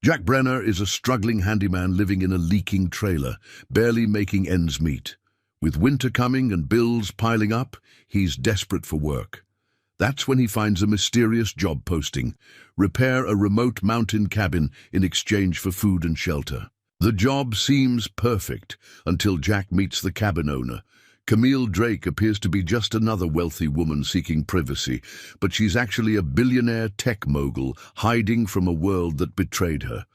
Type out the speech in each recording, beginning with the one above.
Jack Brenner is a struggling handyman living in a leaking trailer, barely making ends meet. With winter coming and bills piling up, he's desperate for work. That's when he finds a mysterious job posting: repair a remote mountain cabin in exchange for food and shelter. The job seems perfect until Jack meets the cabin owner. Camille Drake appears to be just another wealthy woman seeking privacy, but she's actually a billionaire tech mogul hiding from a world that betrayed her.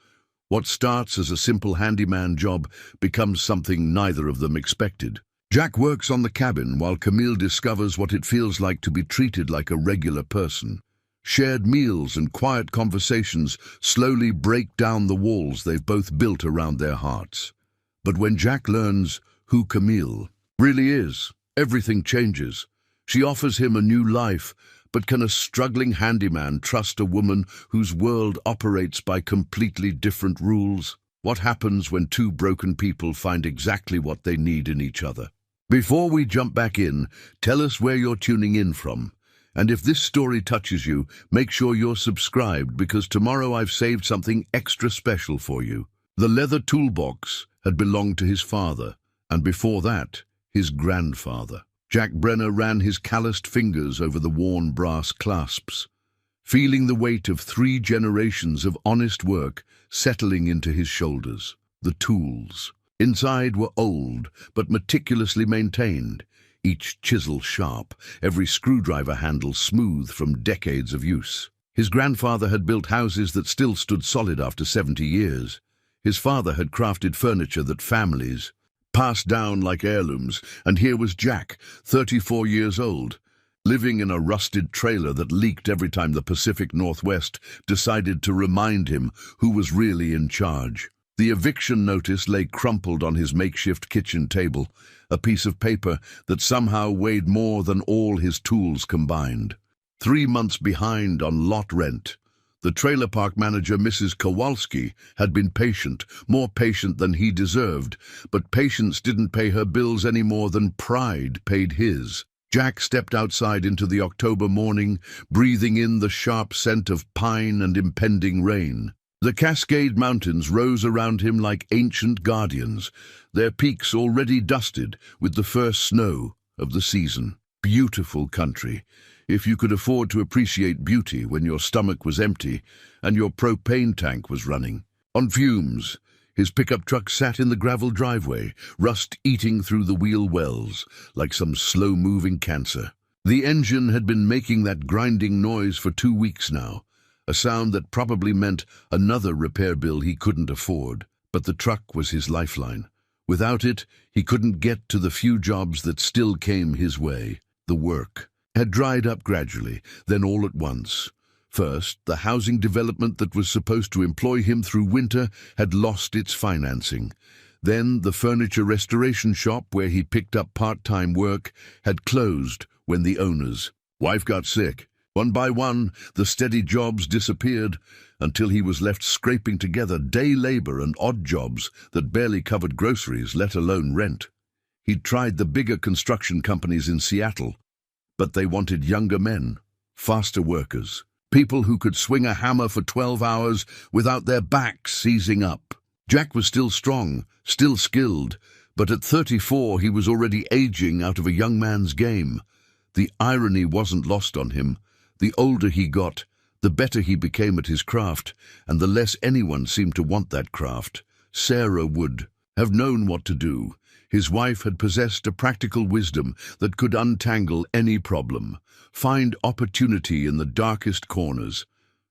What starts as a simple handyman job becomes something neither of them expected. Jack works on the cabin while Camille discovers what it feels like to be treated like a regular person. Shared meals and quiet conversations slowly break down the walls they've both built around their hearts. But when Jack learns who Camille really is, everything changes. She offers him a new life, but can a struggling handyman trust a woman whose world operates by completely different rules? What happens when two broken people find exactly what they need in each other? Before we jump back in, tell us where you're tuning in from. And if this story touches you, make sure you're subscribed, because tomorrow I've saved something extra special for you. The leather toolbox had belonged to his father, and before that, his grandfather. Jack Brenner ran his calloused fingers over the worn brass clasps, feeling the weight of 3 generations of honest work settling into his shoulders. The tools inside were old, but meticulously maintained, each chisel sharp, every screwdriver handle smooth from decades of use. His grandfather had built houses that still stood solid after 70 years. His father had crafted furniture that families passed down like heirlooms, and here was Jack, 34 years old, living in a rusted trailer that leaked every time the Pacific Northwest decided to remind him who was really in charge. The eviction notice lay crumpled on his makeshift kitchen table, a piece of paper that somehow weighed more than all his tools combined. 3 months behind on lot rent. The trailer park manager, Mrs. Kowalski, had been patient, more patient than he deserved, but patience didn't pay her bills any more than pride paid his. Jack stepped outside into the October morning, breathing in the sharp scent of pine and impending rain. The Cascade Mountains rose around him like ancient guardians, their peaks already dusted with the first snow of the season. Beautiful country, if you could afford to appreciate beauty when your stomach was empty and your propane tank was running. On fumes, his pickup truck sat in the gravel driveway, rust eating through the wheel wells like some slow-moving cancer. The engine had been making that grinding noise for 2 weeks now, a sound that probably meant another repair bill he couldn't afford. But the truck was his lifeline. Without it, he couldn't get to the few jobs that still came his way. The work had dried up gradually, then all at once. First, the housing development that was supposed to employ him through winter had lost its financing. Then the furniture restoration shop where he picked up part-time work had closed when the owner's wife got sick. One by one, the steady jobs disappeared until he was left scraping together day labor and odd jobs that barely covered groceries, let alone rent. He'd tried the bigger construction companies in Seattle, but they wanted younger men, faster workers, people who could swing a hammer for 12 hours without their backs seizing up. Jack was still strong, still skilled, but at 34 he was already aging out of a young man's game. The irony wasn't lost on him. The older he got, the better he became at his craft, and the less anyone seemed to want that craft. Sarah would have known what to do. His wife had possessed a practical wisdom that could untangle any problem, find opportunity in the darkest corners.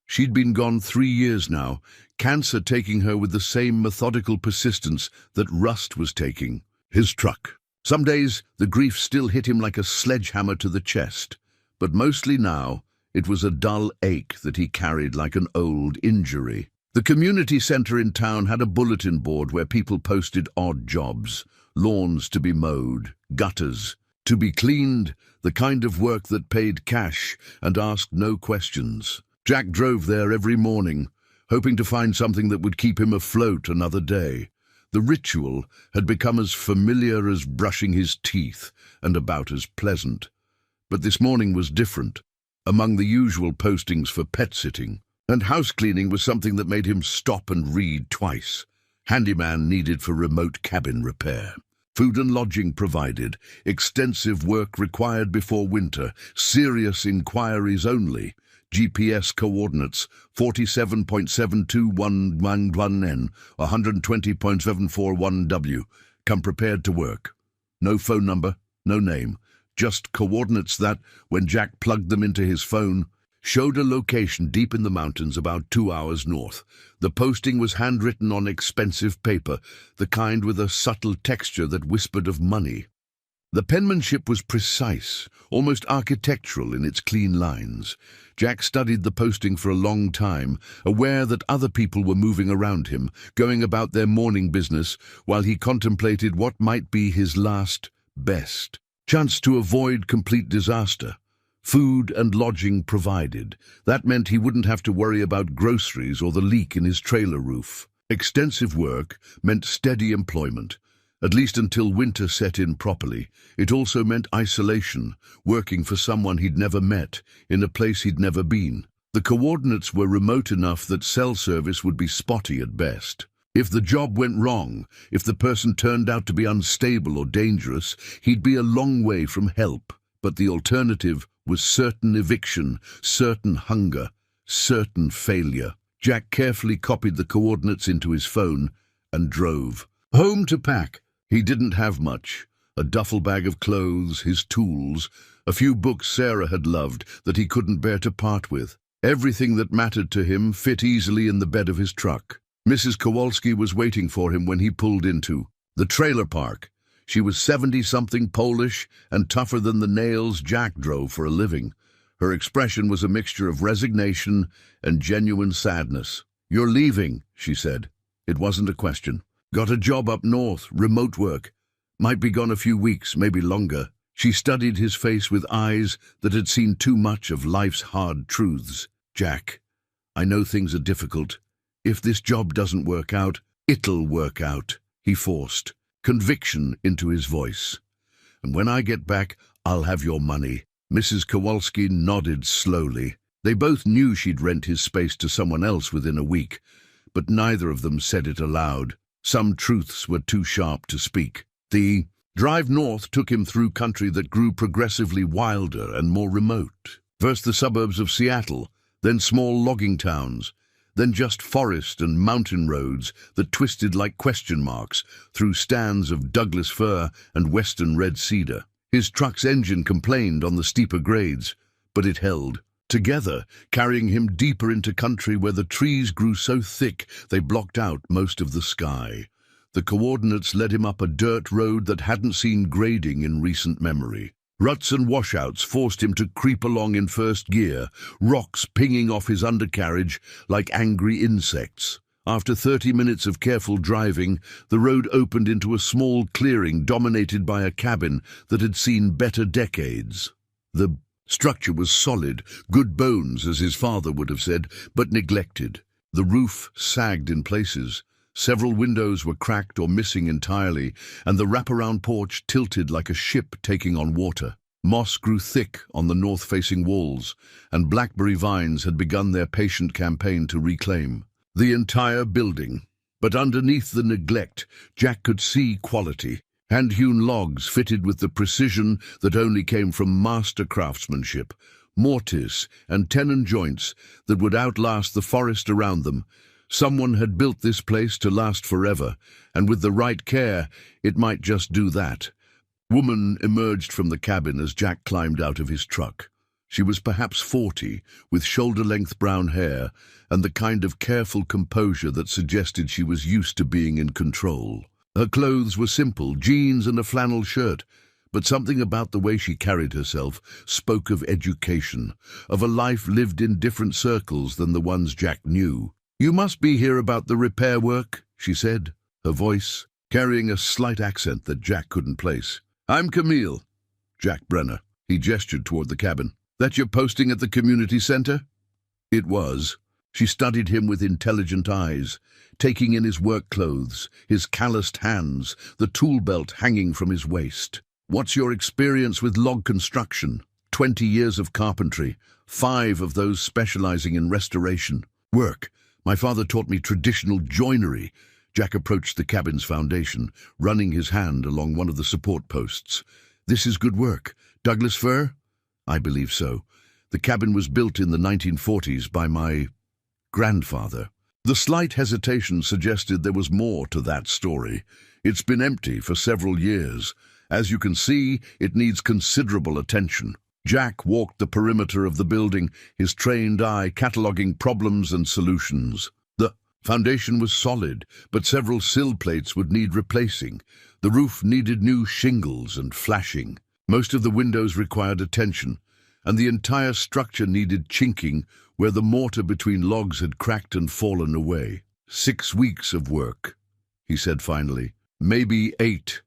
She'd been gone 3 years now, cancer taking her with the same methodical persistence that rust was taking his truck. Some days, the grief still hit him like a sledgehammer to the chest, but mostly now, it was a dull ache that he carried like an old injury. The community center in town had a bulletin board where people posted odd jobs: lawns to be mowed, gutters to be cleaned, the kind of work that paid cash and asked no questions. Jack drove there every morning, hoping to find something that would keep him afloat another day. The ritual had become as familiar as brushing his teeth and about as pleasant. But this morning was different. Among the usual postings for pet sitting, And house cleaning was something that made him stop and read twice. Handyman needed for remote cabin repair. Food and lodging provided. Extensive work required before winter. Serious inquiries only. GPS coordinates 47.72111N, 120.741W. Come prepared to work. No phone number, no name. Just coordinates that, when Jack plugged them into his phone, showed a location deep in the mountains about 2 hours north. The posting was handwritten on expensive paper, the kind with a subtle texture that whispered of money. The penmanship was precise, almost architectural in its clean lines. Jack studied the posting for a long time, aware that other people were moving around him, going about their morning business, while he contemplated what might be his last, best chance to avoid complete disaster. Food and lodging provided. That meant he wouldn't have to worry about groceries or the leak in his trailer roof. Extensive work meant steady employment, at least until winter set in properly. It also meant isolation, working for someone he'd never met, in a place he'd never been. The coordinates were remote enough that cell service would be spotty at best. If the job went wrong, if the person turned out to be unstable or dangerous, he'd be a long way from help. But the alternative was certain eviction, certain hunger, certain failure. Jack carefully copied the coordinates into his phone and drove. Home to pack. He didn't have much. A duffel bag of clothes, his tools, a few books Sarah had loved that he couldn't bear to part with. Everything that mattered to him fit easily in the bed of his truck. Mrs. Kowalski was waiting for him when he pulled into the trailer park. She was 70-something, Polish, and tougher than the nails Jack drove for a living. Her expression was a mixture of resignation and genuine sadness. "You're leaving," she said. It wasn't a question. "Got a job up north, remote work. Might be gone a few weeks, maybe longer." She studied his face with eyes that had seen too much of life's hard truths. "Jack, I know things are difficult. If this job doesn't work out, it'll work out," he forced, conviction into his voice. "And when I get back, I'll have your money." Mrs. Kowalski nodded slowly. They both knew she'd rent his space to someone else within a week, but neither of them said it aloud. Some truths were too sharp to speak. The drive north took him through country that grew progressively wilder and more remote. First the suburbs of Seattle, then small logging towns, then just forest and mountain roads that twisted like question marks through stands of Douglas fir and western red cedar. His truck's engine complained on the steeper grades, but it held. Together, carrying him deeper into country where the trees grew so thick they blocked out most of the sky. The coordinates led him up a dirt road that hadn't seen grading in recent memory. Ruts and washouts forced him to creep along in first gear, rocks pinging off his undercarriage like angry insects. After 30 minutes of careful driving, the road opened into a small clearing dominated by a cabin that had seen better decades. The structure was solid, good bones, as his father would have said, but neglected. The roof sagged in places. Several windows were cracked or missing entirely, and the wraparound porch tilted like a ship taking on water. Moss grew thick on the north-facing walls, and blackberry vines had begun their patient campaign to reclaim the entire building. But underneath the neglect, Jack could see quality. Hand-hewn logs fitted with the precision that only came from master craftsmanship, mortise and tenon joints that would outlast the forest around them. Someone had built this place to last forever, and with the right care, it might just do that. Woman emerged from the cabin as Jack climbed out of his truck. She was perhaps 40, with shoulder-length brown hair and the kind of careful composure that suggested she was used to being in control. Her clothes were simple, jeans and a flannel shirt, but something about the way she carried herself spoke of education, of a life lived in different circles than the ones Jack knew. "You must be here about the repair work," she said, her voice carrying a slight accent that Jack couldn't place. "I'm Camille." Jack Brenner. He gestured toward the cabin. "That your posting at the community center?" It was. She studied him with intelligent eyes, taking in his work clothes, his calloused hands, the tool belt hanging from his waist. "What's your experience with log construction?" 20 years of carpentry, 5 of those specializing in restoration. Work. My father taught me traditional joinery. Jack approached the cabin's foundation, running his hand along one of the support posts. This is good work. Douglas fir? I believe so. The cabin was built in the 1940s by my grandfather. The slight hesitation suggested there was more to that story. It's been empty for several years. As you can see, it needs considerable attention. Jack walked the perimeter of the building, his trained eye cataloguing problems and solutions. The foundation was solid, but several sill plates would need replacing. The roof needed new shingles and flashing. Most of the windows required attention, and the entire structure needed chinking where the mortar between logs had cracked and fallen away. 6 weeks of work, he said finally. Maybe 8,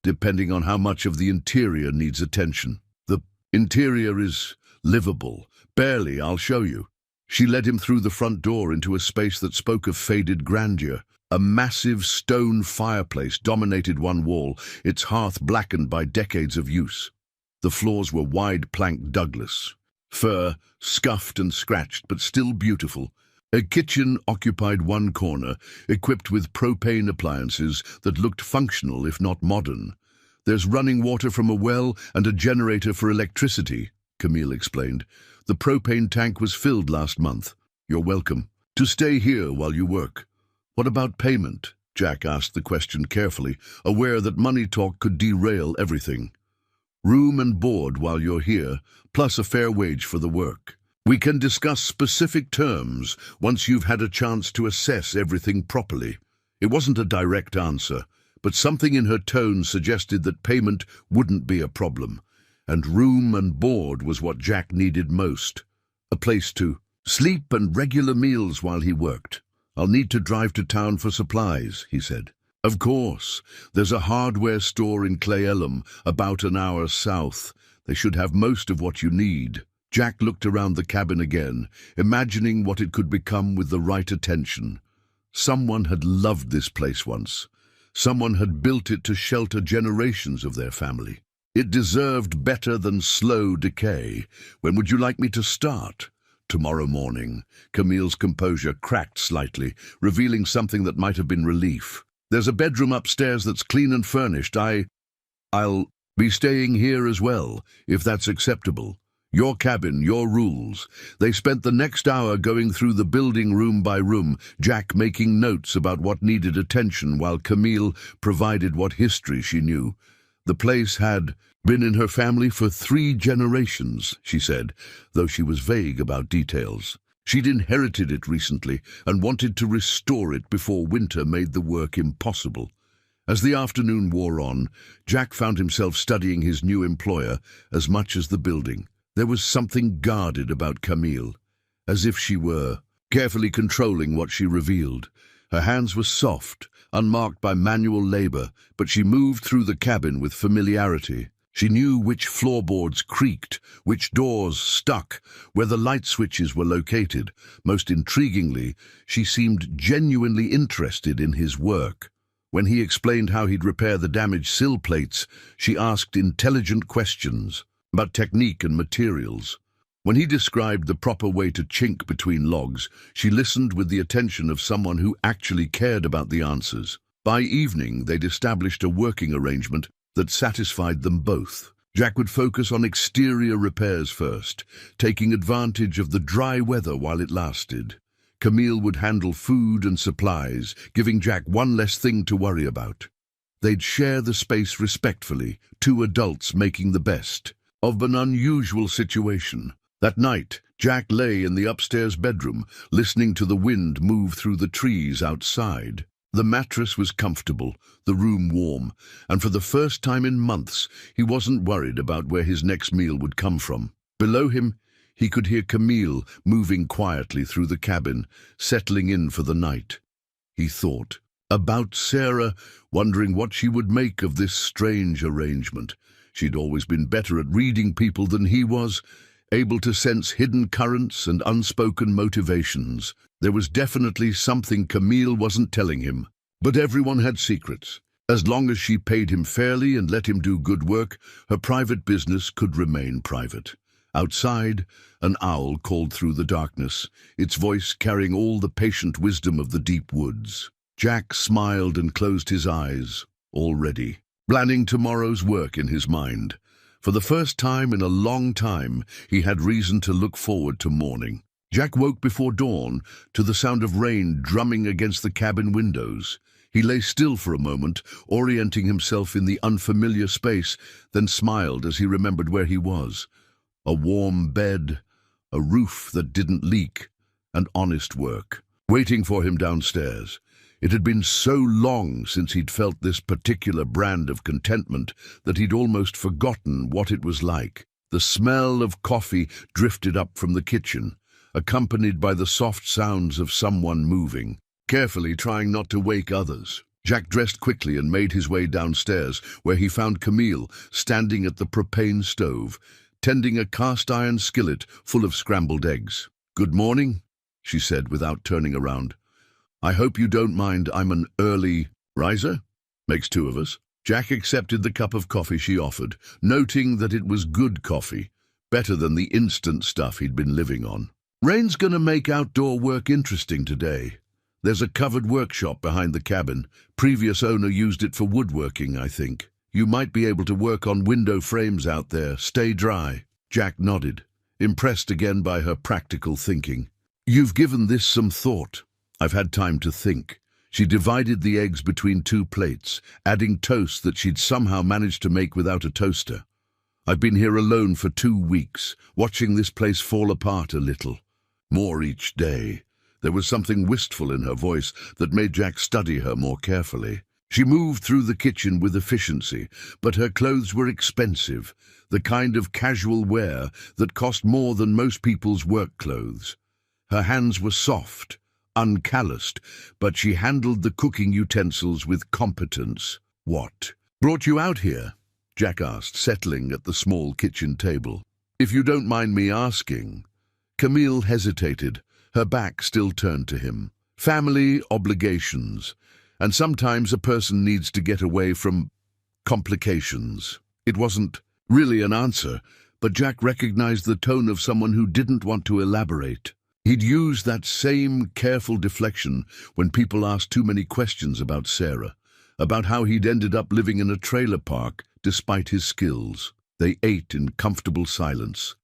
depending on how much of the interior needs attention. The interior is livable. Barely, I'll show you. She led him through the front door into a space that spoke of faded grandeur. A massive stone fireplace dominated one wall, its hearth blackened by decades of use. The floors were wide-planked Douglas fir, scuffed and scratched, but still beautiful. A kitchen occupied one corner, equipped with propane appliances that looked functional if not modern. There's running water from a well and a generator for electricity, Camille explained. The propane tank was filled last month. You're welcome to stay here while you work. What about payment? Jack asked the question carefully, aware that money talk could derail everything. Room and board while you're here, plus a fair wage for the work. We can discuss specific terms once you've had a chance to assess everything properly. It wasn't a direct answer, but something in her tone suggested that payment wouldn't be a problem, and room and board was what Jack needed most. A place to sleep and regular meals while he worked. I'll need to drive to town for supplies, he said. Of course, there's a hardware store in Clayellum, about an hour south. They should have most of what you need. Jack looked around the cabin again, imagining what it could become with the right attention. Someone had loved this place once. Someone had built it to shelter generations of their family. It deserved better than slow decay. When would you like me to start? Tomorrow morning. Camille's composure cracked slightly, revealing something that might have been relief. There's a bedroom upstairs that's clean and furnished. I'll be staying here as well, if that's acceptable. Your cabin, your rules. They spent the next hour going through the building room by room, Jack making notes about what needed attention while Camille provided what history she knew. The place had been in her family for 3 generations, she said, though she was vague about details. She'd inherited it recently and wanted to restore it before winter made the work impossible. As the afternoon wore on, Jack found himself studying his new employer as much as the building. There was something guarded about Camille, as if she were carefully controlling what she revealed. Her hands were soft, unmarked by manual labor, but she moved through the cabin with familiarity. She knew which floorboards creaked, which doors stuck, where the light switches were located. Most intriguingly, she seemed genuinely interested in his work. When he explained how he'd repair the damaged sill plates, she asked intelligent questions about technique and materials. When he described the proper way to chink between logs, she listened with the attention of someone who actually cared about the answers. By evening, they'd established a working arrangement that satisfied them both. Jack would focus on exterior repairs first, taking advantage of the dry weather while it lasted. Camille would handle food and supplies, giving Jack one less thing to worry about. They'd share the space respectfully, 2 adults making the best of an unusual situation. That night, Jack lay in the upstairs bedroom, listening to the wind move through the trees outside. The mattress was comfortable, the room warm, and for the first time in months, he wasn't worried about where his next meal would come from. Below him, he could hear Camille moving quietly through the cabin, settling in for the night. He thought about Sarah, wondering what she would make of this strange arrangement. She'd always been better at reading people than he was, able to sense hidden currents and unspoken motivations. There was definitely something Camille wasn't telling him. But everyone had secrets. As long as she paid him fairly and let him do good work, her private business could remain private. Outside, an owl called through the darkness, its voice carrying all the patient wisdom of the deep woods. Jack smiled and closed his eyes, already planning tomorrow's work in his mind. For the first time in a long time, he had reason to look forward to morning. Jack woke before dawn to the sound of rain drumming against the cabin windows. He lay still for a moment, orienting himself in the unfamiliar space, then smiled as he remembered where he was. A warm bed, a roof that didn't leak, and honest work waiting for him downstairs. It had been so long since he'd felt this particular brand of contentment that he'd almost forgotten what it was like. The smell of coffee drifted up from the kitchen, accompanied by the soft sounds of someone moving, carefully trying not to wake others. Jack dressed quickly and made his way downstairs, where he found Camille standing at the propane stove, tending a cast-iron skillet full of scrambled eggs. "Good morning," she said without turning around. "I hope you don't mind I'm an early riser? Makes two of us." Jack accepted the cup of coffee she offered, noting that it was good coffee, better than the instant stuff he'd been living on. "Rain's gonna make outdoor work interesting today. There's a covered workshop behind the cabin. Previous owner used it for woodworking, I think. You might be able to work on window frames out there, stay dry." Jack nodded, impressed again by her practical thinking. "You've given this some thought." "I've had time to think." She divided the eggs between two plates, adding toast that she'd somehow managed to make without a toaster. "I've been here alone for 2 weeks, watching this place fall apart a little. More each day." There was something wistful in her voice that made Jack study her more carefully. She moved through the kitchen with efficiency, but her clothes were expensive, the kind of casual wear that cost more than most people's work clothes. Her hands were soft, uncalloused, but she handled the cooking utensils with competence. "What brought you out here?" Jack asked, settling at the small kitchen table. "If you don't mind me asking." Camille hesitated, her back still turned to him. "Family obligations, and sometimes a person needs to get away from complications." It wasn't really an answer, but Jack recognized the tone of someone who didn't want to elaborate. He'd used that same careful deflection when people asked too many questions about Sarah, about how he'd ended up living in a trailer park despite his skills. They ate in comfortable silence,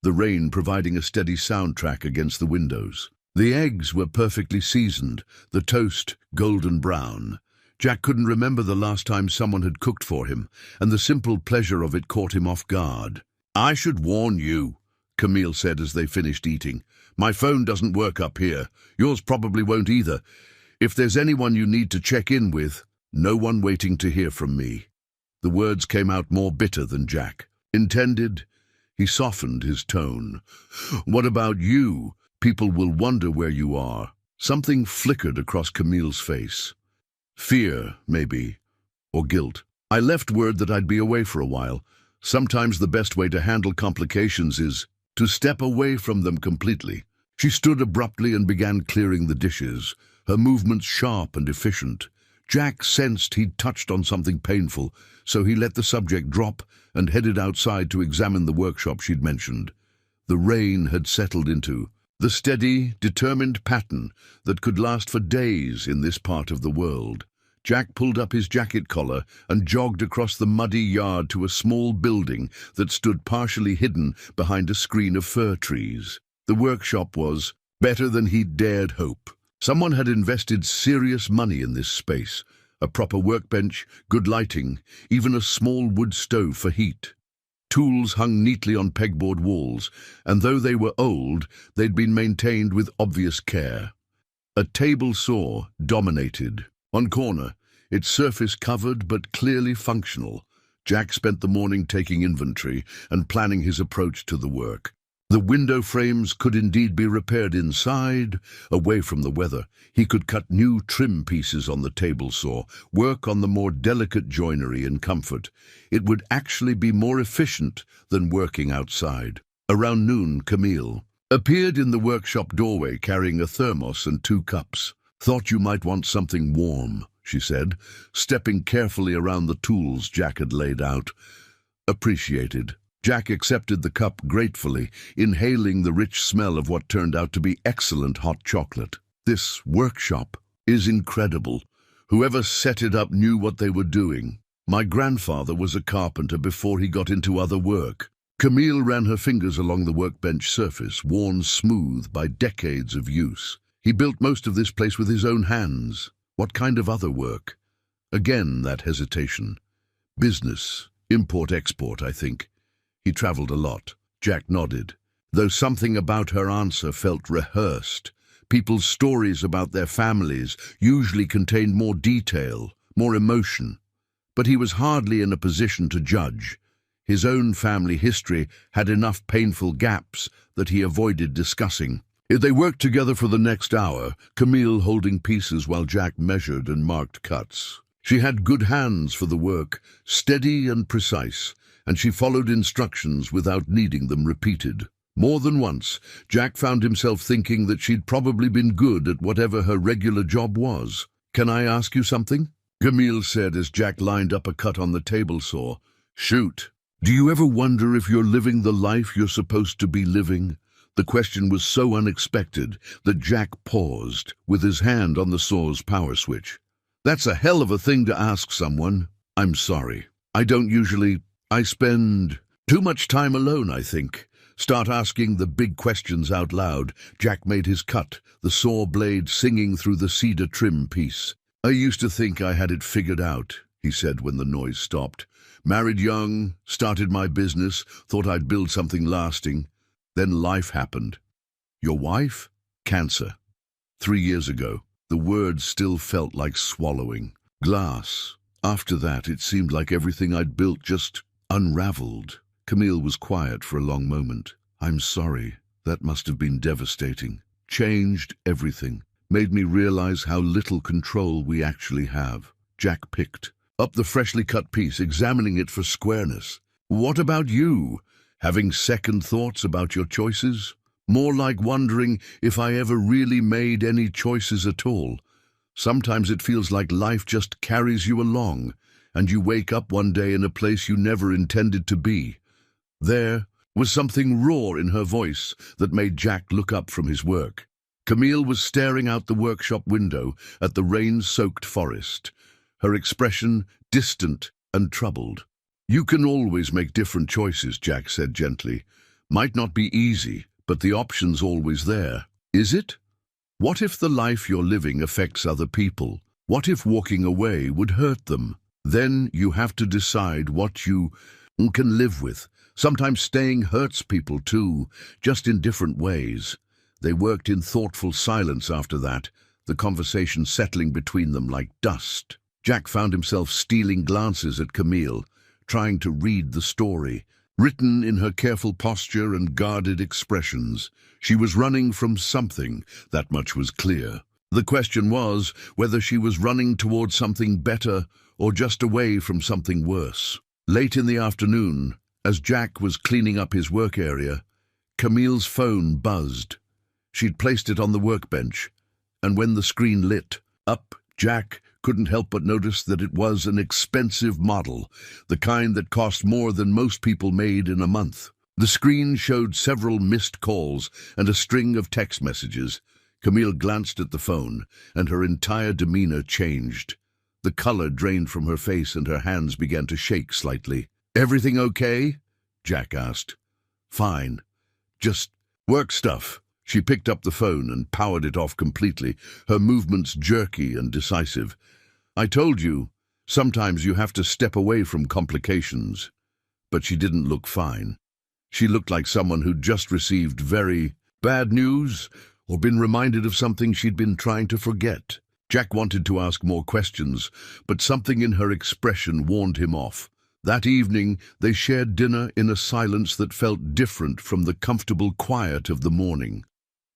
the rain providing a steady soundtrack against the windows. The eggs were perfectly seasoned, the toast golden brown. Jack couldn't remember the last time someone had cooked for him, and the simple pleasure of it caught him off guard. "I should warn you," Camille said as they finished eating. "My phone doesn't work up here. Yours probably won't either. If there's anyone you need to check in with, no one waiting to hear from me." The words came out more bitter than Jack intended. He softened his tone. "What about you? People will wonder where you are." Something flickered across Camille's face. Fear, maybe, or guilt. "I left word that I'd be away for a while. Sometimes the best way to handle complications is to step away from them completely." She stood abruptly and began clearing the dishes, her movements sharp and efficient. Jack sensed he'd touched on something painful, so he let the subject drop and headed outside to examine the workshop she'd mentioned. The rain had settled into the steady, determined pattern that could last for days in this part of the world. Jack pulled up his jacket collar and jogged across the muddy yard to a small building that stood partially hidden behind a screen of fir trees. The workshop was better than he'd dared hope. Someone had invested serious money in this space. A proper workbench, good lighting, even a small wood stove for heat. Tools hung neatly on pegboard walls, and though they were old, they'd been maintained with obvious care. A table saw dominated. One corner, its surface covered but clearly functional. Jack spent the morning taking inventory and planning his approach to the work. The window frames could indeed be repaired inside, away from the weather. He could cut new trim pieces on the table saw, work on the more delicate joinery in comfort. It would actually be more efficient than working outside. Around noon, Camille appeared in the workshop doorway carrying a thermos and 2 cups. "Thought you might want something warm," she said, stepping carefully around the tools Jack had laid out. "Appreciated." Jack accepted the cup gratefully, inhaling the rich smell of what turned out to be excellent hot chocolate. This workshop is incredible. Whoever set it up knew what they were doing. My grandfather was a carpenter before he got into other work. Camille ran her fingers along the workbench surface, worn smooth by decades of use. He built most of this place with his own hands. What kind of other work? Again, that hesitation. Business, import-export, I think. He traveled a lot. Jack nodded, though something about her answer felt rehearsed. People's stories about their families usually contained more detail, more emotion. But he was hardly in a position to judge. His own family history had enough painful gaps that he avoided discussing. They worked together for the next hour, Camille holding pieces while Jack measured and marked cuts. She had good hands for the work, steady and precise, and she followed instructions without needing them repeated. More than once, Jack found himself thinking that she'd probably been good at whatever her regular job was. "Can I ask you something?" Camille said as Jack lined up a cut on the table saw. "Shoot. Do you ever wonder if you're living the life you're supposed to be living?" The question was so unexpected that Jack paused, with his hand on the saw's power switch. "That's a hell of a thing to ask someone." "I'm sorry. I don't usually. I spend too much time alone, I think. Start asking the big questions out loud." Jack made his cut, the saw blade singing through the cedar trim piece. "I used to think I had it figured out," he said when the noise stopped. "Married young, started my business, thought I'd build something lasting. Then life happened." "Your wife?" "Cancer. 3 years ago." The words still felt like swallowing. "Glass. After that, it seemed like everything I'd built just unraveled." Camille was quiet for a long moment. "I'm sorry. That must have been devastating. Changed everything. Made me realize how little control we actually have." Jack picked up the freshly cut piece, examining it for squareness. "What about you? Having second thoughts about your choices? More like wondering if I ever really made any choices at all. Sometimes it feels like life just carries you along, and you wake up one day in a place you never intended to be." There was something raw in her voice that made Jack look up from his work. Camille was staring out the workshop window at the rain-soaked forest, her expression distant and troubled. "You can always make different choices," Jack said gently. "Might not be easy, but the option's always there." "Is it? What if the life you're living affects other people? What if walking away would hurt them? Then you have to decide what you can live with. Sometimes staying hurts people too, just in different ways." They worked in thoughtful silence after that, the conversation settling between them like dust. Jack found himself stealing glances at Camille, trying to read the story, written in her careful posture and guarded expressions. She was running from something, that much was clear. The question was whether she was running towards something better or just away from something worse. Late in the afternoon, as Jack was cleaning up his work area, Camille's phone buzzed. She'd placed it on the workbench, and when the screen lit up, Jack couldn't help but notice that it was an expensive model, the kind that cost more than most people made in a month. The screen showed several missed calls and a string of text messages. Camille glanced at the phone, and her entire demeanor changed. The color drained from her face and her hands began to shake slightly. "Everything okay?" Jack asked. "Fine. Just work stuff." She picked up the phone and powered it off completely, her movements jerky and decisive. "I told you, sometimes you have to step away from complications." But she didn't look fine. She looked like someone who'd just received very bad news or been reminded of something she'd been trying to forget. Jack wanted to ask more questions, but something in her expression warned him off. That evening, they shared dinner in a silence that felt different from the comfortable quiet of the morning.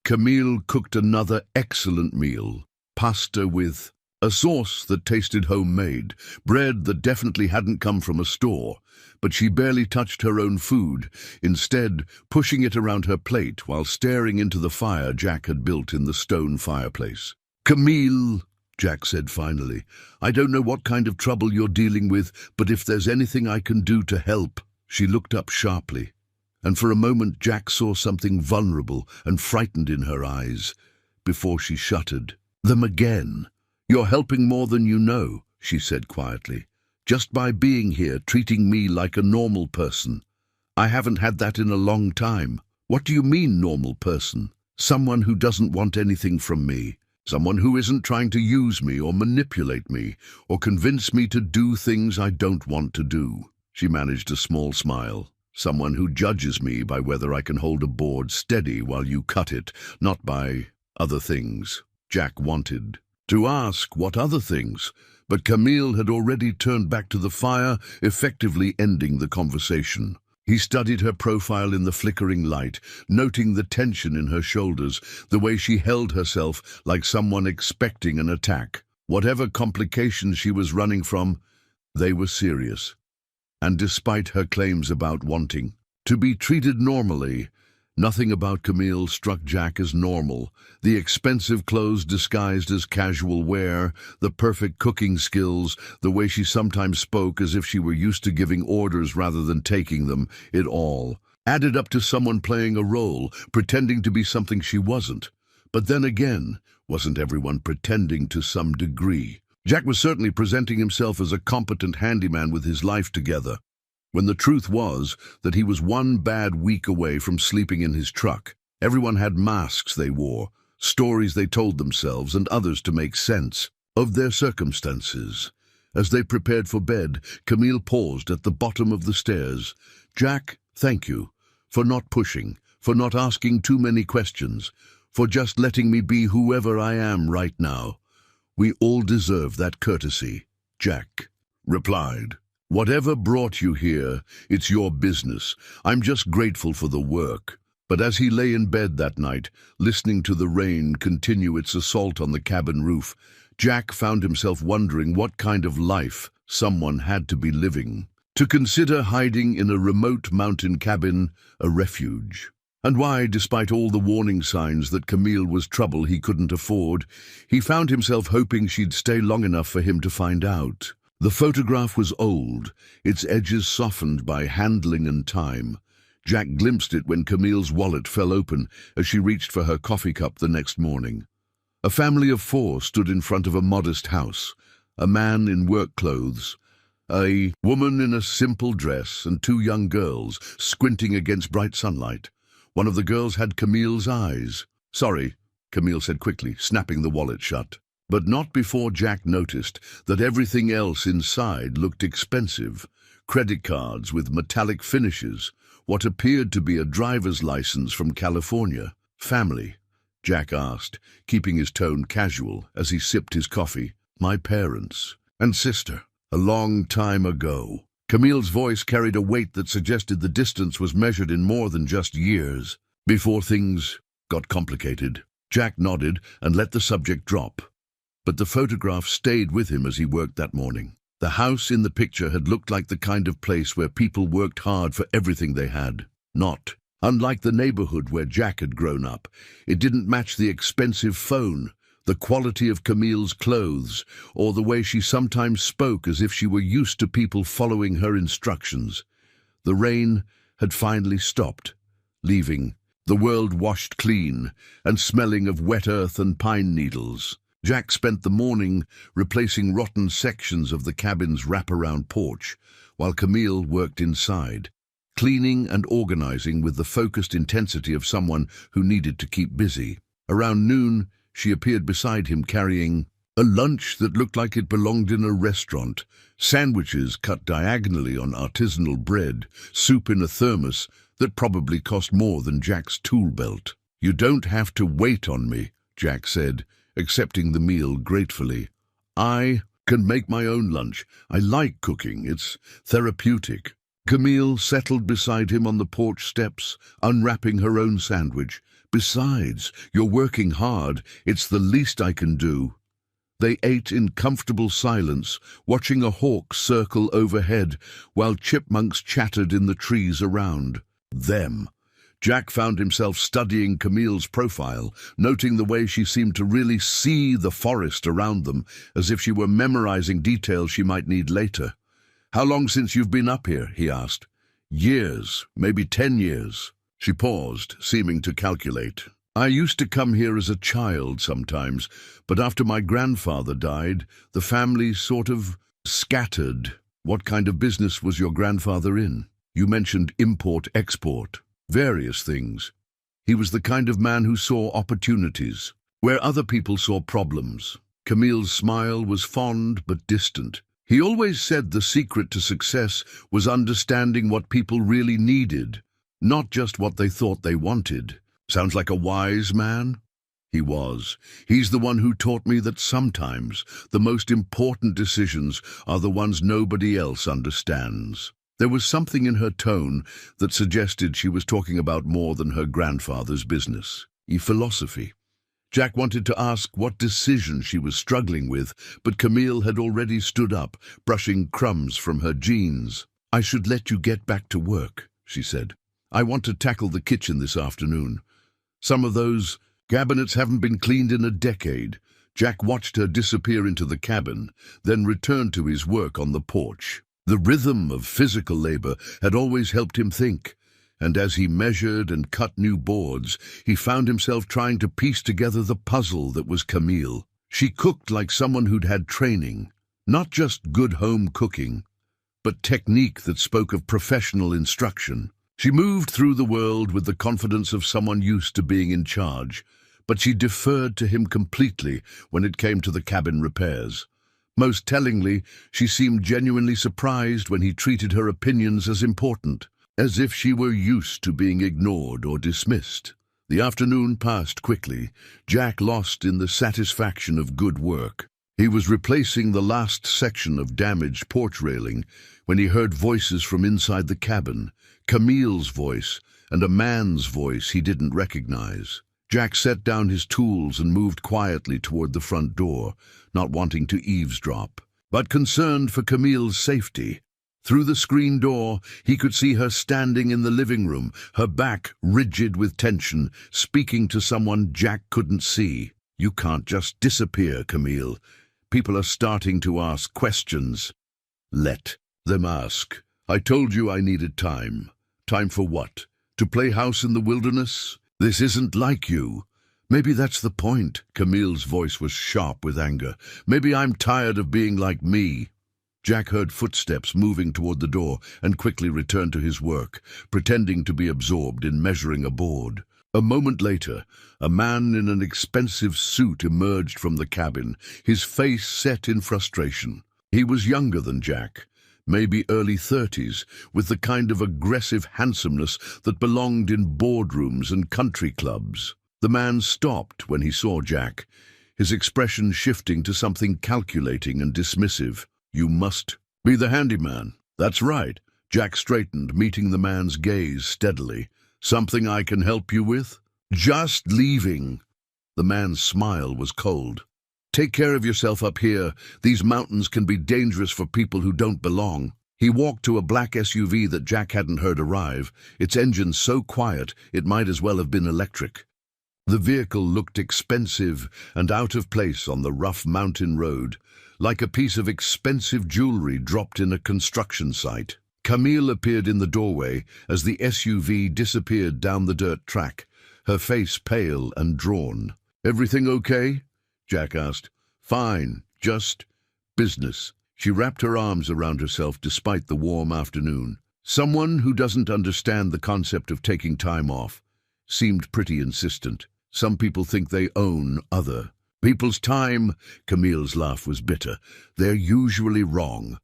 Camille cooked another excellent meal, pasta with a sauce that tasted homemade, bread that definitely hadn't come from a store, but she barely touched her own food, instead pushing it around her plate while staring into the fire Jack had built in the stone fireplace. "Camille," Jack said finally, "I don't know what kind of trouble you're dealing with, but if there's anything I can do to help..." She looked up sharply, and for a moment Jack saw something vulnerable and frightened in her eyes, before she shuttered them again. "You're helping more than you know," she said quietly. "Just by being here, treating me like a normal person. I haven't had that in a long time." "What do you mean, normal person?" "Someone who doesn't want anything from me. Someone who isn't trying to use me or manipulate me or convince me to do things I don't want to do." She managed a small smile. "Someone who judges me by whether I can hold a board steady while you cut it, not by other things." Jack wanted to ask what other things, but Camille had already turned back to the fire, effectively ending the conversation. He studied her profile in the flickering light, noting the tension in her shoulders, the way she held herself like someone expecting an attack. Whatever complications she was running from, they were serious. And despite her claims about wanting to be treated normally, nothing about Camille struck Jack as normal. The expensive clothes disguised as casual wear, the perfect cooking skills, the way she sometimes spoke as if she were used to giving orders rather than taking them, it all added up to someone playing a role, pretending to be something she wasn't. But then again, wasn't everyone pretending to some degree? Jack was certainly presenting himself as a competent handyman with his life together, when the truth was that he was one bad week away from sleeping in his truck. Everyone had masks they wore, stories they told themselves, and others to make sense of their circumstances. As they prepared for bed, Camille paused at the bottom of the stairs. "Jack, thank you for not pushing, for not asking too many questions, for just letting me be whoever I am right now. We all deserve that courtesy." Jack replied, "Whatever brought you here, it's your business. I'm just grateful for the work." But as he lay in bed that night, listening to the rain continue its assault on the cabin roof, Jack found himself wondering what kind of life someone had to be living to consider hiding in a remote mountain cabin a refuge. And why, despite all the warning signs that Camille was trouble he couldn't afford, he found himself hoping she'd stay long enough for him to find out. The photograph was old, its edges softened by handling and time. Jack glimpsed it when Camille's wallet fell open as she reached for her coffee cup the next morning. A family of 4 stood in front of a modest house, a man in work clothes, a woman in a simple dress, and 2 young girls squinting against bright sunlight. One of the girls had Camille's eyes. "Sorry," Camille said quickly, snapping the wallet shut. But not before Jack noticed that everything else inside looked expensive. Credit cards with metallic finishes, what appeared to be a driver's license from California. "Family?" Jack asked, keeping his tone casual as he sipped his coffee. "My parents and sister, a long time ago." Camille's voice carried a weight that suggested the distance was measured in more than just years. "Before things got complicated." Jack nodded and let the subject drop. But the photograph stayed with him as he worked that morning. The house in the picture had looked like the kind of place where people worked hard for everything they had. Not unlike the neighborhood where Jack had grown up. It didn't match the expensive phone, the quality of Camille's clothes, or the way she sometimes spoke as if she were used to people following her instructions. The rain had finally stopped, leaving the world washed clean and smelling of wet earth and pine needles. Jack spent the morning replacing rotten sections of the cabin's wraparound porch, while Camille worked inside, cleaning and organizing with the focused intensity of someone who needed to keep busy. Around noon, she appeared beside him carrying a lunch that looked like it belonged in a restaurant, sandwiches cut diagonally on artisanal bread, soup in a thermos that probably cost more than Jack's tool belt. "You don't have to wait on me," Jack said, accepting the meal gratefully. "I can make my own lunch. I like cooking. It's therapeutic." Camille settled beside him on the porch steps, unwrapping her own sandwich. "Besides, you're working hard. It's the least I can do." They ate in comfortable silence, watching a hawk circle overhead while chipmunks chattered in the trees around them. Jack found himself studying Camille's profile, noting the way she seemed to really see the forest around them, as if she were memorizing details she might need later. "How long since you've been up here?" he asked. Years, maybe 10 years. She paused, seeming to calculate. I used to come here as a child sometimes, but after my grandfather died, the family sort of scattered. What kind of business was your grandfather in? You mentioned import-export. Various things. He was the kind of man who saw opportunities, where other people saw problems. Camille's smile was fond but distant. He always said the secret to success was understanding what people really needed, not just what they thought they wanted. Sounds like a wise man? He was. He's the one who taught me that sometimes the most important decisions are the ones nobody else understands. There was something in her tone that suggested she was talking about more than her grandfather's business, philosophy. Jack wanted to ask what decision she was struggling with, but Camille had already stood up, brushing crumbs from her jeans. I should let you get back to work, she said. I want to tackle the kitchen this afternoon. Some of those cabinets haven't been cleaned in a decade. Jack watched her disappear into the cabin, then returned to his work on the porch. The rhythm of physical labor had always helped him think, and as he measured and cut new boards, he found himself trying to piece together the puzzle that was Camille. She cooked like someone who'd had training, not just good home cooking, but technique that spoke of professional instruction. She moved through the world with the confidence of someone used to being in charge, but she deferred to him completely when it came to the cabin repairs. Most tellingly, she seemed genuinely surprised when he treated her opinions as important, as if she were used to being ignored or dismissed. The afternoon passed quickly, Jack lost in the satisfaction of good work. He was replacing the last section of damaged porch railing when he heard voices from inside the cabin, Camille's voice and a man's voice he didn't recognize. Jack set down his tools and moved quietly toward the front door, not wanting to eavesdrop, but concerned for Camille's safety. Through the screen door, he could see her standing in the living room, her back rigid with tension, speaking to someone Jack couldn't see. You can't just disappear, Camille. People are starting to ask questions. Let them ask. I told you I needed time. Time for what? To play house in the wilderness? This isn't like you. Maybe that's the point. Camille's voice was sharp with anger. Maybe I'm tired of being like me. Jack heard footsteps moving toward the door and quickly returned to his work, pretending to be absorbed in measuring a board. A moment later, a man in an expensive suit emerged from the cabin, his face set in frustration. He was younger than Jack, maybe early 30s, with the kind of aggressive handsomeness that belonged in boardrooms and country clubs. The man stopped when he saw Jack, his expression shifting to something calculating and dismissive. You must be the handyman. That's right. Jack straightened, meeting the man's gaze steadily. Something I can help you with? Just leaving. The man's smile was cold. Take care of yourself up here. These mountains can be dangerous for people who don't belong. He walked to a black SUV that Jack hadn't heard arrive, its engine so quiet it might as well have been electric. The vehicle looked expensive and out of place on the rough mountain road, like a piece of expensive jewelry dropped in a construction site. Camille appeared in the doorway as the SUV disappeared down the dirt track, her face pale and drawn. Everything okay? Jack asked. Fine, just business. She wrapped her arms around herself despite the warm afternoon. Someone who doesn't understand the concept of taking time off seemed pretty insistent. Some people think they own other people's time. Camille's laugh was bitter. They're usually wrong.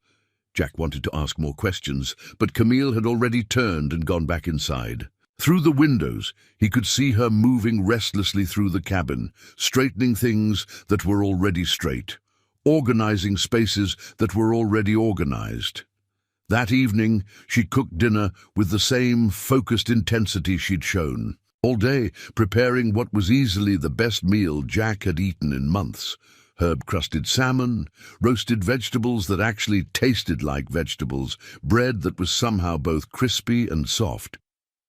Jack wanted to ask more questions, but Camille had already turned and gone back inside. Through the windows, he could see her moving restlessly through the cabin, straightening things that were already straight, organizing spaces that were already organized. That evening, she cooked dinner with the same focused intensity she'd shown. All day, preparing what was easily the best meal Jack had eaten in months. Herb-crusted salmon, roasted vegetables that actually tasted like vegetables, bread that was somehow both crispy and soft.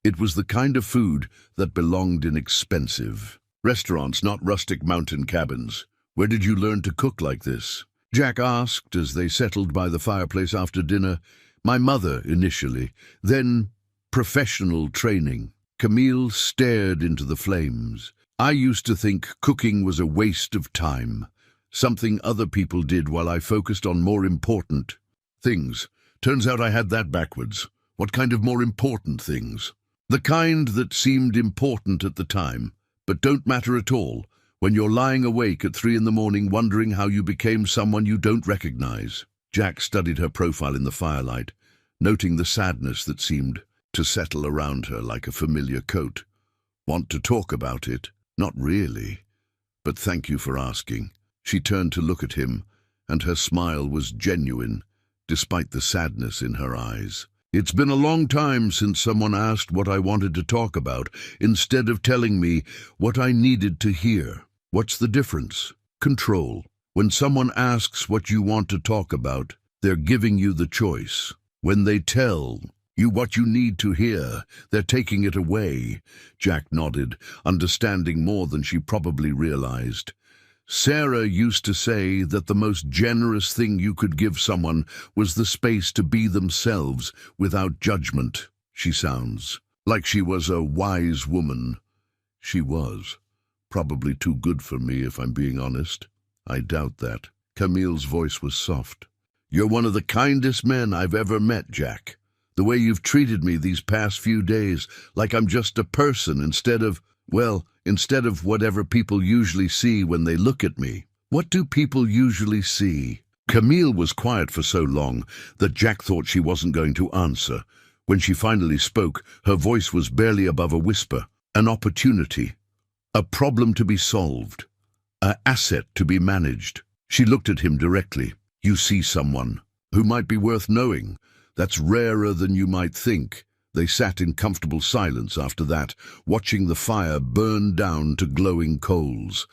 It was the kind of food that belonged in expensive restaurants, not rustic mountain cabins. Where did you learn to cook like this? Jack asked as they settled by the fireplace after dinner, My mother, initially, then professional training. Camille stared into the flames. I used to think cooking was a waste of time, something other people did while I focused on more important things. Turns out I had that backwards. What kind of more important things? The kind that seemed important at the time, but don't matter at all when you're lying awake at 3 in the morning wondering how you became someone you don't recognize. Jack studied her profile in the firelight, noting the sadness that seemed to settle around her like a familiar coat. Want to talk about it? Not really. But thank you for asking. She turned to look at him, and her smile was genuine, despite the sadness in her eyes. It's been a long time since someone asked what I wanted to talk about, instead of telling me what I needed to hear. What's the difference? Control. When someone asks what you want to talk about, they're giving you the choice. When they tell you what you need to hear, they're taking it away. Jack nodded, understanding more than she probably realized. Sarah used to say that the most generous thing you could give someone was the space to be themselves without judgment. She sounds like she was a wise woman. She was. Probably too good for me, if I'm being honest. I doubt that. Camille's voice was soft. You're one of the kindest men I've ever met, Jack. The way you've treated me these past few days, like I'm just a person instead of whatever people usually see when they look at me. What do people usually see? Camille was quiet for so long that Jack thought she wasn't going to answer. When she finally spoke, her voice was barely above a whisper. An opportunity. A problem to be solved. An asset to be managed. She looked at him directly. You see someone who might be worth knowing. That's rarer than you might think. They sat in comfortable silence after that, watching the fire burn down to glowing coals.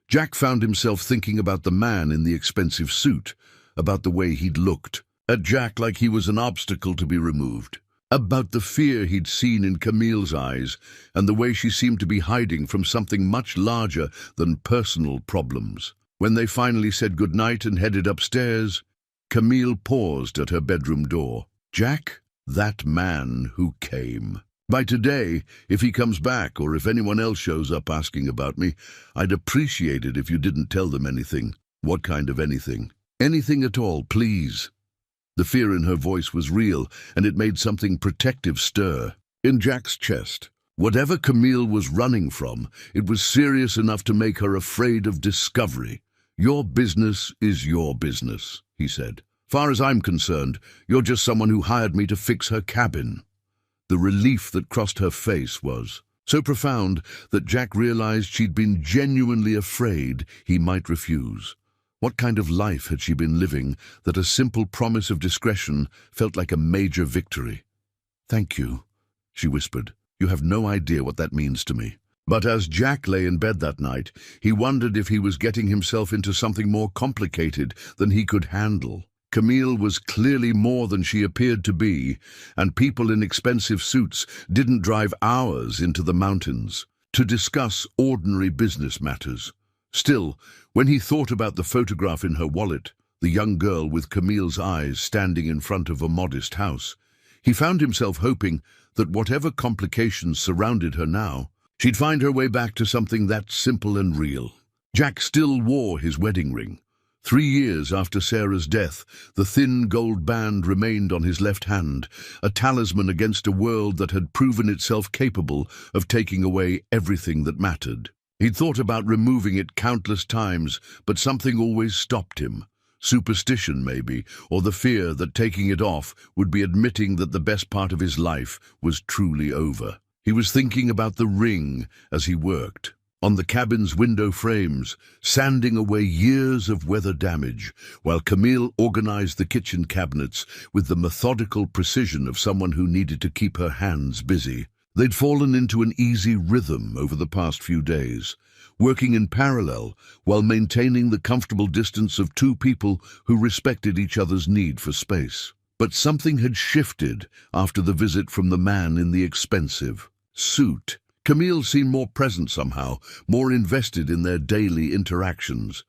Jack found himself thinking about the man in the expensive suit, about the way he'd looked at Jack like he was an obstacle to be removed, about the fear he'd seen in Camille's eyes, and the way she seemed to be hiding from something much larger than personal problems. When they finally said goodnight and headed upstairs, Camille paused at her bedroom door. Jack, that man who came. By today, if he comes back or if anyone else shows up asking about me, I'd appreciate it if you didn't tell them anything. What kind of anything? Anything at all, please. The fear in her voice was real, and it made something protective stir in Jack's chest. Whatever Camille was running from, it was serious enough to make her afraid of discovery. Your business is your business, he said. Far as I'm concerned, you're just someone who hired me to fix her cabin. The relief that crossed her face was so profound that Jack realized she'd been genuinely afraid he might refuse. What kind of life had she been living that a simple promise of discretion felt like a major victory? Thank you, she whispered. You have no idea what that means to me. But as Jack lay in bed that night, he wondered if he was getting himself into something more complicated than he could handle. Camille was clearly more than she appeared to be, and people in expensive suits didn't drive hours into the mountains to discuss ordinary business matters. Still, when he thought about the photograph in her wallet, the young girl with Camille's eyes standing in front of a modest house, he found himself hoping that whatever complications surrounded her now, she'd find her way back to something that's simple and real. Jack still wore his wedding ring. 3 years after Sarah's death, the thin gold band remained on his left hand, a talisman against a world that had proven itself capable of taking away everything that mattered. He'd thought about removing it countless times, but something always stopped him. Superstition, maybe, or the fear that taking it off would be admitting that the best part of his life was truly over. He was thinking about the ring as he worked, on the cabin's window frames, sanding away years of weather damage, while Camille organized the kitchen cabinets with the methodical precision of someone who needed to keep her hands busy. They'd fallen into an easy rhythm over the past few days, working in parallel while maintaining the comfortable distance of two people who respected each other's need for space. But something had shifted after the visit from the man in the expensive suit. Camille seemed more present somehow, more invested in their daily interactions.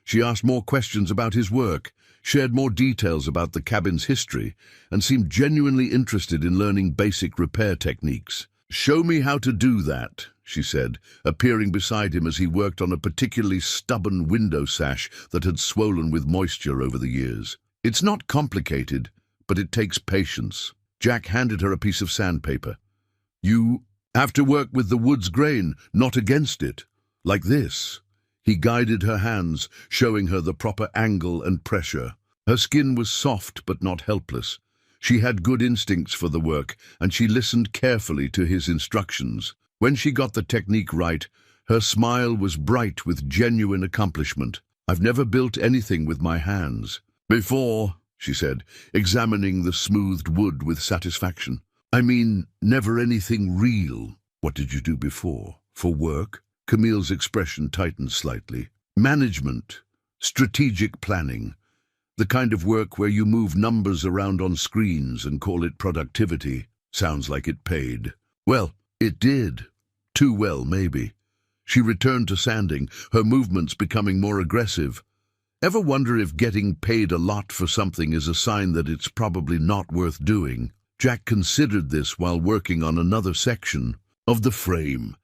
She asked more questions about his work. shared more details about the cabin's history, and seemed genuinely interested in learning basic repair techniques. "Show me how to do that," she said, appearing beside him as he worked on a particularly stubborn window sash that had swollen with moisture over the years. "It's not complicated, but it takes patience." Jack handed her a piece of sandpaper. "You have to work with the wood's grain, not against it. Like this." He guided her hands, showing her the proper angle and pressure. Her skin was soft but not helpless. She had good instincts for the work, and she listened carefully to his instructions. When she got the technique right, her smile was bright with genuine accomplishment. "I've never built anything with my hands before," she said, examining the smoothed wood with satisfaction. "I mean, never anything real." "What did you do before? For work?" Camille's expression tightened slightly. "Management, strategic planning, the kind of work where you move numbers around on screens and call it productivity. Sounds like it paid." "Well, it did. Too well, maybe." She returned to sanding, her movements becoming more aggressive. "Ever wonder if getting paid a lot for something is a sign that it's probably not worth doing?" Jack considered this while working on another section of the frame.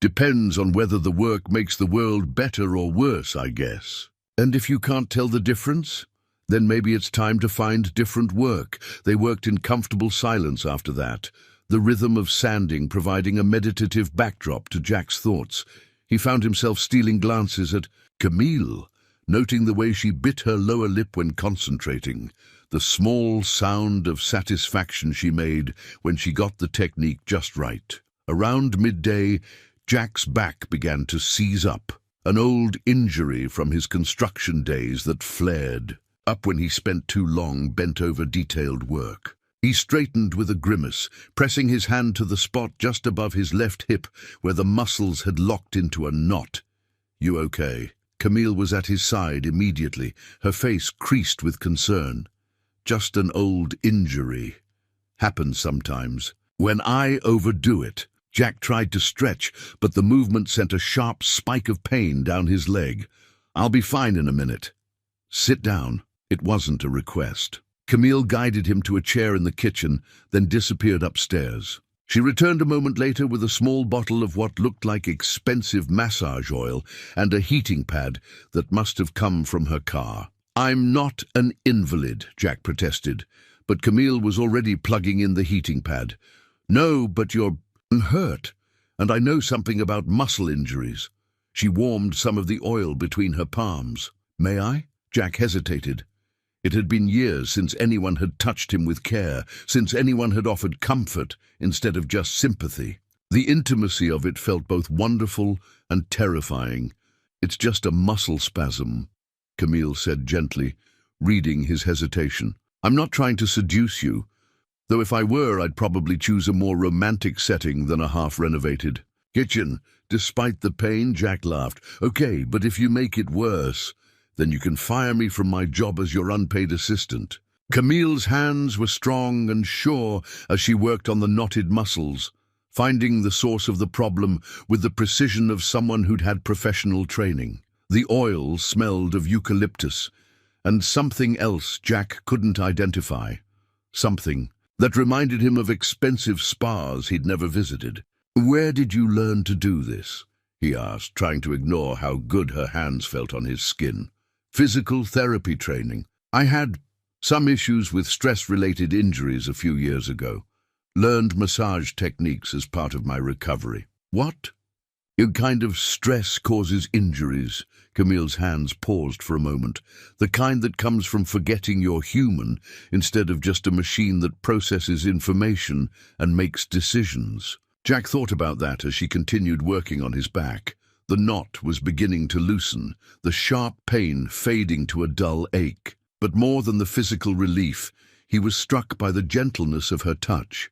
"Depends on whether the work makes the world better or worse, I guess. And if you can't tell the difference, then maybe it's time to find different work." They worked in comfortable silence after that, the rhythm of sanding providing a meditative backdrop to Jack's thoughts. He found himself stealing glances at Camille, noting the way she bit her lower lip when concentrating, the small sound of satisfaction she made when she got the technique just right. Around midday, Jack's back began to seize up, an old injury from his construction days that flared up when he spent too long bent over detailed work. He straightened with a grimace, pressing his hand to the spot just above his left hip where the muscles had locked into a knot. "You okay?" Camille was at his side immediately, her face creased with concern. "Just an old injury. Happens sometimes. When I overdo it." Jack tried to stretch, but the movement sent a sharp spike of pain down his leg. "I'll be fine in a minute." "Sit down." It wasn't a request. Camille guided him to a chair in the kitchen, then disappeared upstairs. She returned a moment later with a small bottle of what looked like expensive massage oil and a heating pad that must have come from her car. "I'm not an invalid," Jack protested, but Camille was already plugging in the heating pad. "No, but you're hurt, and I know something about muscle injuries." She warmed some of the oil between her palms. "May I?" Jack hesitated. It had been years since anyone had touched him with care, since anyone had offered comfort instead of just sympathy. The intimacy of it felt both wonderful and terrifying. "It's just a muscle spasm," Camille said gently, reading his hesitation. "I'm not trying to seduce you, though if I were, I'd probably choose a more romantic setting than a half-renovated kitchen." Despite the pain, Jack laughed. "Okay, but if you make it worse, then you can fire me from my job as your unpaid assistant." Camille's hands were strong and sure as she worked on the knotted muscles, finding the source of the problem with the precision of someone who'd had professional training. The oil smelled of eucalyptus and something else Jack couldn't identify. Something that reminded him of expensive spas he'd never visited. "Where did you learn to do this?" he asked, trying to ignore how good her hands felt on his skin. "Physical therapy training. I had some issues with stress-related injuries a few years ago. Learned massage techniques as part of my recovery." "What kind of stress causes injuries?" Camille's hands paused for a moment. "The kind that comes from forgetting you're human instead of just a machine that processes information and makes decisions." Jack thought about that as she continued working on his back. The knot was beginning to loosen, the sharp pain fading to a dull ache. But more than the physical relief, he was struck by the gentleness of her touch,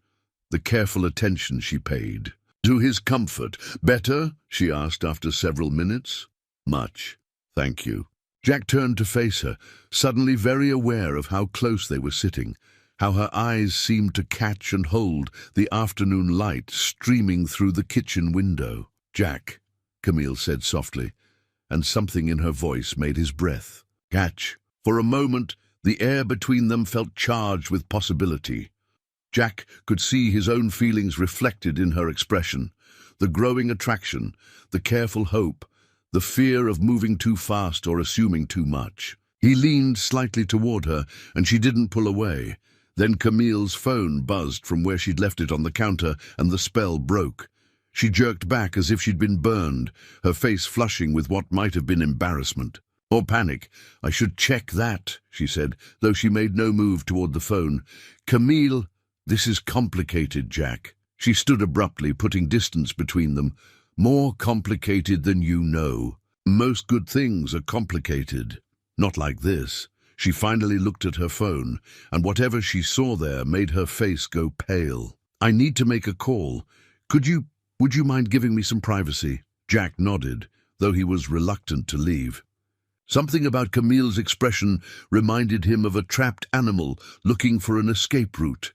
the careful attention she paid. "To his comfort. Better?" she asked after several minutes. "Much, thank you." Jack turned to face her, suddenly very aware of how close they were sitting, how her eyes seemed to catch and hold the afternoon light streaming through the kitchen window. "Jack," Camille said softly, and something in her voice made his breath catch. For a moment, The air between them felt charged with possibility. Jack could see his own feelings reflected in her expression. The growing attraction, the careful hope, the fear of moving too fast or assuming too much. He leaned slightly toward her, and she didn't pull away. Then Camille's phone buzzed from where she'd left it on the counter, and the spell broke. She jerked back as if she'd been burned, her face flushing with what might have been embarrassment. Or panic. "I should check that," she said, though she made no move toward the phone. "Camille, this is complicated, Jack." She stood abruptly, putting distance between them. "More complicated than you know. Most good things are complicated. Not like this." She finally looked at her phone, and whatever she saw there made her face go pale. "I need to make a call. Would you mind giving me some privacy?" Jack nodded, though he was reluctant to leave. Something about Camille's expression reminded him of a trapped animal looking for an escape route.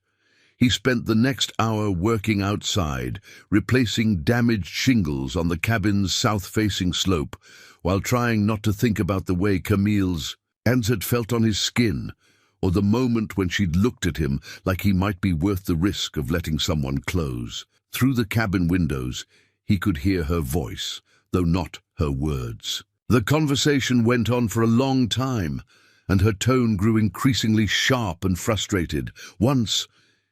He spent the next hour working outside, replacing damaged shingles on the cabin's south-facing slope, while trying not to think about the way Camille's hands had felt on his skin, or the moment when she'd looked at him like he might be worth the risk of letting someone close. Through the cabin windows, he could hear her voice, though not her words. The conversation went on for a long time, and her tone grew increasingly sharp and frustrated. Once,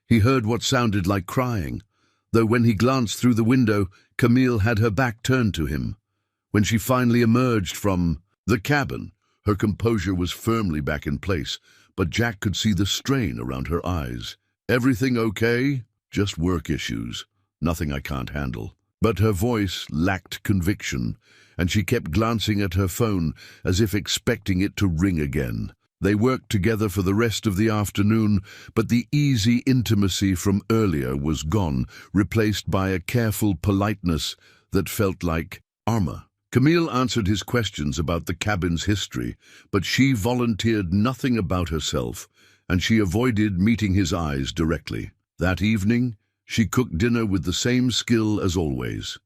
he heard what sounded like crying, though when he glanced through the window, Camille had her back turned to him. When she finally emerged from the cabin, her composure was firmly back in place, but Jack could see the strain around her eyes. "Everything okay? Just work issues. Nothing I can't handle." But her voice lacked conviction, and she kept glancing at her phone as if expecting it to ring again. They worked together for the rest of the afternoon, but the easy intimacy from earlier was gone, replaced by a careful politeness that felt like armor. Camille answered his questions about the cabin's history, but she volunteered nothing about herself, and she avoided meeting his eyes directly. That evening, she cooked dinner with the same skill as always,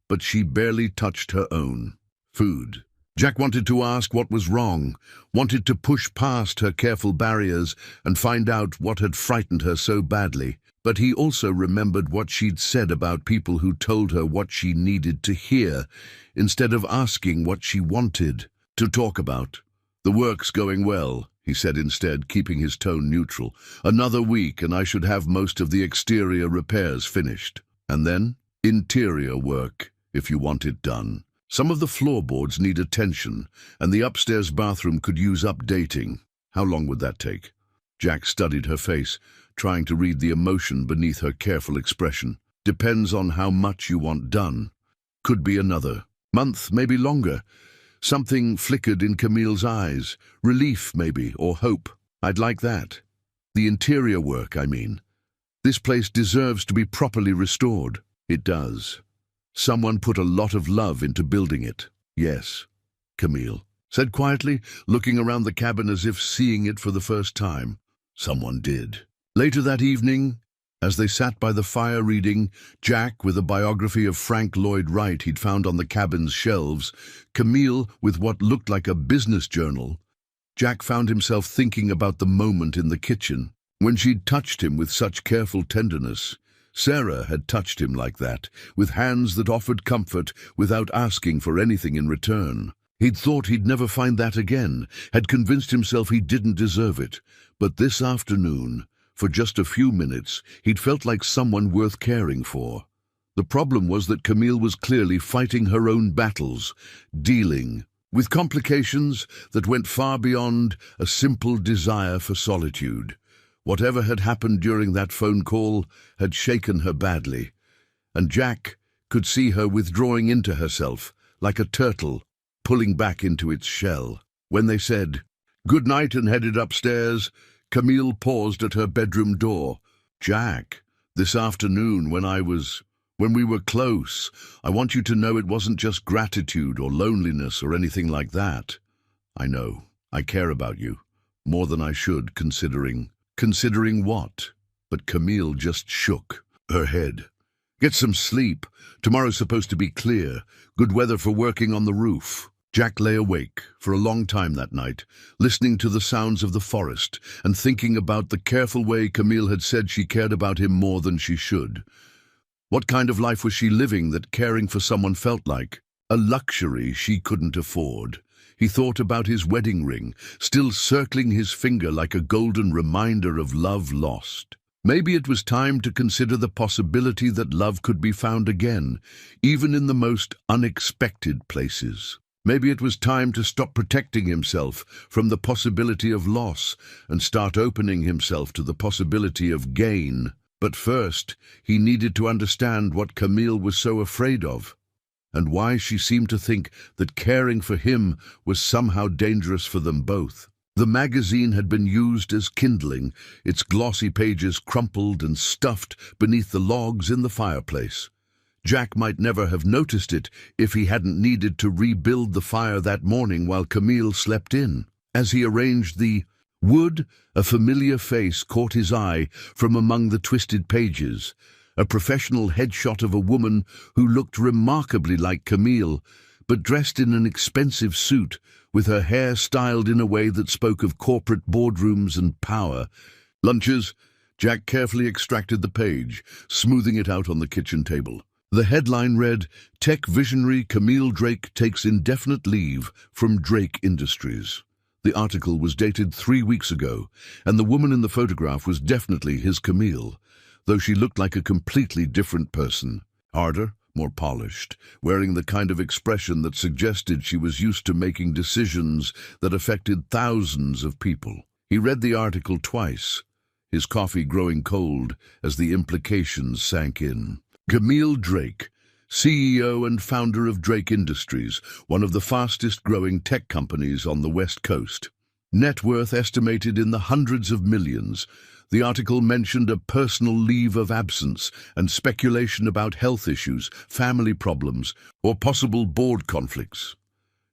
but she barely touched her own food. Jack wanted to ask what was wrong, wanted to push past her careful barriers and find out what had frightened her so badly. But he also remembered what she'd said about people who told her what she needed to hear, instead of asking what she wanted to talk about. "The work's going well," he said instead, keeping his tone neutral. "Another week and I should have most of the exterior repairs finished. And then, interior work, if you want it done. Some of the floorboards need attention, and the upstairs bathroom could use updating. How long would that take?" Jack studied her face, trying to read the emotion beneath her careful expression. "Depends on how much you want done. Could be another month, maybe longer." Something flickered in Camille's eyes. Relief, maybe, or hope. "I'd like that. The interior work, I mean. This place deserves to be properly restored." "It does. Someone put a lot of love into building it." "Yes," Camille said quietly, looking around the cabin as if seeing it for the first time. "Someone did." Later that evening, as they sat by the fire reading, Jack with a biography of Frank Lloyd Wright he'd found on the cabin's shelves, Camille with what looked like a business journal, Jack found himself thinking about the moment in the kitchen when she'd touched him with such careful tenderness. Sarah had touched him like that, with hands that offered comfort without asking for anything in return. He'd thought he'd never find that again, had convinced himself he didn't deserve it. But this afternoon, for just a few minutes, he'd felt like someone worth caring for. The problem was that Camille was clearly fighting her own battles, dealing with complications that went far beyond a simple desire for solitude. Whatever had happened during that phone call had shaken her badly, and Jack could see her withdrawing into herself, like a turtle pulling back into its shell. When they said good night and headed upstairs, Camille paused at her bedroom door. "Jack, this afternoon when we were close, I want you to know it wasn't just gratitude or loneliness or anything like that. I know, I care about you, more than I should, considering..." "Considering what?" But Camille just shook her head. "Get some sleep. Tomorrow's supposed to be clear. Good weather for working on the roof." Jack lay awake for a long time that night, listening to the sounds of the forest and thinking about the careful way Camille had said she cared about him more than she should. What kind of life was she living that caring for someone felt like? A luxury she couldn't afford. He thought about his wedding ring, still circling his finger like a golden reminder of love lost. Maybe it was time to consider the possibility that love could be found again, even in the most unexpected places. Maybe it was time to stop protecting himself from the possibility of loss and start opening himself to the possibility of gain. But first, he needed to understand what Camille was so afraid of, and why she seemed to think that caring for him was somehow dangerous for them both. The magazine had been used as kindling, its glossy pages crumpled and stuffed beneath the logs in the fireplace. Jack might never have noticed it if he hadn't needed to rebuild the fire that morning while Camille slept in. As he arranged the wood, a familiar face caught his eye from among the twisted pages, a professional headshot of a woman who looked remarkably like Camille, but dressed in an expensive suit, with her hair styled in a way that spoke of corporate boardrooms and power. Lunches? Jack carefully extracted the page, smoothing it out on the kitchen table. The headline read, "Tech visionary Camille Drake takes indefinite leave from Drake Industries." The article was dated 3 weeks ago, and the woman in the photograph was definitely his Camille, though she looked like a completely different person. Harder, more polished, wearing the kind of expression that suggested she was used to making decisions that affected thousands of people. He read the article twice, his coffee growing cold as the implications sank in. Camille Drake, CEO and founder of Drake Industries, one of the fastest-growing tech companies on the West Coast. Net worth estimated in the hundreds of millions. The article mentioned a personal leave of absence and speculation about health issues, family problems, or possible board conflicts.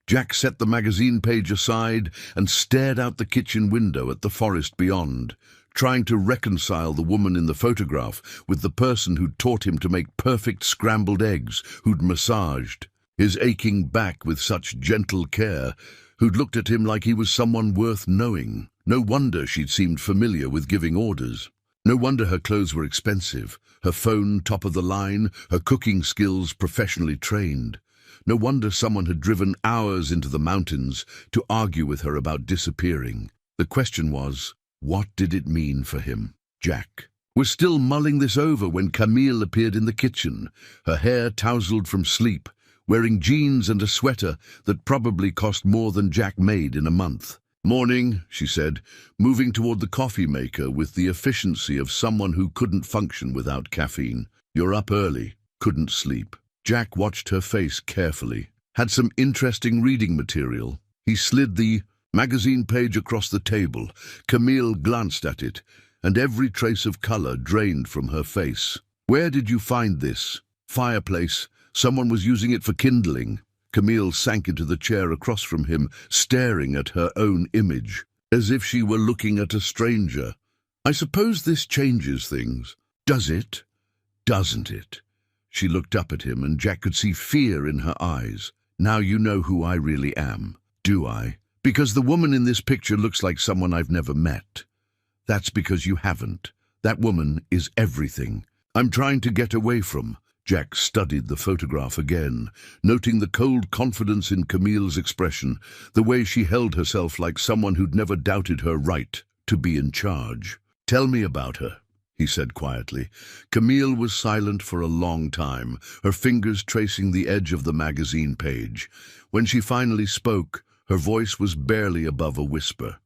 Jack set the magazine page aside and stared out the kitchen window at the forest beyond, trying to reconcile the woman in the photograph with the person who'd taught him to make perfect scrambled eggs, who'd massaged his aching back with such gentle care, who'd looked at him like he was someone worth knowing. No wonder she'd seemed familiar with giving orders. No wonder her clothes were expensive, her phone top of the line, her cooking skills professionally trained. No wonder someone had driven hours into the mountains to argue with her about disappearing. The question was, what did it mean for him? Jack was still mulling this over when Camille appeared in the kitchen, her hair tousled from sleep, wearing jeans and a sweater that probably cost more than Jack made in a month. "Morning," she said, moving toward the coffee maker with the efficiency of someone who couldn't function without caffeine. "You're up early." "Couldn't sleep." Jack watched her face carefully. "Had some interesting reading material." He slid the magazine page across the table. Camille glanced at it, and every trace of color drained from her face. "Where did you find this?" "Fireplace. Someone was using it for kindling." Camille sank into the chair across from him, staring at her own image, as if she were looking at a stranger. "I suppose this changes things." "Does it? Doesn't it?" She looked up at him, and Jack could see fear in her eyes. "Now you know who I really am." "Do I?" "Because the woman in this picture looks like someone I've never met." "That's because you haven't. That woman is everything I'm trying to get away from." Jack studied the photograph again, noting the cold confidence in Camille's expression, the way she held herself like someone who'd never doubted her right to be in charge. "Tell me about her," he said quietly. Camille was silent for a long time, her fingers tracing the edge of the magazine page. When she finally spoke, her voice was barely above a whisper.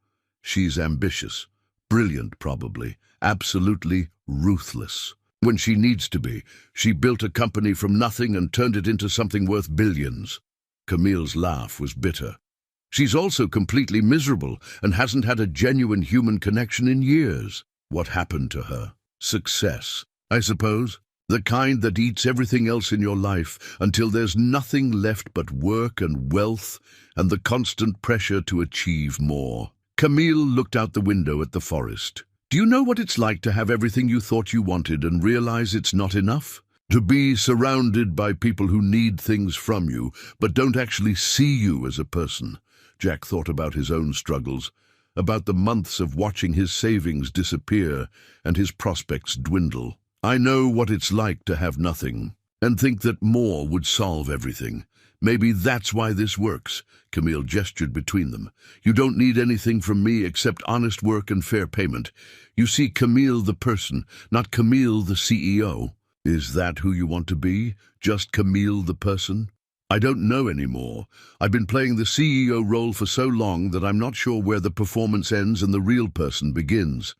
"She's ambitious, brilliant probably, absolutely ruthless. When she needs to be. She built a company from nothing and turned it into something worth billions." Camille's laugh was bitter. "She's also completely miserable and hasn't had a genuine human connection in years." "What happened to her?" "Success, I suppose. The kind that eats everything else in your life until there's nothing left but work and wealth and the constant pressure to achieve more." Camille looked out the window at the forest. "Do you know what it's like to have everything you thought you wanted and realize it's not enough? To be surrounded by people who need things from you, but don't actually see you as a person. Jack thought about his own struggles, about the months of watching his savings disappear and his prospects dwindle. I know what it's like to have nothing, and think that more would solve everything. Maybe that's why this works. Camille gestured between them. You don't need anything from me except honest work and fair payment. You see Camille the person, not Camille the CEO. Is that who you want to be? Just Camille the person? I don't know anymore. I've been playing the CEO role for so long that I'm not sure where the performance ends and the real person begins.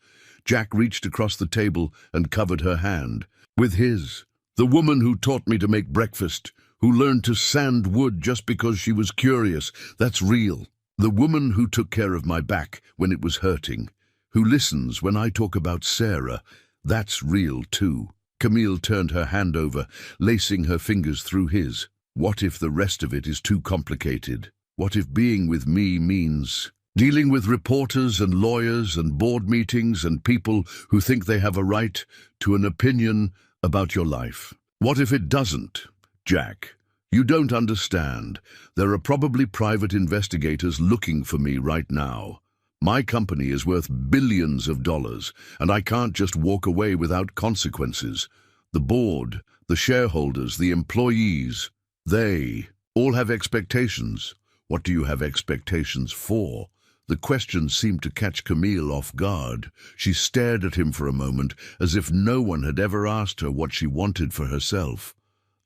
Jack reached across the table and covered her hand with his. The woman who taught me to make breakfast, who learned to sand wood just because she was curious, that's real. The woman who took care of my back when it was hurting, who listens when I talk about Sarah, that's real too. Camille turned her hand over, lacing her fingers through his. What if the rest of it is too complicated? What if being with me means dealing with reporters and lawyers and board meetings and people who think they have a right to an opinion about your life? What if it doesn't? Jack, you don't understand. There are probably private investigators looking for me right now. My company is worth billions of dollars, and I can't just walk away without consequences. The board, the shareholders, the employees, they all have expectations. What do you have expectations for? The question seemed to catch Camille off guard. She stared at him for a moment, as if no one had ever asked her what she wanted for herself.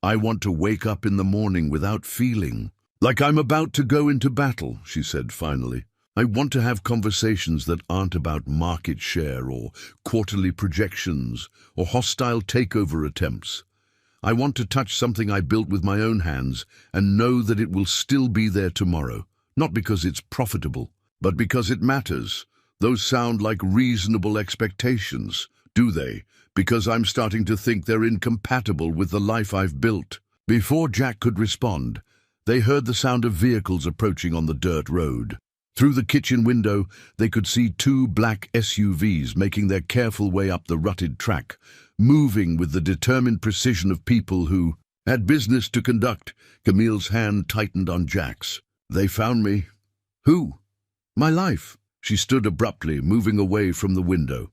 I want to wake up in the morning without feeling like I'm about to go into battle, she said finally. I want to have conversations that aren't about market share or quarterly projections or hostile takeover attempts. I want to touch something I built with my own hands and know that it will still be there tomorrow, not because it's profitable, but because it matters. Those sound like reasonable expectations, do they? Because I'm starting to think they're incompatible with the life I've built. Before Jack could respond, they heard the sound of vehicles approaching on the dirt road. Through the kitchen window, they could see two black SUVs making their careful way up the rutted track, moving with the determined precision of people who had business to conduct. Camille's hand tightened on Jack's. They found me. Who? My life. She stood abruptly, moving away from the window.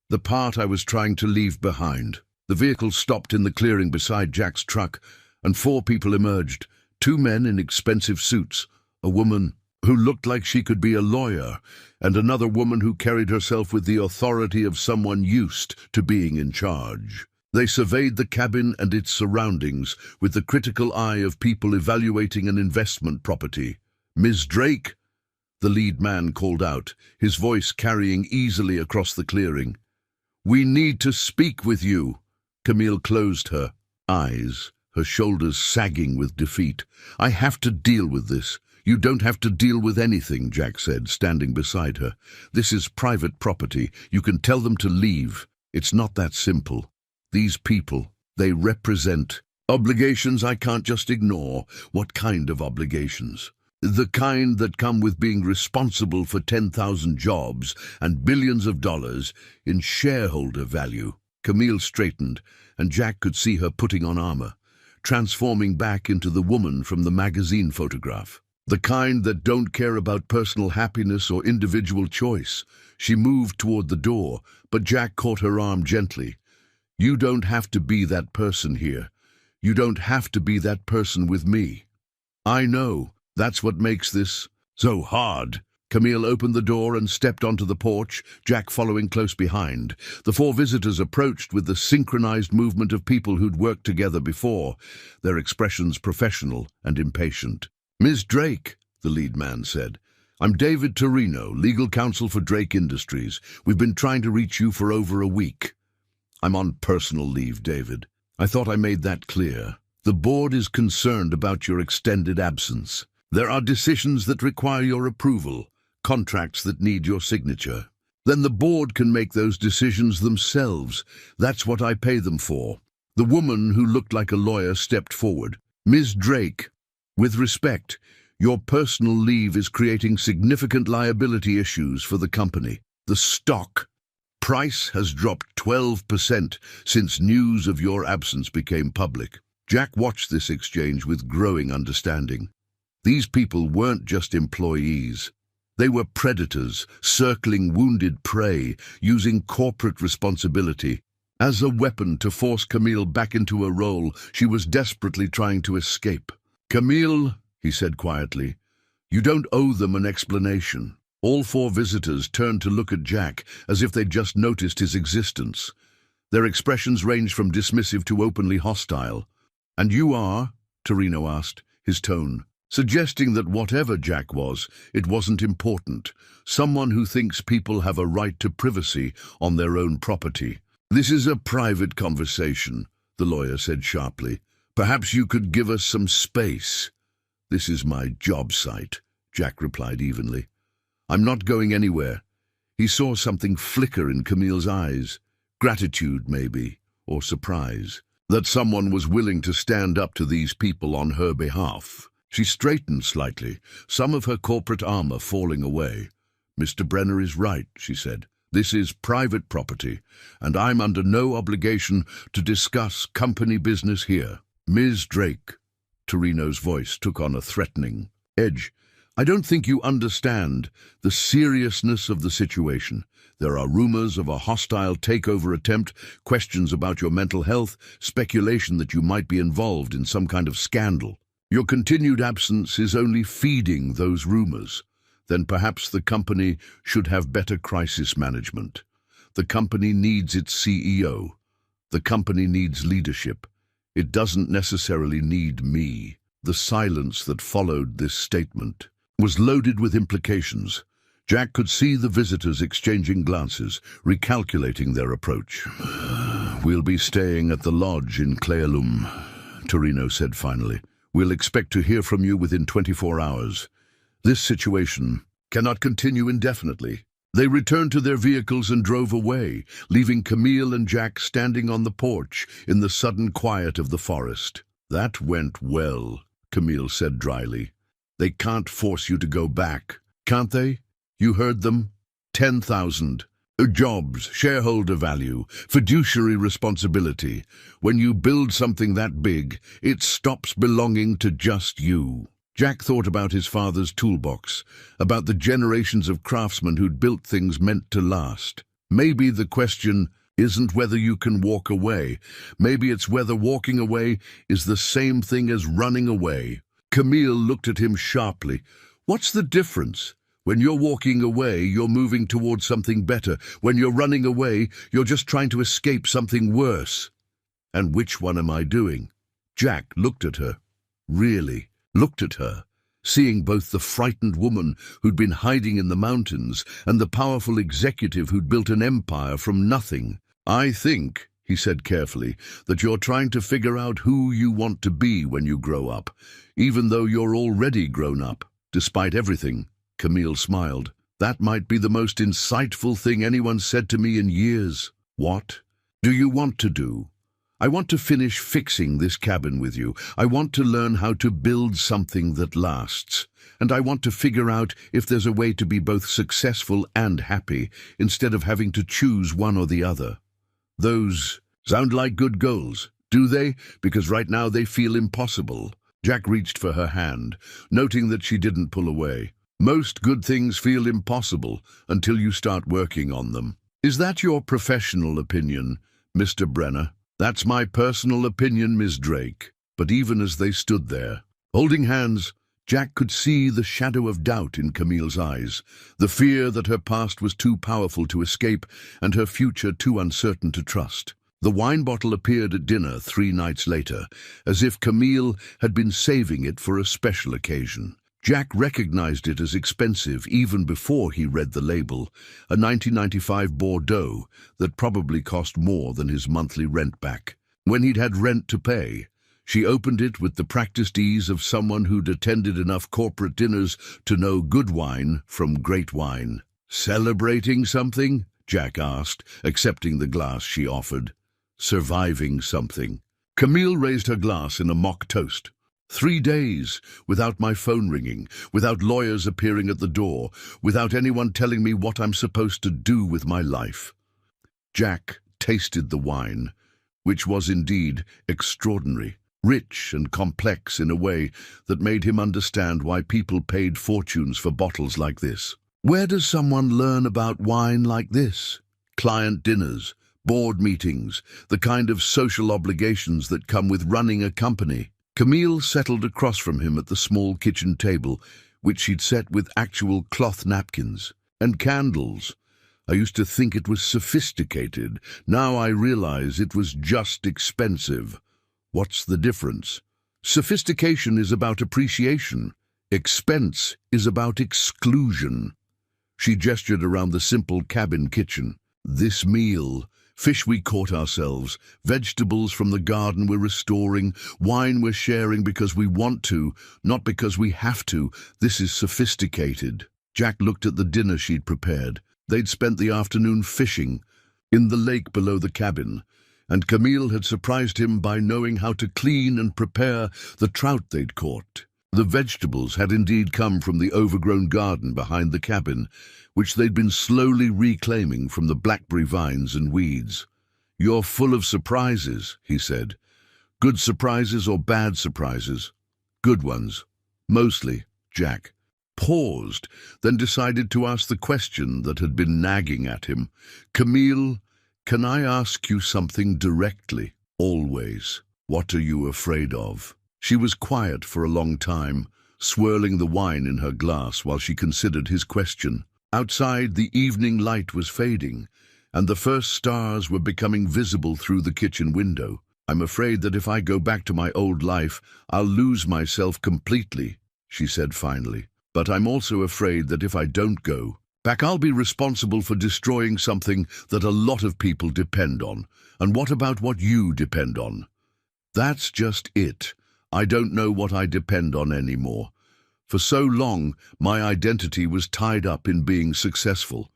The part I was trying to leave behind. The vehicle stopped in the clearing beside Jack's truck, and 4 people emerged. 2 men in expensive suits, a woman who looked like she could be a lawyer, and another woman who carried herself with the authority of someone used to being in charge. They surveyed the cabin and its surroundings with the critical eye of people evaluating an investment property. Ms. Drake? The lead man called out, his voice carrying easily across the clearing. We need to speak with you. Camille closed her eyes, her shoulders sagging with defeat. I have to deal with this. You don't have to deal with anything, Jack said, standing beside her. This is private property. You can tell them to leave. It's not that simple. These people, they represent obligations I can't just ignore. What kind of obligations? The kind that come with being responsible for 10,000 jobs and billions of dollars in shareholder value. Camille straightened, and Jack could see her putting on armor, transforming back into the woman from the magazine photograph. The kind that don't care about personal happiness or individual choice. She moved toward the door, but Jack caught her arm gently. You don't have to be that person here. You don't have to be that person with me. I know. That's what makes this so hard. Camille opened the door and stepped onto the porch, Jack following close behind. The 4 visitors approached with the synchronized movement of people who'd worked together before, their expressions professional and impatient. Ms. Drake, the lead man said. I'm David Torino, legal counsel for Drake Industries. We've been trying to reach you for over a week. I'm on personal leave, David. I thought I made that clear. The board is concerned about your extended absence. There are decisions that require your approval, contracts that need your signature. Then the board can make those decisions themselves. That's what I pay them for. The woman who looked like a lawyer stepped forward. Ms. Drake, with respect, your personal leave is creating significant liability issues for the company. The stock price has dropped 12% since news of your absence became public. Jack watched this exchange with growing understanding. These people weren't just employees. They were predators, circling wounded prey, using corporate responsibility as a weapon to force Camille back into a role she was desperately trying to escape. "Camille," he said quietly, "you don't owe them an explanation." All four visitors turned to look at Jack as if they'd just noticed his existence. Their expressions ranged from dismissive to openly hostile. "And you are?" Torino asked, his tone suggesting that whatever Jack was, it wasn't important. Someone who thinks people have a right to privacy on their own property. "This is a private conversation," the lawyer said sharply. "Perhaps you could give us some space." "This is my job site," Jack replied evenly. "I'm not going anywhere." He saw something flicker in Camille's eyes. Gratitude, maybe, or surprise, that someone was willing to stand up to these people on her behalf. She straightened slightly, some of her corporate armor falling away. "Mr. Brenner is right," she said. "This is private property, and I'm under no obligation to discuss company business here." "Ms. Drake," Torino's voice took on a threatening edge, "I don't think you understand the seriousness of the situation. There are rumors of a hostile takeover attempt, questions about your mental health, speculation that you might be involved in some kind of scandal. Your continued absence is only feeding those rumors. Then perhaps the company should have better crisis management. The company needs its CEO. The company needs leadership. It doesn't necessarily need me." The silence that followed this statement was loaded with implications. Jack could see the visitors exchanging glances, recalculating their approach. "We'll be staying at the lodge in Cleolum," Torino said finally. "We'll expect to hear from you within 24 hours. This situation cannot continue indefinitely." They returned to their vehicles and drove away, leaving Camille and Jack standing on the porch in the sudden quiet of the forest. "That went well," Camille said dryly. "They can't force you to go back, can't they? You heard them? 10,000. Jobs, shareholder value, fiduciary responsibility. When you build something that big, it stops belonging to just you." Jack thought about his father's toolbox, about the generations of craftsmen who'd built things meant to last. Maybe the question isn't whether you can walk away. Maybe it's whether walking away is the same thing as running away. Camille looked at him sharply. "What's the difference? When you're walking away, you're moving towards something better. When you're running away, you're just trying to escape something worse. And which one am I doing?" Jack looked at her. Really looked at her, seeing both the frightened woman who'd been hiding in the mountains and the powerful executive who'd built an empire from nothing. "I think," he said carefully, "that you're trying to figure out who you want to be when you grow up, even though you're already grown up, despite everything." Camille smiled. "That might be the most insightful thing anyone said to me in years." "What do you want to do?" "I want to finish fixing this cabin with you. I want to learn how to build something that lasts. And I want to figure out if there's a way to be both successful and happy, instead of having to choose one or the other." "Those sound like good goals, do they? Because right now they feel impossible." Jack reached for her hand, noting that she didn't pull away. "Most good things feel impossible until you start working on them." "Is that your professional opinion, Mr. Brenner?" "That's my personal opinion, Ms. Drake." But even as they stood there, holding hands, Jack could see the shadow of doubt in Camille's eyes, the fear that her past was too powerful to escape and her future too uncertain to trust. The wine bottle appeared at dinner 3 nights later, as if Camille had been saving it for a special occasion. Jack recognized it as expensive even before he read the label, a 1995 Bordeaux that probably cost more than his monthly rent back. When he'd had rent to pay, she opened it with the practiced ease of someone who'd attended enough corporate dinners to know good wine from great wine. "Celebrating something?" Jack asked, accepting the glass she offered. "Surviving something." Camille raised her glass in a mock toast. 3 days without my phone ringing, without lawyers appearing at the door, without anyone telling me what I'm supposed to do with my life. Jack tasted the wine, which was indeed extraordinary, rich and complex in a way that made him understand why people paid fortunes for bottles like this. Where does someone learn about wine like this? Client dinners, board meetings, the kind of social obligations that come with running a company. Camille settled across from him at the small kitchen table, which she'd set with actual cloth napkins and candles. I used to think it was sophisticated. Now I realize it was just expensive. What's the difference? Sophistication is about appreciation. Expense is about exclusion. She gestured around the simple cabin kitchen. This meal, fish we caught ourselves, vegetables from the garden we're restoring, wine we're sharing because we want to, not because we have to. This is sophisticated. Jack looked at the dinner she'd prepared. They'd spent the afternoon fishing in the lake below the cabin, and Camille had surprised him by knowing how to clean and prepare the trout they'd caught. The vegetables had indeed come from the overgrown garden behind the cabin, which they'd been slowly reclaiming from the blackberry vines and weeds. "You're full of surprises," he said. "Good surprises or bad surprises?" "Good ones. Mostly." Jack paused, then decided to ask the question that had been nagging at him. "Camille, can I ask you something directly?" "Always." "What are you afraid of?" She was quiet for a long time, swirling the wine in her glass while she considered his question. Outside, the evening light was fading, and the first stars were becoming visible through the kitchen window. "I'm afraid that if I go back to my old life, I'll lose myself completely," she said finally. "But I'm also afraid that if I don't go back, I'll be responsible for destroying something that a lot of people depend on. And what about what you depend on?" "That's just it. I don't know what I depend on anymore. For so long, my identity was tied up in being successful,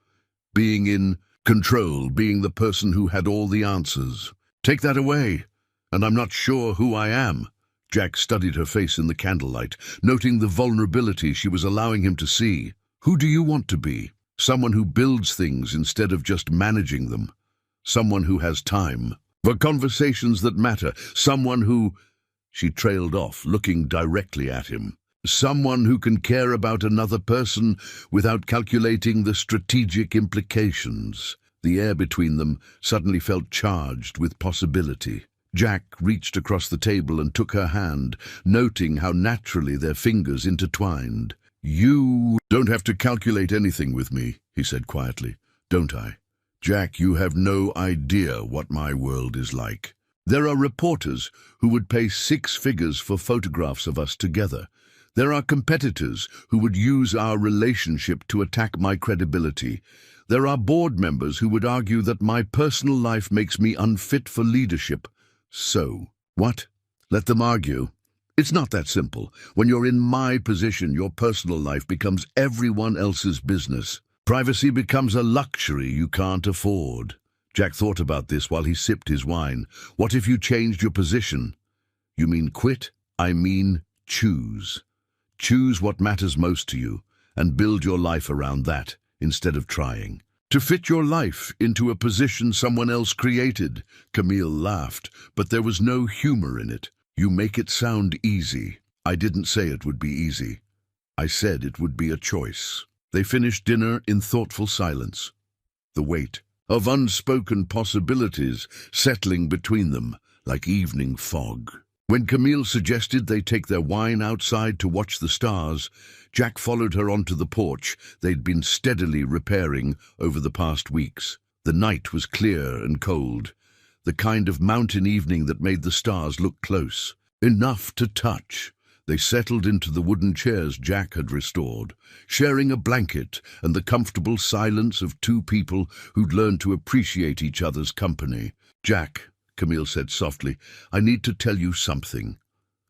being in control, being the person who had all the answers. Take that away, and I'm not sure who I am." Jack studied her face in the candlelight, noting the vulnerability she was allowing him to see. "Who do you want to be? Someone who builds things instead of just managing them. Someone who has time for conversations that matter. Someone who—" She trailed off, looking directly at him. "Someone who can care about another person without calculating the strategic implications." The air between them suddenly felt charged with possibility. Jack reached across the table and took her hand, noting how naturally their fingers intertwined. "You don't have to calculate anything with me," he said quietly. "Don't I? Jack, you have no idea what my world is like. There are reporters who would pay 6 figures for photographs of us together. There are competitors who would use our relationship to attack my credibility. There are board members who would argue that my personal life makes me unfit for leadership. So, what? Let them argue. It's not that simple. When you're in my position, your personal life becomes everyone else's business. Privacy becomes a luxury you can't afford." Jack thought about this while he sipped his wine. "What if you changed your position?" "You mean quit?" "I mean choose. Choose what matters most to you and build your life around that instead of trying to fit your life into a position someone else created." Camille laughed, but there was no humor in it. "You make it sound easy." "I didn't say it would be easy. I said it would be a choice." They finished dinner in thoughtful silence, the weight of unspoken possibilities settling between them like evening fog. When Camille suggested they take their wine outside to watch the stars, Jack followed her onto the porch they'd been steadily repairing over the past weeks. The night was clear and cold, the kind of mountain evening that made the stars look close, enough to touch. They settled into the wooden chairs Jack had restored, sharing a blanket and the comfortable silence of 2 people who'd learned to appreciate each other's company. "Jack," Camille said softly, "I need to tell you something."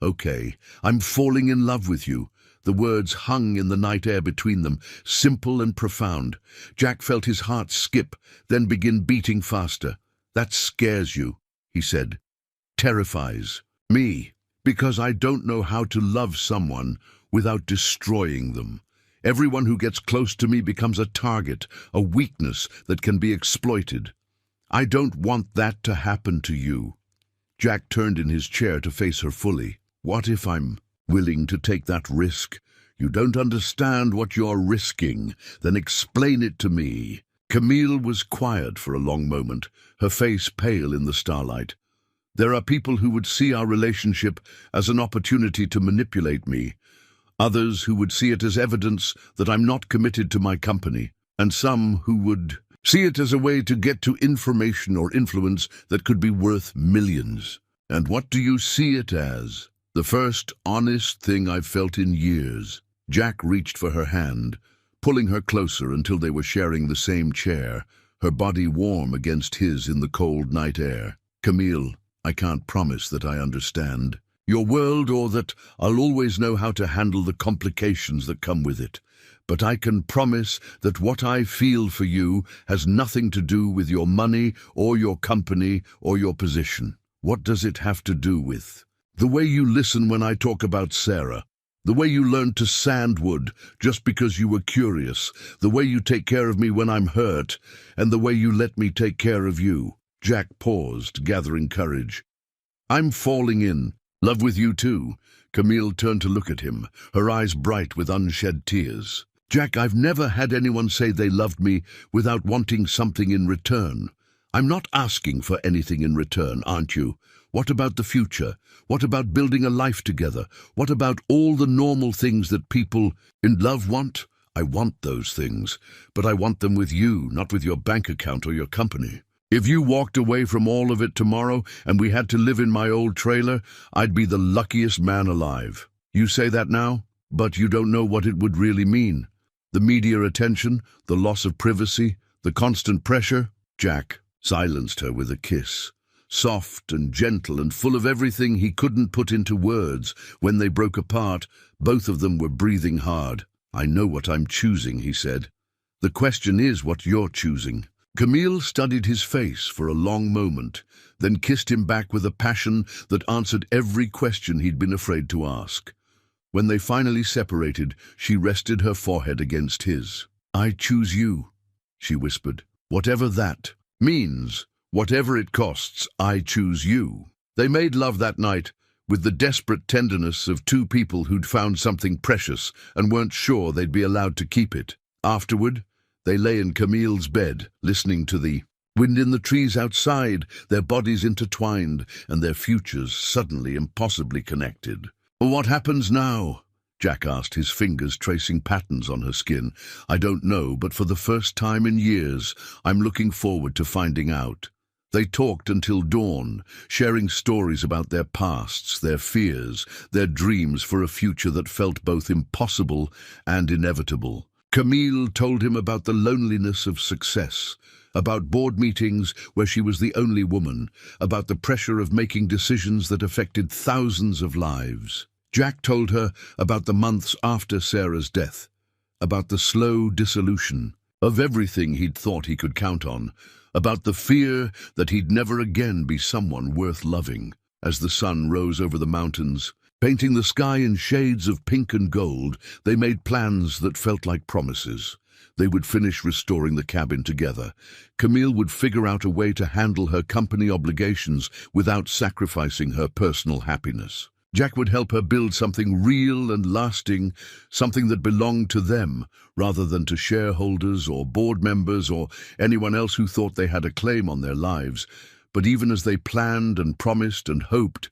"Okay, I'm falling in love with you." The words hung in the night air between them, simple and profound. Jack felt his heart skip, then begin beating faster. "That scares you," he said. "Terrifies me, because I don't know how to love someone without destroying them. Everyone who gets close to me becomes a target, a weakness that can be exploited. I don't want that to happen to you. Jack turned in his chair to face her fully. What if I'm willing to take that risk? You don't understand what you're risking. Then explain it to me. Camille was quiet for a long moment, her face pale in the starlight. There are people who would see our relationship as an opportunity to manipulate me, others who would see it as evidence that I'm not committed to my company, and some who would see it as a way to get to information or influence that could be worth millions. And what do you see it as? The first honest thing I've felt in years. Jack reached for her hand, pulling her closer until they were sharing the same chair, her body warm against his in the cold night air. Camille, I can't promise that I understand your world or that I'll always know how to handle the complications that come with it. But I can promise that what I feel for you has nothing to do with your money or your company or your position. What does it have to do with? The way you listen when I talk about Sarah. The way you learned to sand wood just because you were curious. The way you take care of me when I'm hurt. And the way you let me take care of you. Jack paused, gathering courage. I'm falling in love with you too. Camille turned to look at him, her eyes bright with unshed tears. Jack, I've never had anyone say they loved me without wanting something in return. I'm not asking for anything in return, aren't you? What about the future? What about building a life together? What about all the normal things that people in love want? I want those things, but I want them with you, not with your bank account or your company. If you walked away from all of it tomorrow and we had to live in my old trailer, I'd be the luckiest man alive. You say that now, but you don't know what it would really mean. The media attention, the loss of privacy, the constant pressure. Jack silenced her with a kiss, soft and gentle and full of everything he couldn't put into words. When they broke apart, both of them were breathing hard. I know what I'm choosing, he said. The question is what you're choosing. Camille studied his face for a long moment, then kissed him back with a passion that answered every question he'd been afraid to ask. When they finally separated, she rested her forehead against his. I choose you, she whispered. Whatever that means, whatever it costs, I choose you. They made love that night, with the desperate tenderness of two people who'd found something precious and weren't sure they'd be allowed to keep it. Afterward, they lay in Camille's bed, listening to the wind in the trees outside, their bodies intertwined and their futures suddenly impossibly connected. What happens now? Jack asked, his fingers tracing patterns on her skin. I don't know, but for the first time in years, I'm looking forward to finding out. They talked until dawn, sharing stories about their pasts, their fears, their dreams for a future that felt both impossible and inevitable. Camille told him about the loneliness of success, about board meetings where she was the only woman, about the pressure of making decisions that affected thousands of lives. Jack told her about the months after Sarah's death, about the slow dissolution of everything he'd thought he could count on, about the fear that he'd never again be someone worth loving. As the sun rose over the mountains, painting the sky in shades of pink and gold, they made plans that felt like promises. They would finish restoring the cabin together. Camille would figure out a way to handle her company obligations without sacrificing her personal happiness. Jack would help her build something real and lasting, something that belonged to them, rather than to shareholders or board members or anyone else who thought they had a claim on their lives. But even as they planned and promised and hoped,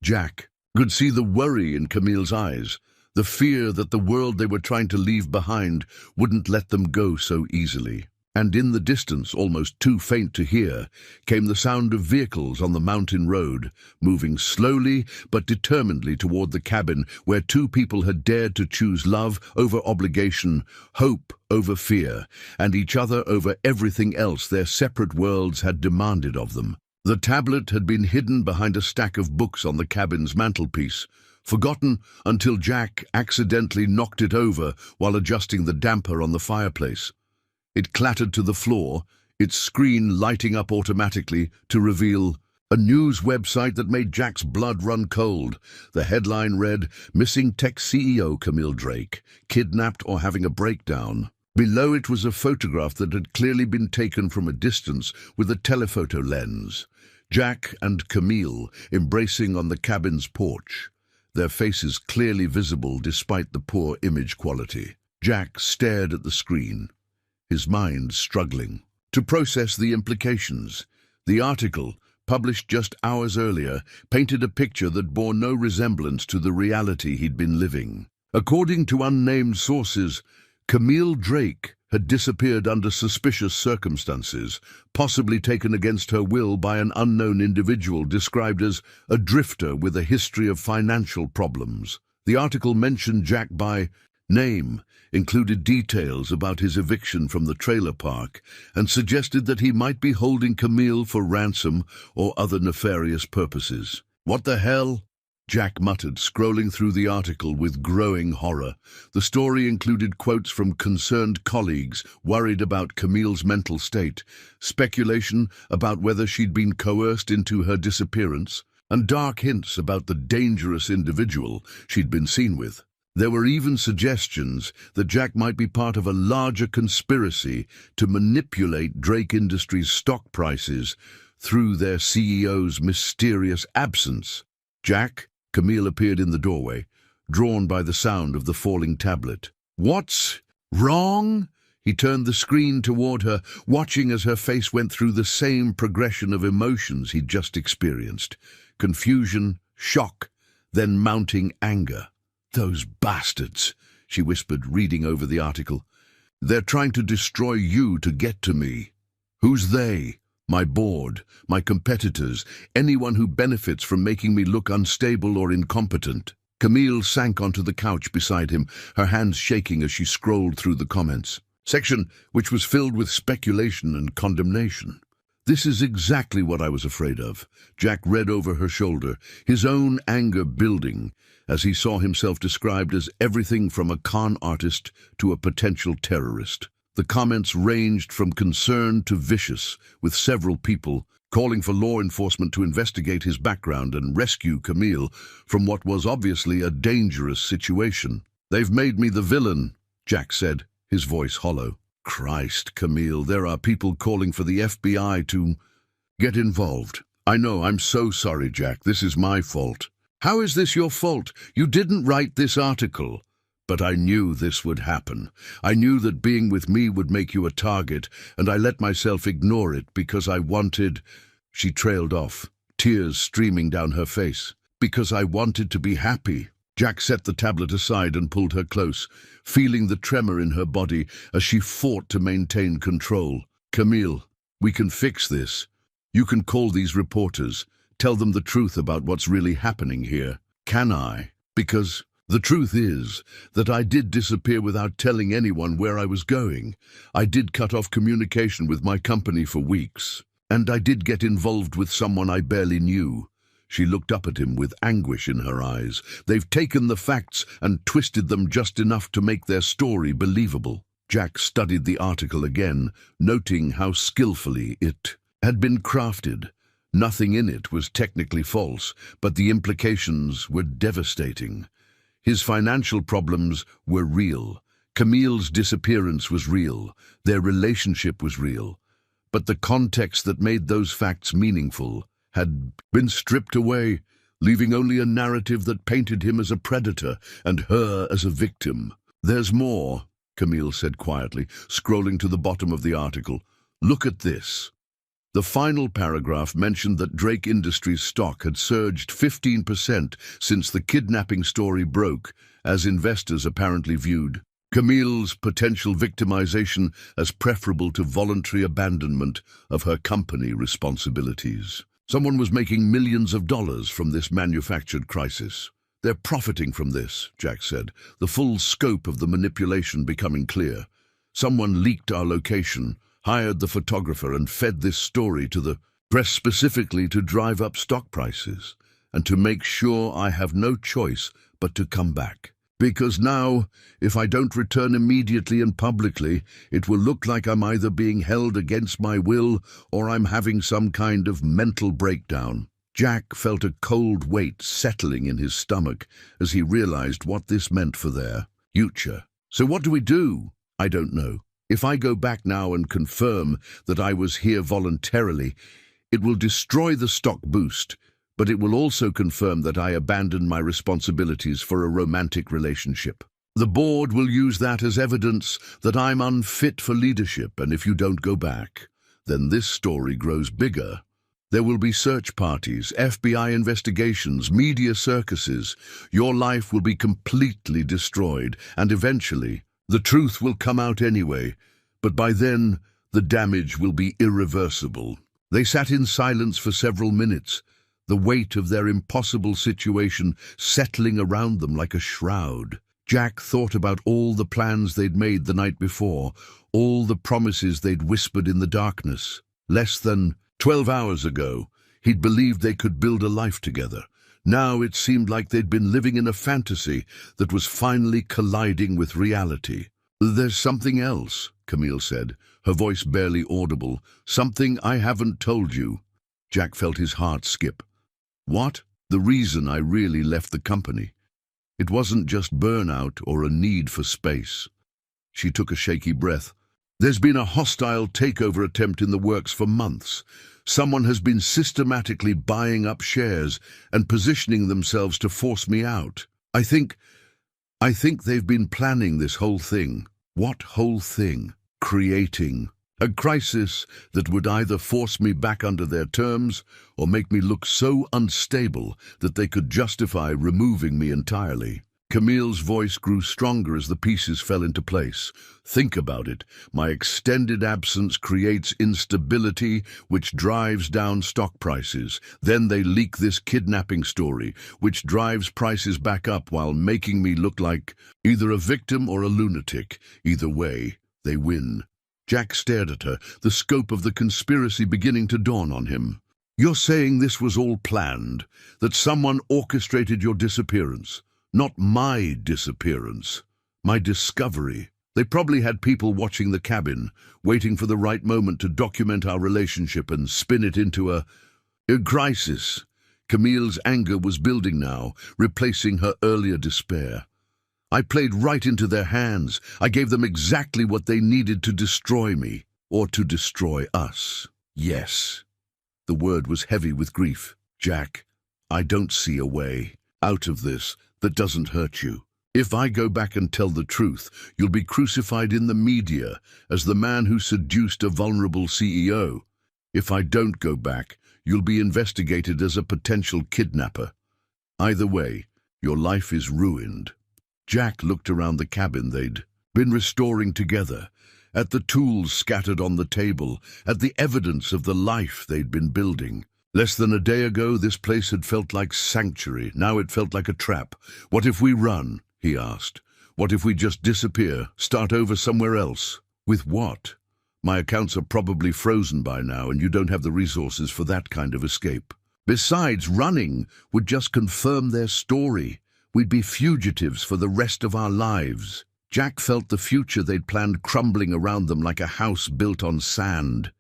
Jack could see the worry in Camille's eyes, the fear that the world they were trying to leave behind wouldn't let them go so easily. And in the distance, almost too faint to hear, came the sound of vehicles on the mountain road, moving slowly but determinedly toward the cabin where two people had dared to choose love over obligation, hope over fear, and each other over everything else their separate worlds had demanded of them. The tablet had been hidden behind a stack of books on the cabin's mantelpiece, forgotten until Jack accidentally knocked it over while adjusting the damper on the fireplace. It clattered to the floor, its screen lighting up automatically to reveal a news website that made Jack's blood run cold. The headline read, "Missing Tech CEO Camille Drake, Kidnapped or Having a Breakdown." Below it was a photograph that had clearly been taken from a distance with a telephoto lens. Jack and Camille embracing on the cabin's porch, their faces clearly visible despite the poor image quality. Jack stared at the screen, his mind struggling to process the implications. The article, published just hours earlier, painted a picture that bore no resemblance to the reality he'd been living. According to unnamed sources, Camille Drake had disappeared under suspicious circumstances, possibly taken against her will by an unknown individual described as a drifter with a history of financial problems. The article mentioned Jack by name, included details about his eviction from the trailer park, and suggested that he might be holding Camille for ransom or other nefarious purposes. "What the hell?" Jack muttered, scrolling through the article with growing horror. The story included quotes from concerned colleagues worried about Camille's mental state, speculation about whether she'd been coerced into her disappearance, and dark hints about the dangerous individual she'd been seen with. There were even suggestions that Jack might be part of a larger conspiracy to manipulate Drake Industries' stock prices through their CEO's mysterious absence. "Jack?" Camille appeared in the doorway, drawn by the sound of the falling tablet. "What's wrong?" He turned the screen toward her, watching as her face went through the same progression of emotions he'd just experienced. Confusion, shock, then mounting anger. "Those bastards," she whispered, reading over the article. "They're trying to destroy you to get to me." "Who's they?" "My board, my competitors, anyone who benefits from making me look unstable or incompetent." Camille sank onto the couch beside him, her hands shaking as she scrolled through the comments section, which was filled with speculation and condemnation. "This is exactly what I was afraid of." Jack read over her shoulder, his own anger building as he saw himself described as everything from a con artist to a potential terrorist. The comments ranged from concerned to vicious, with several people calling for law enforcement to investigate his background and rescue Camille from what was obviously a dangerous situation. "They've made me the villain," Jack said, his voice hollow. "Christ, Camille, there are people calling for the FBI to get involved." "I know, I'm so sorry, Jack. This is my fault." "How is this your fault? You didn't write this article." "But I knew this would happen. I knew that being with me would make you a target, and I let myself ignore it because I wanted—" She trailed off, tears streaming down her face. "Because I wanted to be happy." Jack set the tablet aside and pulled her close, feeling the tremor in her body as she fought to maintain control. "Camille, we can fix this. You can call these reporters, tell them the truth about what's really happening here." "Can I?" "Because the truth is that I did disappear without telling anyone where I was going. I did cut off communication with my company for weeks. And I did get involved with someone I barely knew." She looked up at him with anguish in her eyes. "They've taken the facts and twisted them just enough to make their story believable." Jack studied the article again, noting how skillfully it had been crafted. Nothing in it was technically false, but the implications were devastating. His financial problems were real. Camille's disappearance was real. Their relationship was real. But the context that made those facts meaningful had been stripped away, leaving only a narrative that painted him as a predator and her as a victim. "There's more," Camille said quietly, scrolling to the bottom of the article. "Look at this." The final paragraph mentioned that Drake Industries stock had surged 15% since the kidnapping story broke, as investors apparently viewed Camille's potential victimization as preferable to voluntary abandonment of her company responsibilities. Someone was making millions of dollars from this manufactured crisis. "They're profiting from this," Jack said, the full scope of the manipulation becoming clear. "Someone leaked our location, hired the photographer, and fed this story to the press specifically to drive up stock prices, and to make sure I have no choice but to come back. Because now, if I don't return immediately and publicly, it will look like I'm either being held against my will or I'm having some kind of mental breakdown." Jack felt a cold weight settling in his stomach as he realized what this meant for their future. "So what do we do?" I don't know. If I go back now and confirm that I was here voluntarily, it will destroy the stock boost, but it will also confirm that I abandoned my responsibilities for a romantic relationship. The board will use that as evidence that I'm unfit for leadership, and if you don't go back, then this story grows bigger. There will be search parties, FBI investigations, media circuses. Your life will be completely destroyed, and eventually, the truth will come out anyway, but by then, the damage will be irreversible. They sat in silence for several minutes, the weight of their impossible situation settling around them like a shroud. Jack thought about all the plans they'd made the night before, all the promises they'd whispered in the darkness. Less than 12 hours ago, he'd believed they could build a life together. Now it seemed like they'd been living in a fantasy that was finally colliding with reality. "There's something else," Camille said, her voice barely audible. "Something I haven't told you." Jack felt his heart skip. "What?" "The reason I really left the company. It wasn't just burnout or a need for space." She took a shaky breath. "There's been a hostile takeover attempt in the works for months. Someone has been systematically buying up shares and positioning themselves to force me out. I think they've been planning this whole thing." "What whole thing?" "Creating a crisis that would either force me back under their terms or make me look so unstable that they could justify removing me entirely." Camille's voice grew stronger as the pieces fell into place. "Think about it. My extended absence creates instability, which drives down stock prices. Then they leak this kidnapping story, which drives prices back up while making me look like either a victim or a lunatic. Either way, they win." Jack stared at her, the scope of the conspiracy beginning to dawn on him. "You're saying this was all planned, that someone orchestrated your disappearance? Not my disappearance, my discovery. They probably had people watching the cabin, waiting for the right moment to document our relationship and spin it into a crisis." Camille's anger was building now, replacing her earlier despair. "I played right into their hands. I gave them exactly what they needed to destroy me, or to destroy us." "Yes." The word was heavy with grief. "Jack, I don't see a way out of this that doesn't hurt you. If I go back and tell the truth, you'll be crucified in the media as the man who seduced a vulnerable CEO. If I don't go back, you'll be investigated as a potential kidnapper. Either way, your life is ruined." Jack looked around the cabin they'd been restoring together, at the tools scattered on the table, at the evidence of the life they'd been building. Less than a day ago, this place had felt like sanctuary. Now it felt like a trap. "What if we run?" he asked. "What if we just disappear, start over somewhere else?" "With what? My accounts are probably frozen by now, and you don't have the resources for that kind of escape. Besides, running would just confirm their story. We'd be fugitives for the rest of our lives." Jack felt the future they'd planned crumbling around them like a house built on sand.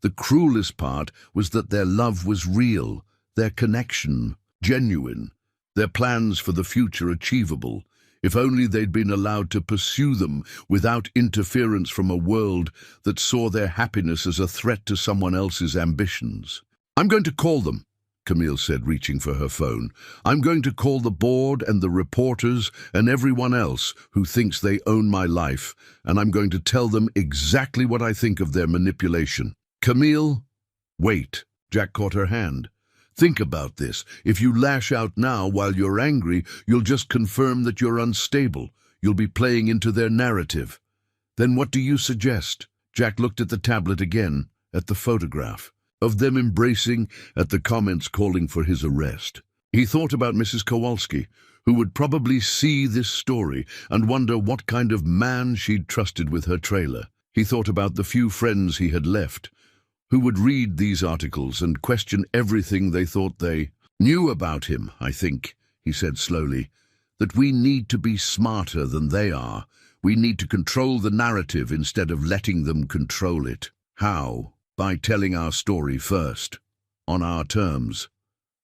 The cruelest part was that their love was real, their connection genuine, their plans for the future achievable. If only they'd been allowed to pursue them without interference from a world that saw their happiness as a threat to someone else's ambitions. "I'm going to call them," Camille said, reaching for her phone. "I'm going to call the board and the reporters and everyone else who thinks they own my life, and I'm going to tell them exactly what I think of their manipulation." "Camille, wait." Jack caught her hand. "Think about this. If you lash out now while you're angry, you'll just confirm that you're unstable. You'll be playing into their narrative. Then what do you suggest?" Jack looked at the tablet again, at the photograph of them embracing, at the comments calling for his arrest. He thought about Mrs. Kowalski, who would probably see this story and wonder what kind of man she'd trusted with her trailer. He thought about the few friends he had left, who would read these articles and question everything they thought they knew about him. "I think," he said slowly, "that we need to be smarter than they are. We need to control the narrative instead of letting them control it." "How?" "By telling our story first, on our terms,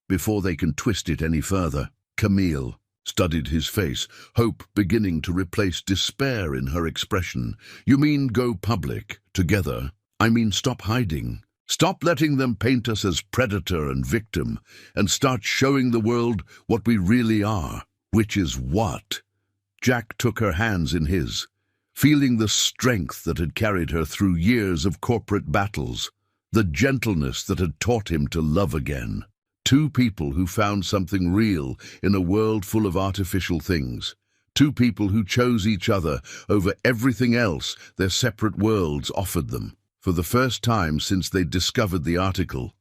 before they can twist it any further." "Camille, studied his face, hope beginning to replace despair in her expression. "You mean go public, together? I mean stop hiding. Stop letting them paint us as predator and victim, and start showing the world what we really are." "Which is what?" Jack took her hands in his, feeling the strength that had carried her through years of corporate battles, the gentleness that had taught him to love again. Two people who found something real in a world full of artificial things. Two people who chose each other over everything else their separate worlds offered them. For the first time since they'd discovered the article,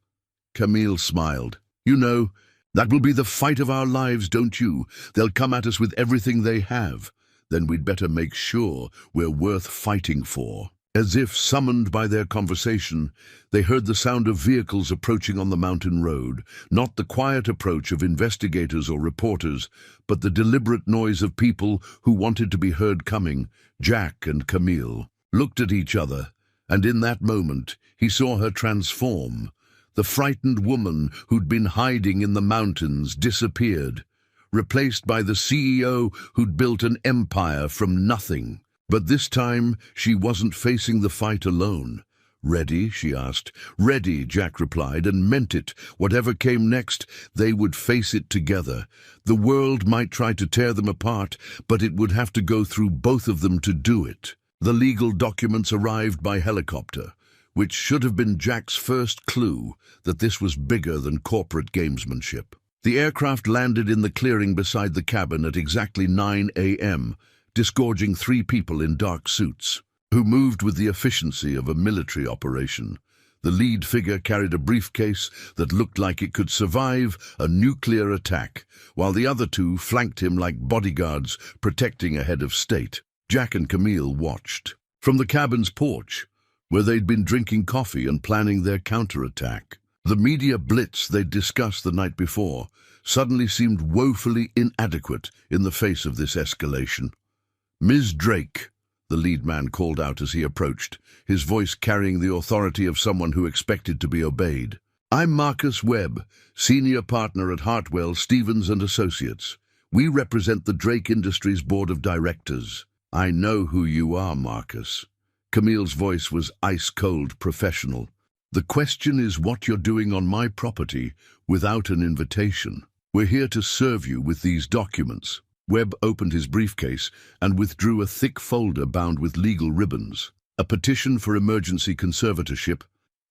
Camille smiled. "You know, that will be the fight of our lives, don't you? They'll come at us with everything they have. Then we'd better make sure we're worth fighting for." As if summoned by their conversation, they heard the sound of vehicles approaching on the mountain road, not the quiet approach of investigators or reporters, but the deliberate noise of people who wanted to be heard coming. Jack and Camille looked at each other, and in that moment he saw her transform. The frightened woman who'd been hiding in the mountains disappeared, replaced by the CEO who'd built an empire from nothing. But this time, she wasn't facing the fight alone. "Ready?" she asked. "Ready," Jack replied, and meant it. Whatever came next, they would face it together. The world might try to tear them apart, but it would have to go through both of them to do it. The legal documents arrived by helicopter, which should have been Jack's first clue that this was bigger than corporate gamesmanship. The aircraft landed in the clearing beside the cabin at exactly 9 a.m., disgorging 3 people in dark suits, who moved with the efficiency of a military operation. The lead figure carried a briefcase that looked like it could survive a nuclear attack, while the other 2 flanked him like bodyguards protecting a head of state. Jack and Camille watched from the cabin's porch, where they'd been drinking coffee and planning their counterattack. The media blitz they'd discussed the night before suddenly seemed woefully inadequate in the face of this escalation. "Ms. Drake," the lead man called out as he approached, his voice carrying the authority of someone who expected to be obeyed. "I'm Marcus Webb, senior partner at Hartwell, Stevens & Associates. We represent the Drake Industries Board of Directors." "I know who you are, Marcus." Camille's voice was ice-cold professional. "The question is what you're doing on my property without an invitation. We're here to serve you with these documents." Webb opened his briefcase and withdrew a thick folder bound with legal ribbons. "A petition for emergency conservatorship,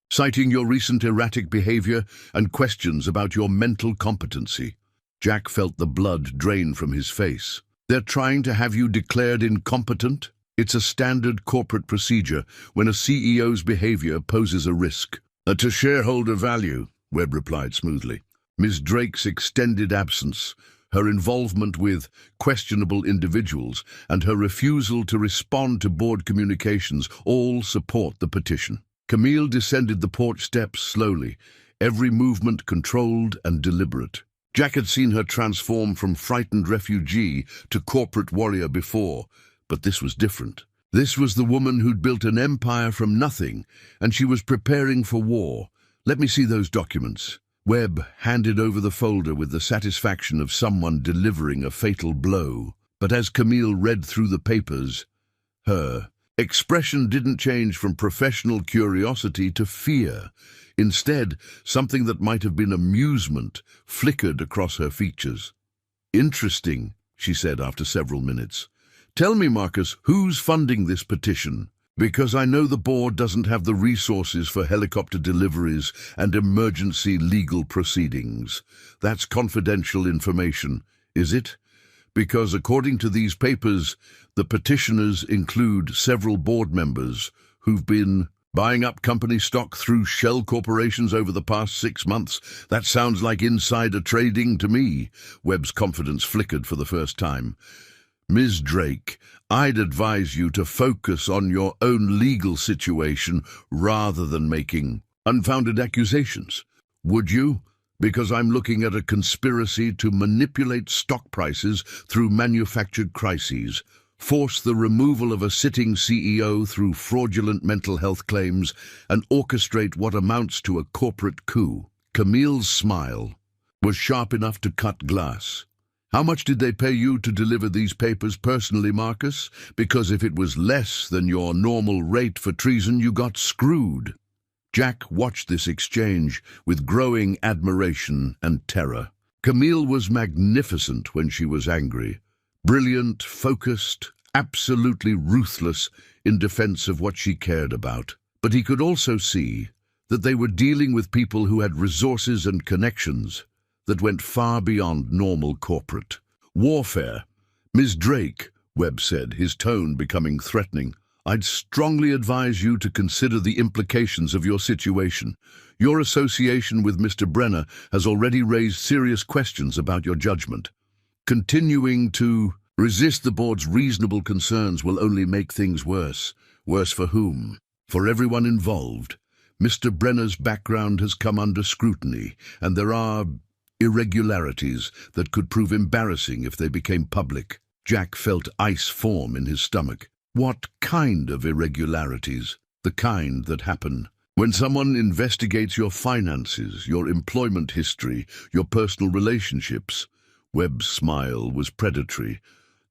citing your recent erratic behavior and questions about your mental competency." Jack felt the blood drain from his face. "They're trying to have you declared incompetent? It's a standard corporate procedure when a CEO's behavior poses a risk." "To shareholder value," Webb replied smoothly. Ms. Drake's extended absence, her involvement with questionable individuals, and her refusal to respond to board communications all support the petition. Camille descended the porch steps slowly, every movement controlled and deliberate. Jack had seen her transform from frightened refugee to corporate warrior before, but this was different. This was the woman who'd built an empire from nothing, and she was preparing for war. "Let me see those documents." Webb handed over the folder with the satisfaction of someone delivering a fatal blow. But as Camille read through the papers, her expression didn't change from professional curiosity to fear. Instead, something that might have been amusement flickered across her features. "Interesting," she said after several minutes. "Tell me, Marcus, who's funding this petition? Because I know the board doesn't have the resources for helicopter deliveries and emergency legal proceedings. That's confidential information, is it? Because according to these papers, the petitioners include several board members who've been buying up company stock through shell corporations over the past 6 months. That sounds like insider trading to me." Webb's confidence flickered for the first time. "Ms. Drake, I'd advise you to focus on your own legal situation rather than making unfounded accusations. Would you? Because I'm looking at a conspiracy to manipulate stock prices through manufactured crises, force the removal of a sitting CEO through fraudulent mental health claims, and orchestrate what amounts to a corporate coup." Camille's smile was sharp enough to cut glass. How much did they pay you to deliver these papers personally, Marcus? Because if it was less than your normal rate for treason, you got screwed. Jack watched this exchange with growing admiration and terror. Camille was magnificent when she was angry. Brilliant, focused, absolutely ruthless in defense of what she cared about. But he could also see that they were dealing with people who had resources and connections that went far beyond normal corporate warfare. "Ms. Drake," Webb said, his tone becoming threatening, "I'd strongly advise you to consider the implications of your situation. Your association with Mr. Brenner has already raised serious questions about your judgment. Continuing to resist the board's reasonable concerns will only make things worse. Worse for whom? For everyone involved. Mr. Brenner's background has come under scrutiny, and there are irregularities that could prove embarrassing if they became public." Jack felt ice form in his stomach. What kind of irregularities? The kind that happen when someone investigates your finances, your employment history, your personal relationships. Webb's smile was predatory.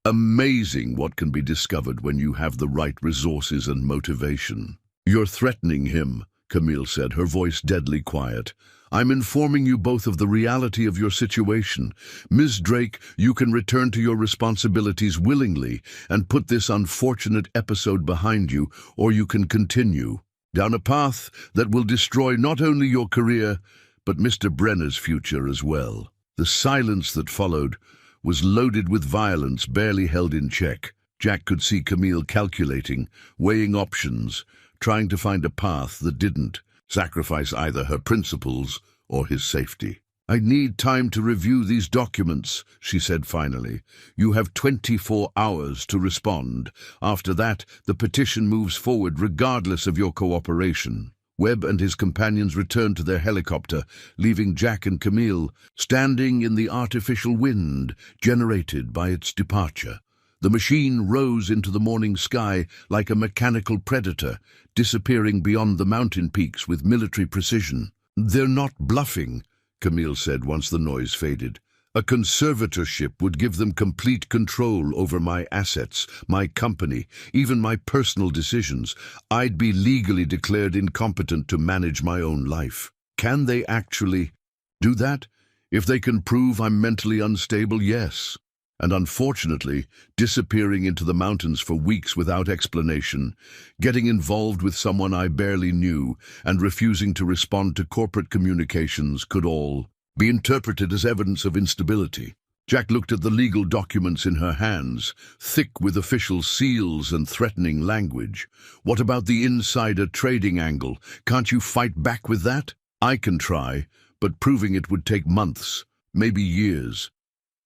Amazing what can be discovered when you have the right resources and motivation. "You're threatening him," Camille said, her voice deadly quiet. "I'm informing you both of the reality of your situation. Ms. Drake, you can return to your responsibilities willingly and put this unfortunate episode behind you, or you can continue down a path that will destroy not only your career, but Mr. Brenner's future as well." The silence that followed was loaded with violence barely held in check. Jack could see Camille calculating, weighing options, trying to find a path that didn't sacrifice either her principles or his safety. "I need time to review these documents," she said finally. "You have 24 hours to respond. After that, the petition moves forward regardless of your cooperation." Webb and his companions returned to their helicopter, leaving Jack and Camille standing in the artificial wind generated by its departure. The machine rose into the morning sky like a mechanical predator, disappearing beyond the mountain peaks with military precision. "They're not bluffing," Camille said once the noise faded. "A conservatorship would give them complete control over my assets, my company, even my personal decisions. I'd be legally declared incompetent to manage my own life." "Can they actually do that? If they can prove I'm mentally unstable, yes. And unfortunately, disappearing into the mountains for weeks without explanation, getting involved with someone I barely knew, and refusing to respond to corporate communications could all be interpreted as evidence of instability." Jack looked at the legal documents in her hands, thick with official seals and threatening language. "What about the insider trading angle? Can't you fight back with that?" "I can try, but proving it would take months, maybe years.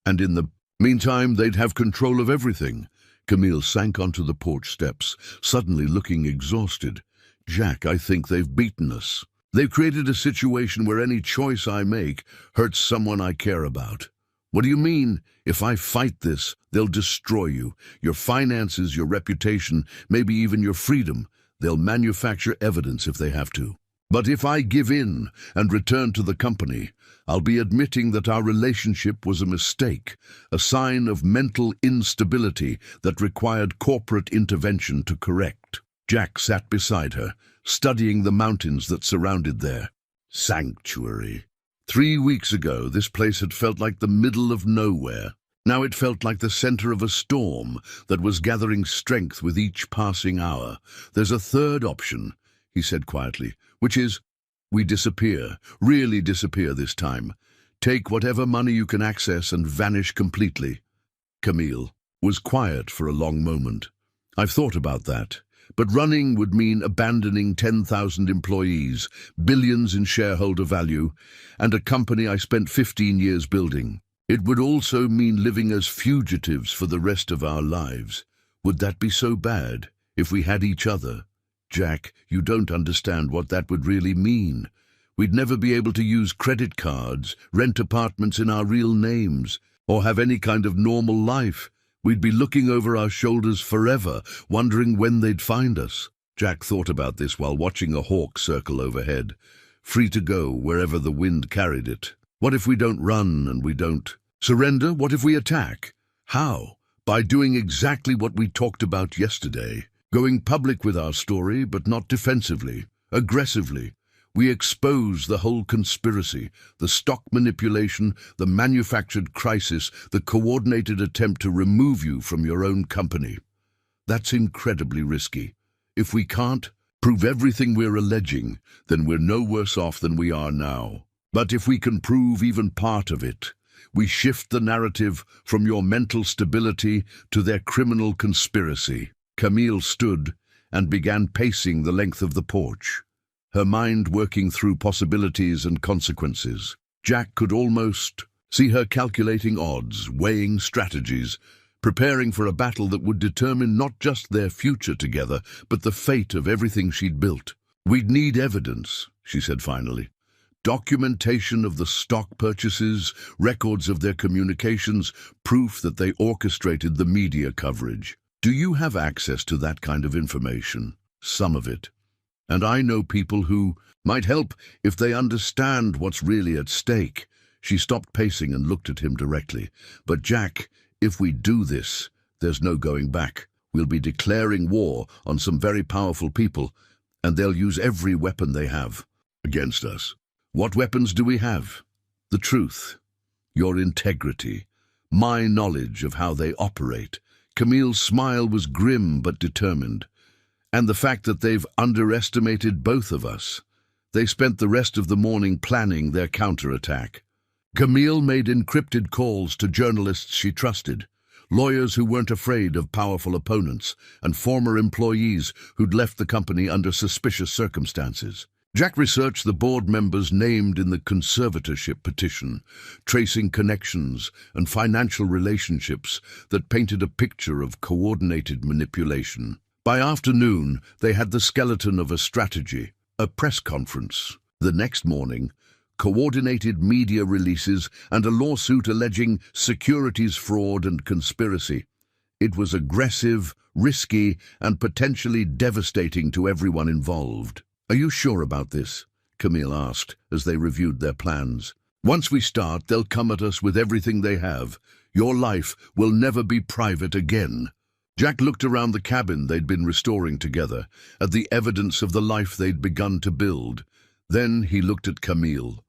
And in the meantime, they'd have control of everything." Camille sank onto the porch steps, suddenly looking exhausted. "Jack, I think they've beaten us. They've created a situation where any choice I make hurts someone I care about." "What do you mean? If I fight this, they'll destroy you. Your finances, your reputation, maybe even your freedom. They'll manufacture evidence if they have to. But if I give in and return to the company, I'll be admitting that our relationship was a mistake, a sign of mental instability that required corporate intervention to correct." Jack sat beside her, studying the mountains that surrounded their sanctuary. 3 weeks ago, this place had felt like the middle of nowhere. Now it felt like the center of a storm that was gathering strength with each passing hour. "There's a third option," he said quietly, "which is we disappear, really disappear this time. Take whatever money you can access and vanish completely." Camille was quiet for a long moment. "I've thought about that. But running would mean abandoning 10,000 employees, billions in shareholder value, and a company I spent 15 years building. It would also mean living as fugitives for the rest of our lives. Would that be so bad if we had each other? Jack, you don't understand what that would really mean. We'd never be able to use credit cards, rent apartments in our real names, or have any kind of normal life. We'd be looking over our shoulders forever, wondering when they'd find us." Jack thought about this while watching a hawk circle overhead, free to go wherever the wind carried it. "What if we don't run and we don't Surrender? What if we attack? How? By doing exactly what we talked about yesterday. Going public with our story, but not defensively, aggressively. We expose the whole conspiracy, the stock manipulation, the manufactured crisis, the coordinated attempt to remove you from your own company. That's incredibly risky. If we can't prove everything we're alleging, then we're no worse off than we are now. But if we can prove even part of it, we shift the narrative from your mental stability to their criminal conspiracy. Camille stood and began pacing the length of the porch, her mind working through possibilities and consequences. Jack could almost see her calculating odds, weighing strategies, preparing for a battle that would determine not just their future together, but the fate of everything she'd built. "We'd need evidence," she said finally. "Documentation of the stock purchases, records of their communications, proof that they orchestrated the media coverage. Do you have access to that kind of information?" "Some of it. And I know people who might help if they understand what's really at stake." She stopped pacing and looked at him directly. "But Jack, if we do this, there's no going back. We'll be declaring war on some very powerful people, and they'll use every weapon they have against us." "What weapons do we have?" "The truth, your integrity, my knowledge of how they operate." Camille's smile was grim but determined. "And the fact that they've underestimated both of us. They spent the rest of the morning planning their counterattack." Camille made encrypted calls to journalists she trusted, lawyers who weren't afraid of powerful opponents, and former employees who'd left the company under suspicious circumstances. Jack researched the board members named in the conservatorship petition, tracing connections and financial relationships that painted a picture of coordinated manipulation. By afternoon, they had the skeleton of a strategy, a press conference. The next morning, coordinated media releases and a lawsuit alleging securities fraud and conspiracy. It was aggressive, risky, and potentially devastating to everyone involved. "Are you sure about this?" Camille asked as they reviewed their plans. "Once we start, they'll come at us with everything they have. Your life will never be private again." Jack looked around the cabin they'd been restoring together, at the evidence of the life they'd begun to build. Then he looked at Camille.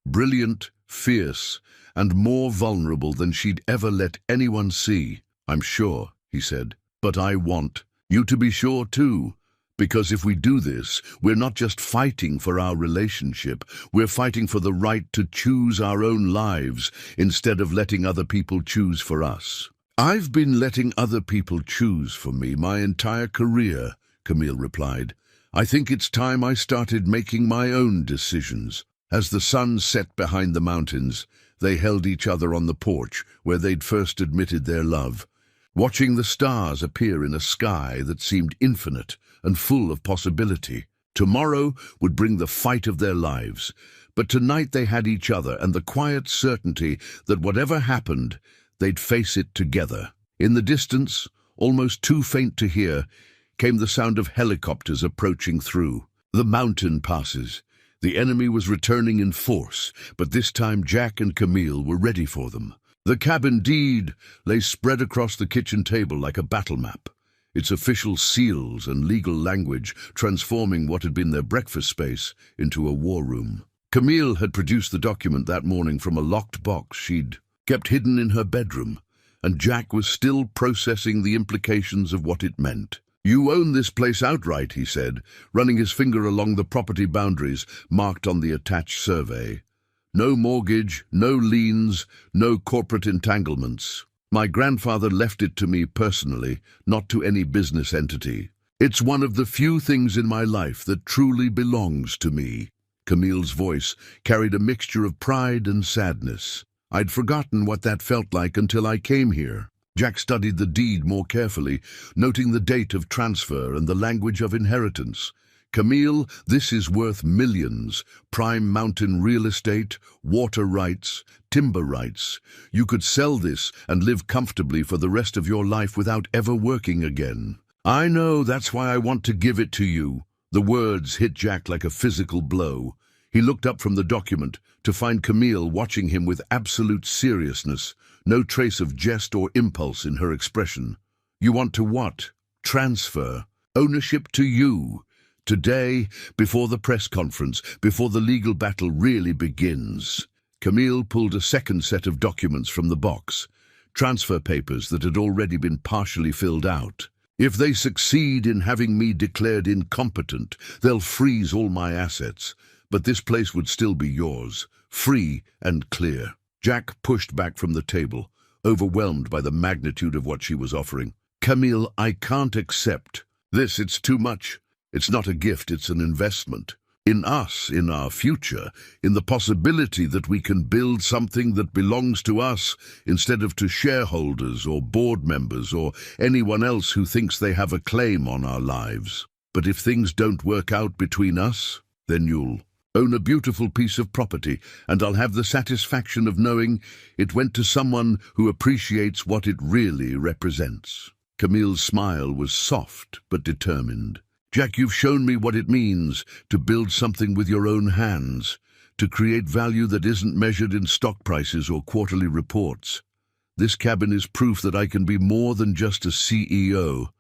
Brilliant, fierce, and more vulnerable than she'd ever let anyone see. "I'm sure," he said, "but I want you to be sure too. Because if we do this, we're not just fighting for our relationship, we're fighting for the right to choose our own lives instead of letting other people choose for us." "I've been letting other people choose for me my entire career," Camille replied. "I think it's time I started making my own decisions." As the sun set behind the mountains, they held each other on the porch where they'd first admitted their love, watching the stars appear in a sky that seemed infinite and full of possibility. Tomorrow would bring the fight of their lives, but tonight they had each other and the quiet certainty that whatever happened, they'd face it together. In the distance, almost too faint to hear, came the sound of helicopters approaching through the mountain passes. The enemy was returning in force, but this time Jack and Camille were ready for them. The cabin deed lay spread across the kitchen table like a battle map, its official seals and legal language transforming what had been their breakfast space into a war room. Camille had produced the document that morning from a locked box she'd kept hidden in her bedroom, and Jack was still processing the implications of what it meant. "You own this place outright," he said, running his finger along the property boundaries marked on the attached survey. "No mortgage, no liens, no corporate entanglements. My grandfather left it to me personally, not to any business entity. It's one of the few things in my life that truly belongs to me." Camille's voice carried a mixture of pride and sadness. "I'd forgotten what that felt like until I came here." Jack studied the deed more carefully, noting the date of transfer and the language of inheritance. "Camille, this is worth millions. Prime mountain real estate, water rights, timber rights. You could sell this and live comfortably for the rest of your life without ever working again." "I know, that's why I want to give it to you." The words hit Jack like a physical blow. He looked up from the document to find Camille watching him with absolute seriousness, no trace of jest or impulse in her expression. "You want to what? Transfer. Ownership to you. Today, before the press conference, before the legal battle really begins." Camille pulled a second set of documents from the box, transfer papers that had already been partially filled out. "If they succeed in having me declared incompetent, they'll freeze all my assets, but this place would still be yours, free and clear." Jack pushed back from the table, overwhelmed by the magnitude of what she was offering. "Camille, I can't accept this. It's too much. It's not a gift, it's an investment. In us, in our future, in the possibility that we can build something that belongs to us instead of to shareholders or board members or anyone else who thinks they have a claim on our lives. But if things don't work out between us, then you'll own a beautiful piece of property, and I'll have the satisfaction of knowing it went to someone who appreciates what it really represents." Camille's smile was soft but determined. "Jack, you've shown me what it means to build something with your own hands, to create value that isn't measured in stock prices or quarterly reports. This cabin is proof that I can be more than just a CEO.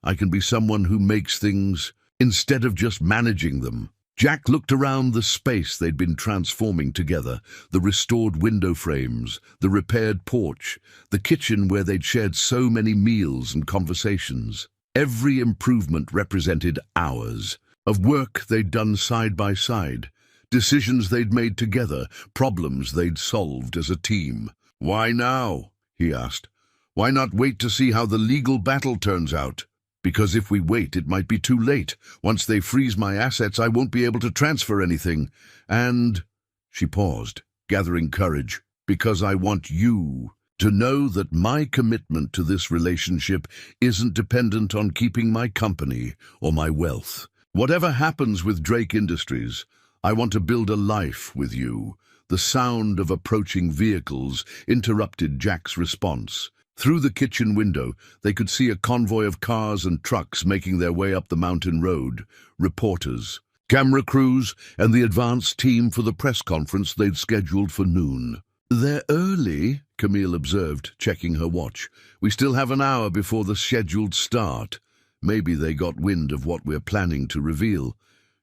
I can be someone who makes things instead of just managing them." Jack looked around the space they'd been transforming together, the restored window frames, the repaired porch, the kitchen where they'd shared so many meals and conversations. Every improvement represented hours of work they'd done side by side, decisions they'd made together, problems they'd solved as a team. "Why now?" he asked. "Why not wait to see how the legal battle turns out? Because if we wait, it might be too late. Once they freeze my assets, I won't be able to transfer anything. And—" she paused, gathering courage, "because I want you to know that my commitment to this relationship isn't dependent on keeping my company or my wealth. Whatever happens with Drake Industries, I want to build a life with you." The sound of approaching vehicles interrupted Jack's response. Through the kitchen window, they could see a convoy of cars and trucks making their way up the mountain road. Reporters, camera crews, and the advance team for the press conference they'd scheduled for noon. "They're early," Camille observed, checking her watch. "We still have an hour before the scheduled start. Maybe they got wind of what we're planning to reveal."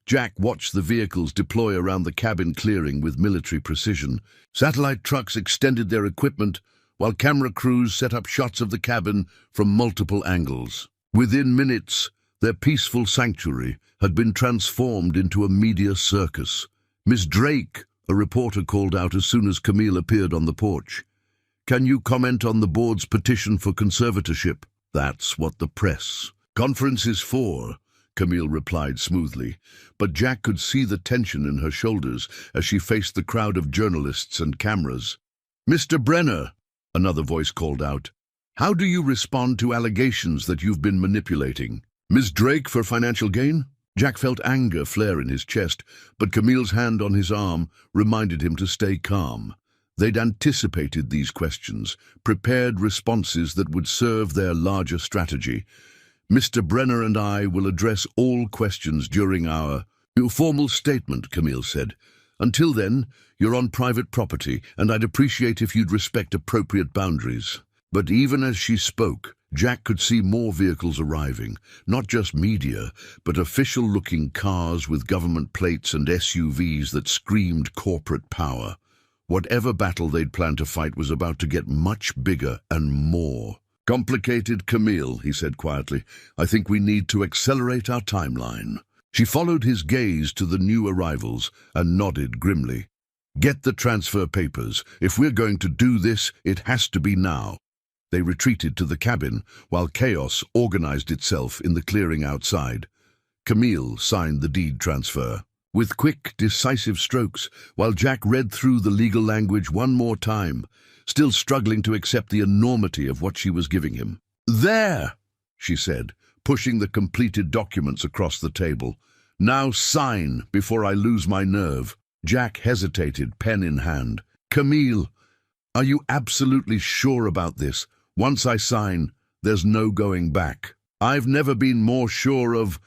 Jack watched the vehicles deploy around the cabin clearing with military precision. Satellite trucks extended their equipment, while camera crews set up shots of the cabin from multiple angles. Within minutes, their peaceful sanctuary had been transformed into a media circus. "Miss Drake," a reporter called out as soon as Camille appeared on the porch. "Can you comment on the board's petition for conservatorship?" "That's what the press conference is for," Camille replied smoothly, but Jack could see the tension in her shoulders as she faced the crowd of journalists and cameras. "Mr. Brenner," another voice called out, "how do you respond to allegations that you've been manipulating Ms. Drake for financial gain?" Jack felt anger flare in his chest, but Camille's hand on his arm reminded him to stay calm. They'd anticipated these questions, prepared responses that would serve their larger strategy. "Mr. Brenner and I will address all questions during our formal statement," Camille said. "Until then, you're on private property, and I'd appreciate if you'd respect appropriate boundaries." But even as she spoke, Jack could see more vehicles arriving, not just media, but official-looking cars with government plates and SUVs that screamed corporate power. Whatever battle they'd planned to fight was about to get much bigger and more complicated. "Camille," he said quietly, "I think we need to accelerate our timeline." She followed his gaze to the new arrivals and nodded grimly. "Get the transfer papers. If we're going to do this, it has to be now." They retreated to the cabin while chaos organized itself in the clearing outside. Camille signed the deed transfer with quick, decisive strokes, while Jack read through the legal language one more time, still struggling to accept the enormity of what she was giving him. "There," she said, pushing the completed documents across the table. "Now sign before I lose my nerve." Jack hesitated, pen in hand. "Camille, are you absolutely sure about this? Once I sign, there's no going back." "I've never been more sure of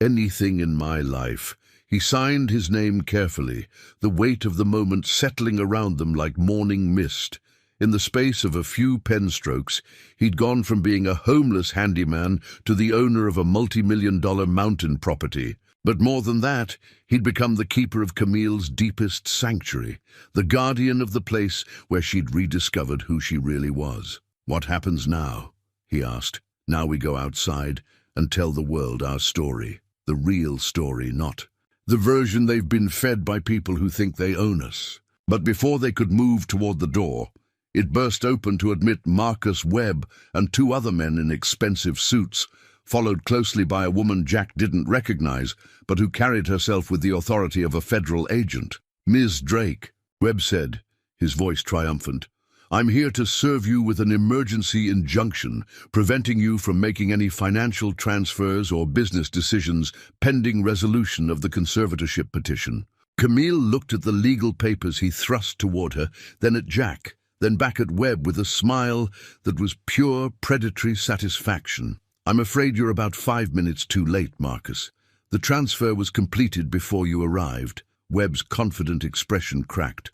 anything in my life," He signed his name carefully, the weight of the moment settling around them like morning mist. In the space of a few pen strokes, he'd gone from being a homeless handyman to the owner of a multi-million-dollar mountain property. But more than that, he'd become the keeper of Camille's deepest sanctuary, the guardian of the place where she'd rediscovered who she really was. "What happens now?" he asked. "Now we go outside and tell the world our story. The real story, not the version they've been fed by people who think they own us." But before they could move toward the door, it burst open to admit Marcus Webb and two other men in expensive suits, followed closely by a woman Jack didn't recognize, but who carried herself with the authority of a federal agent. "Ms. Drake," Webb said, his voice triumphant, "I'm here to serve you with an emergency injunction, preventing you from making any financial transfers or business decisions pending resolution of the conservatorship petition." Camille looked at the legal papers he thrust toward her, then at Jack, then back at Webb with a smile that was pure predatory satisfaction. "I'm afraid you're about 5 minutes too late, Marcus. The transfer was completed before you arrived." Webb's confident expression cracked.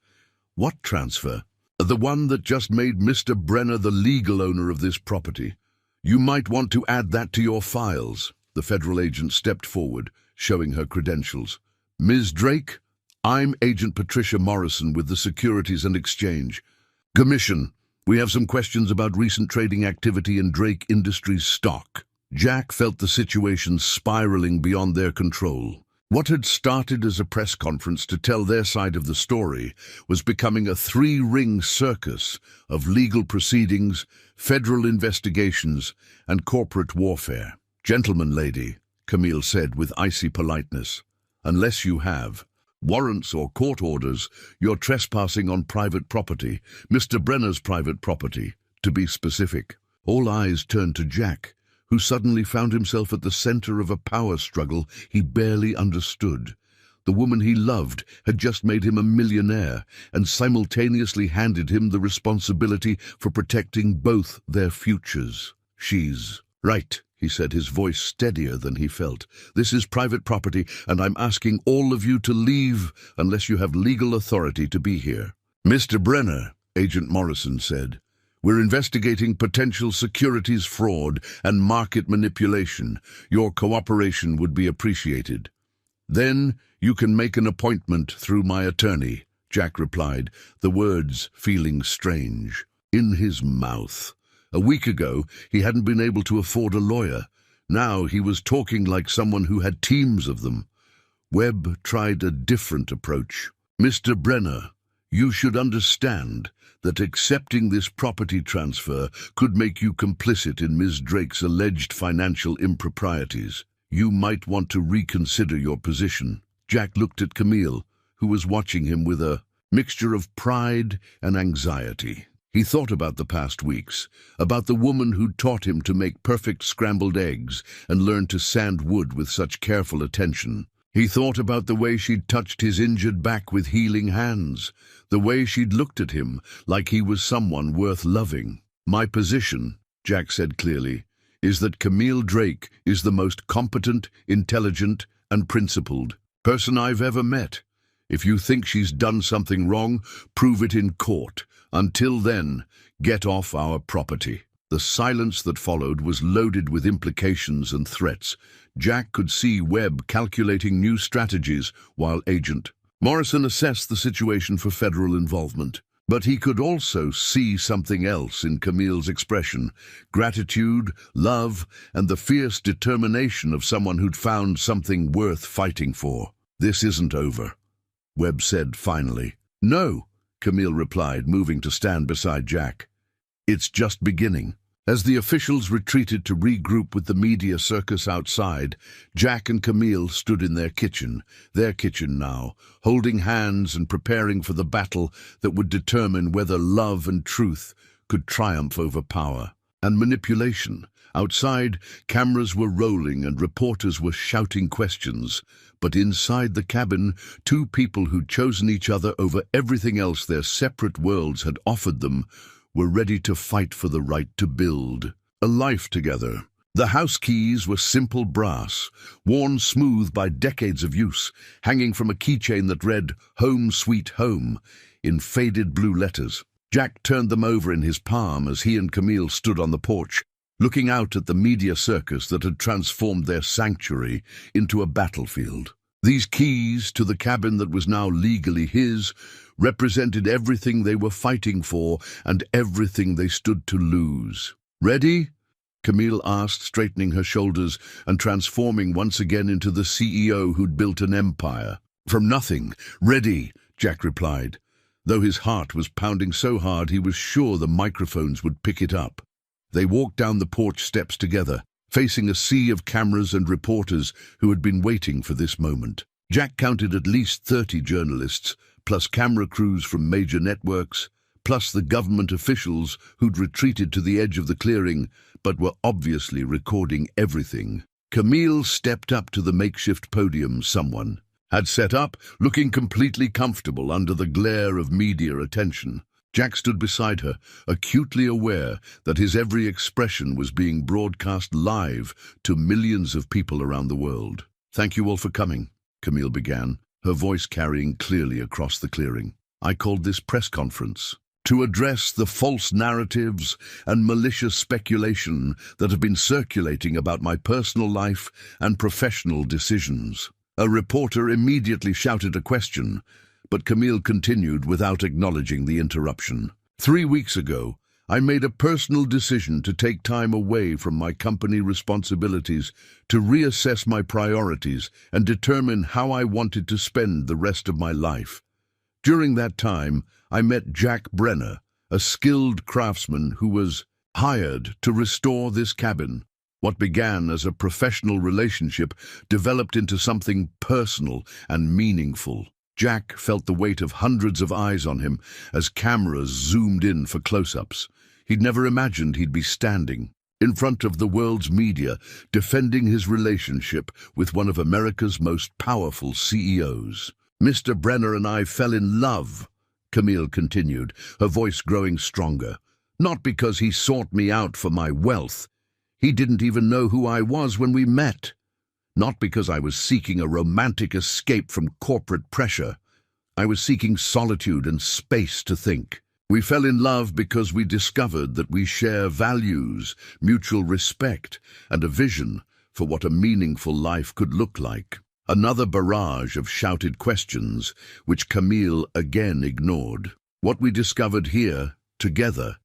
"What transfer?" "The one that just made Mr. Brenner the legal owner of this property. You might want to add that to your files." The federal agent stepped forward, showing her credentials. "Ms. Drake, I'm Agent Patricia Morrison with the Securities and Exchange Commission. We have some questions about recent trading activity in Drake Industries stock." Jack felt the situation spiraling beyond their control. What had started as a press conference to tell their side of the story was becoming a three-ring circus of legal proceedings, federal investigations, and corporate warfare. "Gentlemen, lady," Camille said with icy politeness, "unless you have warrants or court orders, you're trespassing on private property, Mr. Brenner's private property, to be specific." All eyes turned to Jack, who suddenly found himself at the center of a power struggle he barely understood. The woman he loved had just made him a millionaire and simultaneously handed him the responsibility for protecting both their futures. "She's right," he said, his voice steadier than he felt. "This is private property, and I'm asking all of you to leave unless you have legal authority to be here." "Mr. Brenner," Agent Morrison said, "we're investigating potential securities fraud and market manipulation. Your cooperation would be appreciated." "Then you can make an appointment through my attorney," Jack replied, the words feeling strange in his mouth. A week ago, he hadn't been able to afford a lawyer. Now he was talking like someone who had teams of them. Webb tried a different approach. "Mr. Brenner, you should understand that accepting this property transfer could make you complicit in Ms. Drake's alleged financial improprieties. You might want to reconsider your position." Jack looked at Camille, who was watching him with a mixture of pride and anxiety. He thought about the past weeks, about the woman who'd taught him to make perfect scrambled eggs and learned to sand wood with such careful attention. He thought about the way she'd touched his injured back with healing hands, the way she'd looked at him like he was someone worth loving. "My position," Jack said clearly, "is that Camille Drake is the most competent, intelligent, and principled person I've ever met. If you think she's done something wrong, prove it in court. Until then, get off our property." The silence that followed was loaded with implications and threats. Jack could see Webb calculating new strategies while Agent Morrison assessed the situation for federal involvement. But he could also see something else in Camille's expression: gratitude, love, and the fierce determination of someone who'd found something worth fighting for. "This isn't over," Webb said finally. "No," Camille replied, moving to stand beside Jack. "It's just beginning." As the officials retreated to regroup with the media circus outside, Jack and Camille stood in their kitchen now, holding hands and preparing for the battle that would determine whether love and truth could triumph over power and manipulation. Outside, cameras were rolling and reporters were shouting questions. But inside the cabin, two people who'd chosen each other over everything else their separate worlds had offered them were ready to fight for the right to build a life together. The house keys were simple brass, worn smooth by decades of use, hanging from a keychain that read, "Home Sweet Home," in faded blue letters. Jack turned them over in his palm as he and Camille stood on the porch, looking out at the media circus that had transformed their sanctuary into a battlefield. These keys to the cabin that was now legally his represented everything they were fighting for and everything they stood to lose. "Ready?" Camille asked, straightening her shoulders and transforming once again into the CEO who'd built an empire. "From nothing. Ready," Jack replied, though his heart was pounding so hard he was sure the microphones would pick it up. They walked down the porch steps together, facing a sea of cameras and reporters who had been waiting for this moment. Jack counted at least 30 journalists, plus camera crews from major networks, plus the government officials who'd retreated to the edge of the clearing, but were obviously recording everything. Camille stepped up to the makeshift podium someone had set up, looking completely comfortable under the glare of media attention. Jack stood beside her, acutely aware that his every expression was being broadcast live to millions of people around the world. "Thank you all for coming," Camille began, her voice carrying clearly across the clearing. "I called this press conference to address the false narratives and malicious speculation that have been circulating about my personal life and professional decisions." A reporter immediately shouted a question, but Camille continued without acknowledging the interruption. "3 weeks ago, I made a personal decision to take time away from my company responsibilities to reassess my priorities and determine how I wanted to spend the rest of my life. During that time, I met Jack Brenner, a skilled craftsman who was hired to restore this cabin. What began as a professional relationship developed into something personal and meaningful." Jack felt the weight of hundreds of eyes on him as cameras zoomed in for close-ups. He'd never imagined he'd be standing in front of the world's media, defending his relationship with one of America's most powerful CEOs. "Mr. Brenner and I fell in love," Camille continued, her voice growing stronger. "Not because he sought me out for my wealth. He didn't even know who I was when we met. Not because I was seeking a romantic escape from corporate pressure. I was seeking solitude and space to think. We fell in love because we discovered that we share values, mutual respect, and a vision for what a meaningful life could look like." Another barrage of shouted questions, which Camille again ignored. "What we discovered here, together,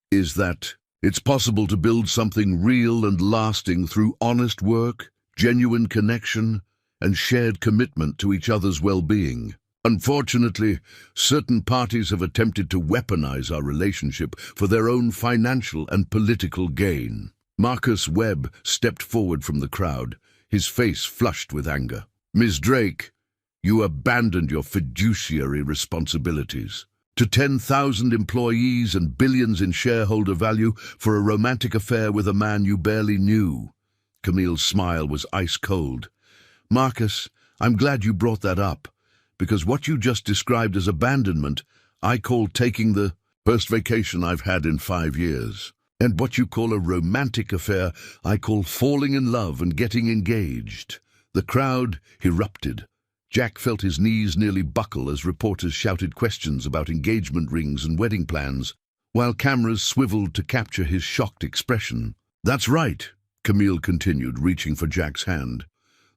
is that it's possible to build something real and lasting through honest work, genuine connection, and shared commitment to each other's well-being. Unfortunately, certain parties have attempted to weaponize our relationship for their own financial and political gain." Marcus Webb stepped forward from the crowd, his face flushed with anger. "Ms. Drake, you abandoned your fiduciary responsibilities to 10,000 employees and billions in shareholder value for a romantic affair with a man you barely knew." Camille's smile was ice-cold. "Marcus, I'm glad you brought that up, because what you just described as abandonment, I call taking the first vacation I've had in 5 years. And what you call a romantic affair, I call falling in love and getting engaged." The crowd erupted. Jack felt his knees nearly buckle as reporters shouted questions about engagement rings and wedding plans, while cameras swiveled to capture his shocked expression. "That's right," Camille continued, reaching for Jack's hand.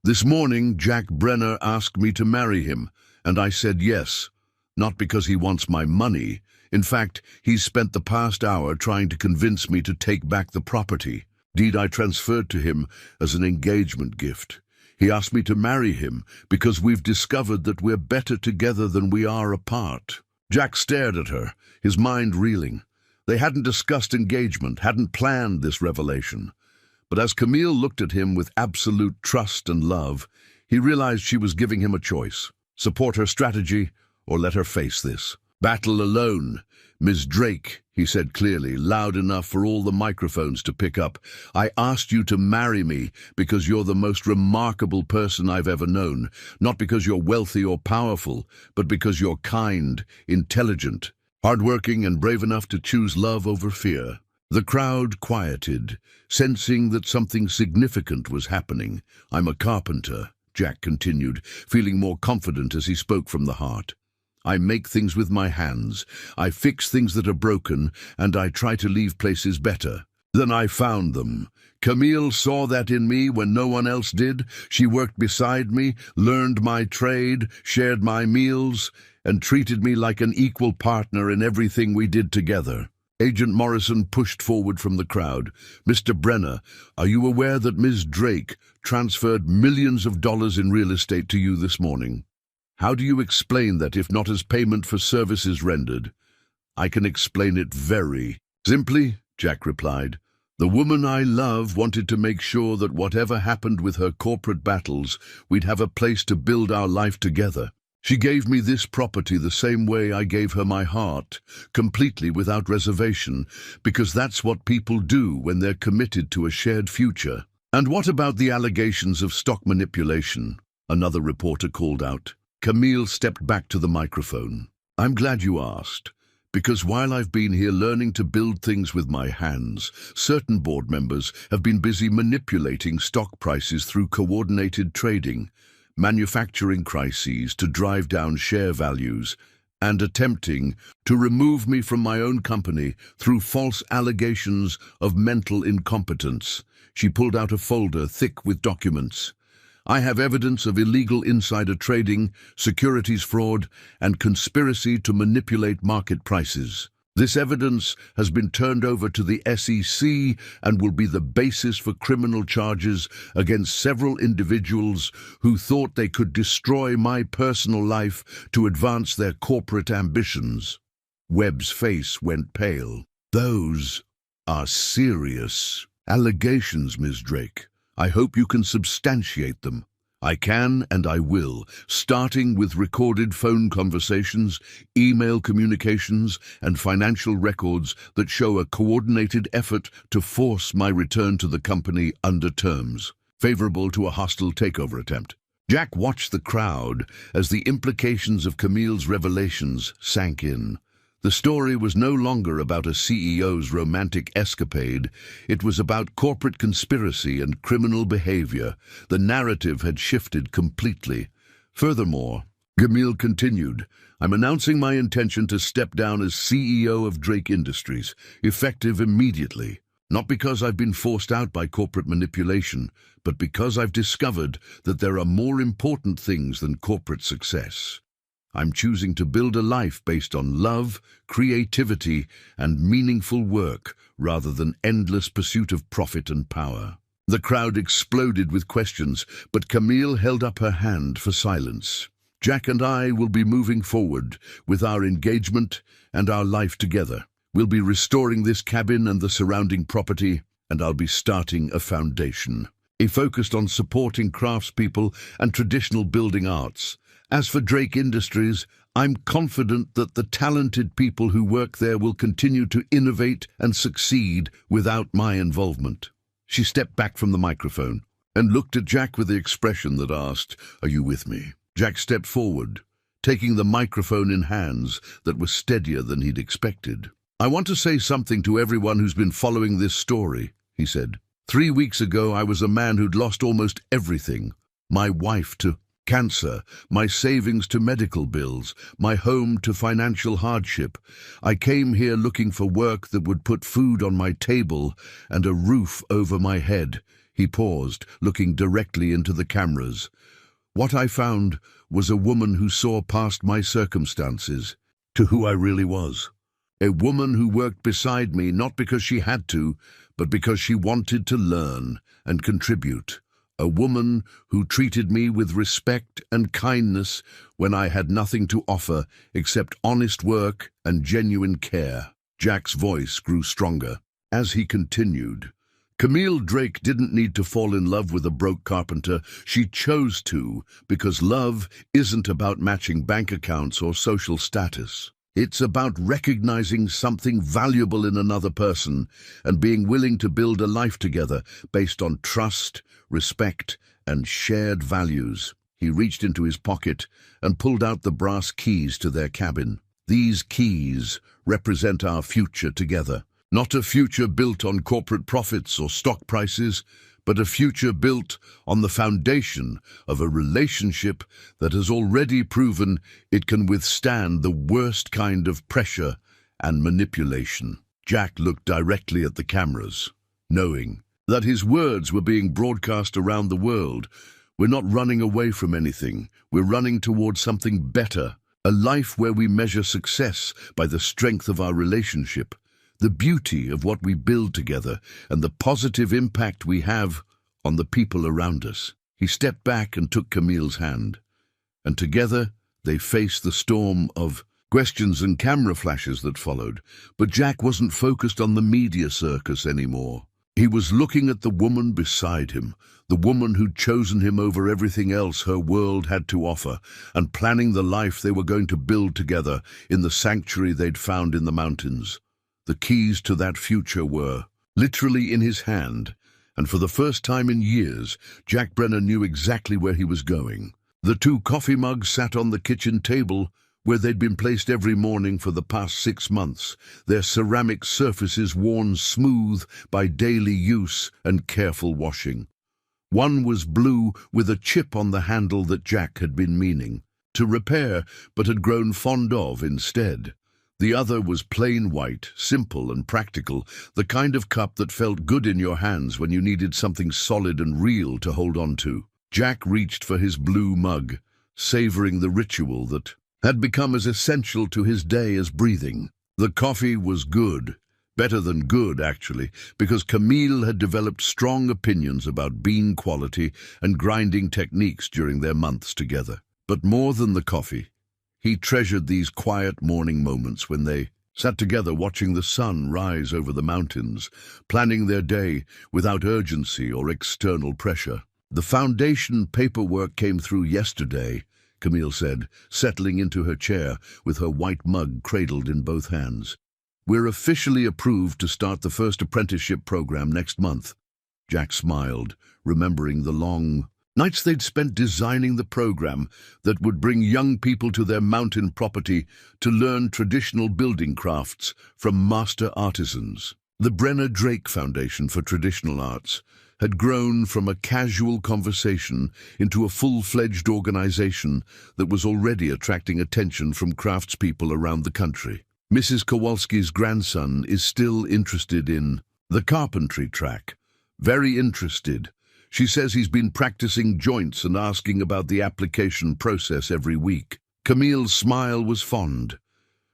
"This morning, Jack Brenner asked me to marry him, and I said yes, not because he wants my money. In fact, he's spent the past hour trying to convince me to take back the property. Deed I transferred to him as an engagement gift. He asked me to marry him because we've discovered that we're better together than we are apart." Jack stared at her, his mind reeling. They hadn't discussed engagement, hadn't planned this revelation. But as Camille looked at him with absolute trust and love, he realized she was giving him a choice: support her strategy or let her face this. "Battle alone. Ms. Drake," he said clearly, loud enough for all the microphones to pick up, "I asked you to marry me because you're the most remarkable person I've ever known, not because you're wealthy or powerful, but because you're kind, intelligent, hardworking, and brave enough to choose love over fear." The crowd quieted, sensing that something significant was happening. "I'm a carpenter," Jack continued, feeling more confident as he spoke from the heart. "I make things with my hands. I fix things that are broken, and I try to leave places better than I found them." Camille saw that in me when no one else did. She worked beside me, learned my trade, shared my meals, and treated me like an equal partner in everything we did together. Agent Morrison pushed forward from the crowd. "Mr. Brenner, are you aware that Ms. Drake transferred millions of dollars in real estate to you this morning? How do you explain that if not as payment for services rendered?" "I can explain it very simply," Jack replied. "The woman I love wanted to make sure that whatever happened with her corporate battles, we'd have a place to build our life together. She gave me this property the same way I gave her my heart, completely without reservation, because that's what people do when they're committed to a shared future." "And what about the allegations of stock manipulation?" another reporter called out. Camille stepped back to the microphone. "I'm glad you asked, because while I've been here learning to build things with my hands, certain board members have been busy manipulating stock prices through coordinated trading, manufacturing crises to drive down share values, and attempting to remove me from my own company through false allegations of mental incompetence." She pulled out a folder thick with documents. "I have evidence of illegal insider trading, securities fraud, and conspiracy to manipulate market prices. This evidence has been turned over to the SEC and will be the basis for criminal charges against several individuals who thought they could destroy my personal life to advance their corporate ambitions." Webb's face went pale. "Those are serious allegations, Ms. Drake. I hope you can substantiate them." "I can and I will, starting with recorded phone conversations, email communications, and financial records that show a coordinated effort to force my return to the company under terms favorable to a hostile takeover attempt." Jack watched the crowd as the implications of Camille's revelations sank in. The story was no longer about a CEO's romantic escapade. It was about corporate conspiracy and criminal behavior. The narrative had shifted completely. Furthermore, Camille continued, "I'm announcing my intention to step down as CEO of Drake Industries, effective immediately. Not because I've been forced out by corporate manipulation, but because I've discovered that there are more important things than corporate success. I'm choosing to build a life based on love, creativity, and meaningful work, rather than endless pursuit of profit and power." The crowd exploded with questions, but Camille held up her hand for silence. "Jack and I will be moving forward with our engagement and our life together. We'll be restoring this cabin and the surrounding property, and I'll be starting a foundation. He focused on supporting craftspeople and traditional building arts. As for Drake Industries, I'm confident that the talented people who work there will continue to innovate and succeed without my involvement." She stepped back from the microphone and looked at Jack with the expression that asked, "Are you with me?" Jack stepped forward, taking the microphone in hands that were steadier than he'd expected. "I want to say something to everyone who's been following this story," he said. 3 weeks ago, I was a man who'd lost almost everything. My wife to cancer, my savings to medical bills, my home to financial hardship. I came here looking for work that would put food on my table and a roof over my head." He paused, looking directly into the cameras. "What I found was a woman who saw past my circumstances to who I really was. A woman who worked beside me not because she had to, but because she wanted to learn and contribute. A woman who treated me with respect and kindness when I had nothing to offer except honest work and genuine care." Jack's voice grew stronger as he continued. "Camille Drake didn't need to fall in love with a broke carpenter. She chose to, because love isn't about matching bank accounts or social status. It's about recognizing something valuable in another person and being willing to build a life together based on trust, respect, and shared values." He reached into his pocket and pulled out the brass keys to their cabin. "These keys represent our future together. Not a future built on corporate profits or stock prices, but a future built on the foundation of a relationship that has already proven it can withstand the worst kind of pressure and manipulation. Jack looked directly at the cameras, knowing that his words were being broadcast around the world. We're not running away from anything. We're running towards something better, a life where we measure success by the strength of our relationship, the beauty of what we build together, and the positive impact we have on the people around us. He stepped back and took Camille's hand, and together they faced the storm of questions and camera flashes that followed. But Jack wasn't focused on the media circus anymore. He was looking at the woman beside him, the woman who'd chosen him over everything else her world had to offer, and planning the life they were going to build together in the sanctuary they'd found in the mountains. The keys to that future were literally in his hand, and for the first time in years, Jack Brenner knew exactly where he was going. The 2 coffee mugs sat on the kitchen table where they'd been placed every morning for the past 6 months, their ceramic surfaces worn smooth by daily use and careful washing. One was blue with a chip on the handle that Jack had been meaning to repair but had grown fond of instead. The other was plain white, simple and practical, the kind of cup that felt good in your hands when you needed something solid and real to hold on to. Jack reached for his blue mug, savoring the ritual that had become as essential to his day as breathing. The coffee was good, better than good actually, because Camille had developed strong opinions about bean quality and grinding techniques during their months together. But more than the coffee, he treasured these quiet morning moments when they sat together watching the sun rise over the mountains, planning their day without urgency or external pressure. The foundation paperwork came through yesterday, Camille said, settling into her chair with her white mug cradled in both hands. We're officially approved to start the first apprenticeship program next month. Jack smiled, remembering the long nights they'd spent designing the program that would bring young people to their mountain property to learn traditional building crafts from master artisans. The Brenner Drake Foundation for Traditional Arts had grown from a casual conversation into a full-fledged organization that was already attracting attention from craftspeople around the country. Mrs. Kowalski's grandson is still interested in the carpentry track. Very interested. She says he's been practicing joints and asking about the application process every week. Camille's smile was fond.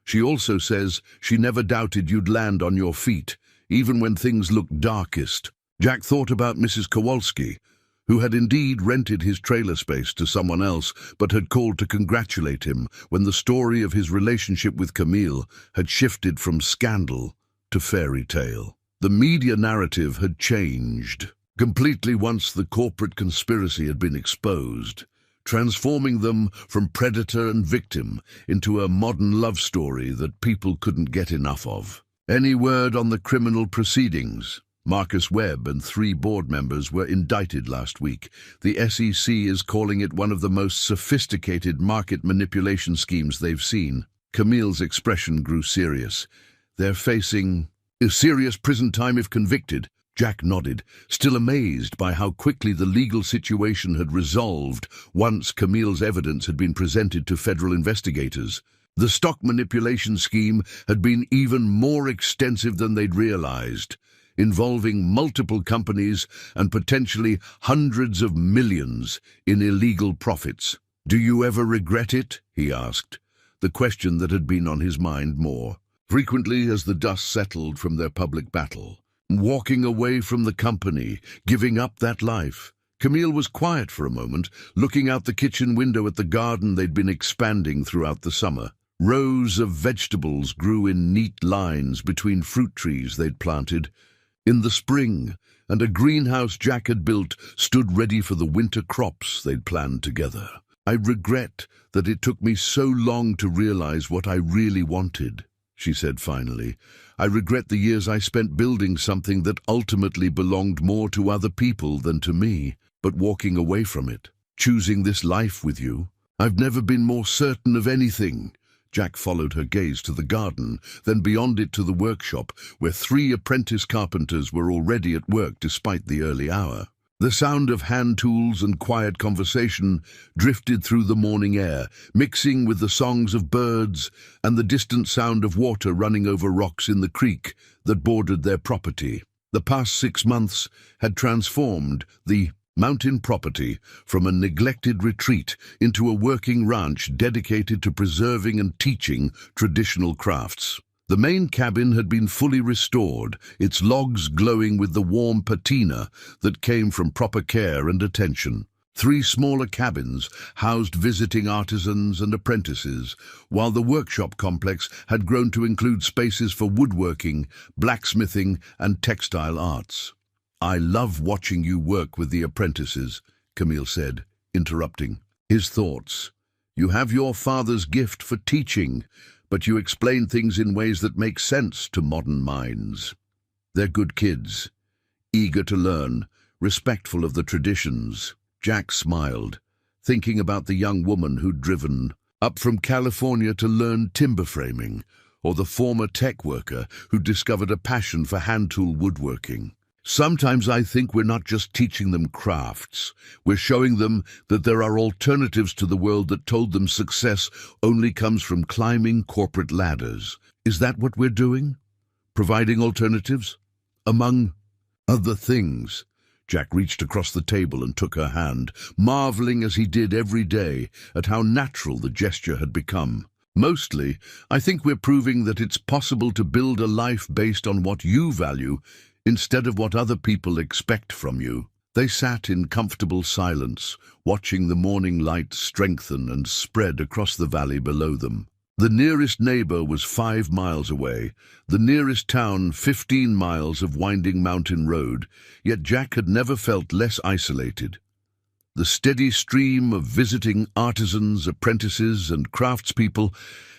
She also says she never doubted you'd land on your feet, even when things looked darkest. Jack thought about Mrs. Kowalski, who had indeed rented his trailer space to someone else, but had called to congratulate him when the story of his relationship with Camille had shifted from scandal to fairy tale. The media narrative had changed completely once the corporate conspiracy had been exposed, transforming them from predator and victim into a modern love story that people couldn't get enough of. Any word on the criminal proceedings? Marcus Webb and 3 board members were indicted last week. The SEC is calling it one of the most sophisticated market manipulation schemes they've seen. Camille's expression grew serious. They're facing serious prison time if convicted. Jack nodded, still amazed by how quickly the legal situation had resolved once Camille's evidence had been presented to federal investigators. The stock manipulation scheme had been even more extensive than they'd realized, involving multiple companies and potentially hundreds of millions in illegal profits. "Do you ever regret it?" he asked, the question that had been on his mind more frequently as the dust settled from their public battle. Walking away from the company, giving up that life. Camille was quiet for a moment, looking out the kitchen window at the garden they'd been expanding throughout the summer. Rows of vegetables grew in neat lines between fruit trees they'd planted in the spring, and a greenhouse Jack had built stood ready for the winter crops they'd planned together. "I regret that it took me so long to realize what I really wanted," she said finally. "I regret the years I spent building something that ultimately belonged more to other people than to me, but walking away from it, choosing this life with you. I've never been more certain of anything," Jack followed her gaze to the garden, then beyond it to the workshop, where 3 apprentice carpenters were already at work despite the early hour. The sound of hand tools and quiet conversation drifted through the morning air, mixing with the songs of birds and the distant sound of water running over rocks in the creek that bordered their property. The past 6 months had transformed the mountain property from a neglected retreat into a working ranch dedicated to preserving and teaching traditional crafts. The main cabin had been fully restored, its logs glowing with the warm patina that came from proper care and attention. 3 smaller cabins housed visiting artisans and apprentices, while the workshop complex had grown to include spaces for woodworking, blacksmithing, and textile arts. "I love watching you work with the apprentices," Camille said, interrupting his thoughts. "You have your father's gift for teaching, but you explain things in ways that make sense to modern minds. They're good kids, eager to learn, respectful of the traditions." Jack smiled, thinking about the young woman who'd driven up from California to learn timber framing, or the former tech worker who discovered a passion for hand-tool woodworking. "Sometimes I think we're not just teaching them crafts, we're showing them that there are alternatives to the world that told them success only comes from climbing corporate ladders. Is that what we're doing? Providing alternatives? Among other things." Jack reached across the table and took her hand, marveling as he did every day at how natural the gesture had become. "Mostly, I think we're proving that it's possible to build a life based on what you value instead of what other people expect from you." They sat in comfortable silence, watching the morning light strengthen and spread across the valley below them. The nearest neighbor was 5 miles away, the nearest town 15 miles of winding mountain road, yet Jack had never felt less isolated. The steady stream of visiting artisans, apprentices, and craftspeople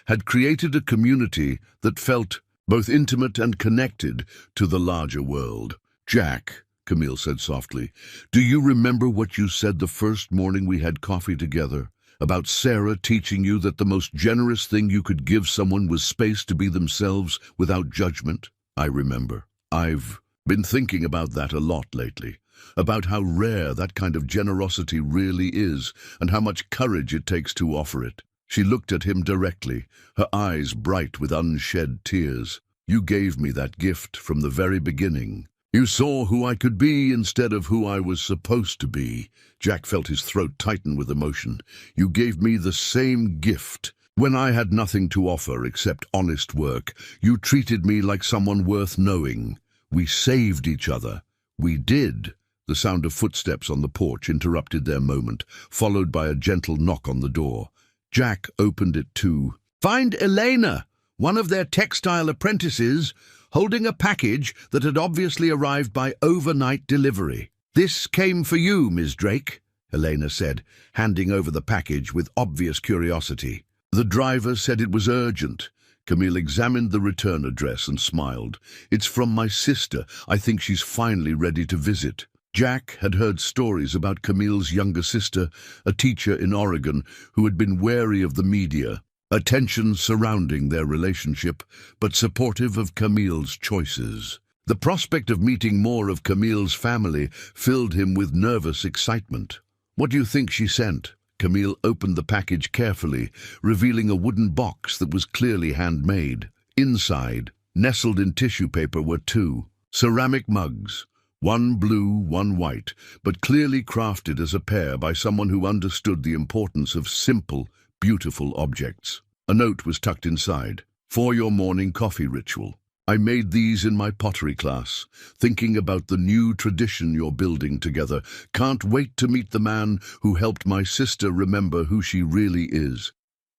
had created a community that felt both intimate and connected to the larger world. "Jack," Camille said softly, "do you remember what you said the first morning we had coffee together? About Sarah teaching you that the most generous thing you could give someone was space to be themselves without judgment?" "I remember. I've been thinking about that a lot lately, about how rare that kind of generosity really is and how much courage it takes to offer it." She looked at him directly, her eyes bright with unshed tears. "You gave me that gift from the very beginning. You saw who I could be instead of who I was supposed to be." Jack felt his throat tighten with emotion. "You gave me the same gift. When I had nothing to offer except honest work, you treated me like someone worth knowing. We saved each other." "We did." The sound of footsteps on the porch interrupted their moment, followed by a gentle knock on the door. Jack opened it too. "Find Elena, one of their textile apprentices, holding a package that had obviously arrived by overnight delivery." "This came for you, Ms. Drake," Elena said, handing over the package with obvious curiosity. "The driver said it was urgent." Camille examined the return address and smiled. "It's from my sister. I think she's finally ready to visit." Jack had heard stories about Camille's younger sister, a teacher in Oregon, who had been wary of the media, attention surrounding their relationship, but supportive of Camille's choices. The prospect of meeting more of Camille's family filled him with nervous excitement. "What do you think she sent?" Camille opened the package carefully, revealing a wooden box that was clearly handmade. Inside, nestled in tissue paper, were 2 ceramic mugs, one blue, one white, but clearly crafted as a pair by someone who understood the importance of simple, beautiful objects. A note was tucked inside. "For your morning coffee ritual. I made these in my pottery class, thinking about the new tradition you're building together. Can't wait to meet the man who helped my sister remember who she really is.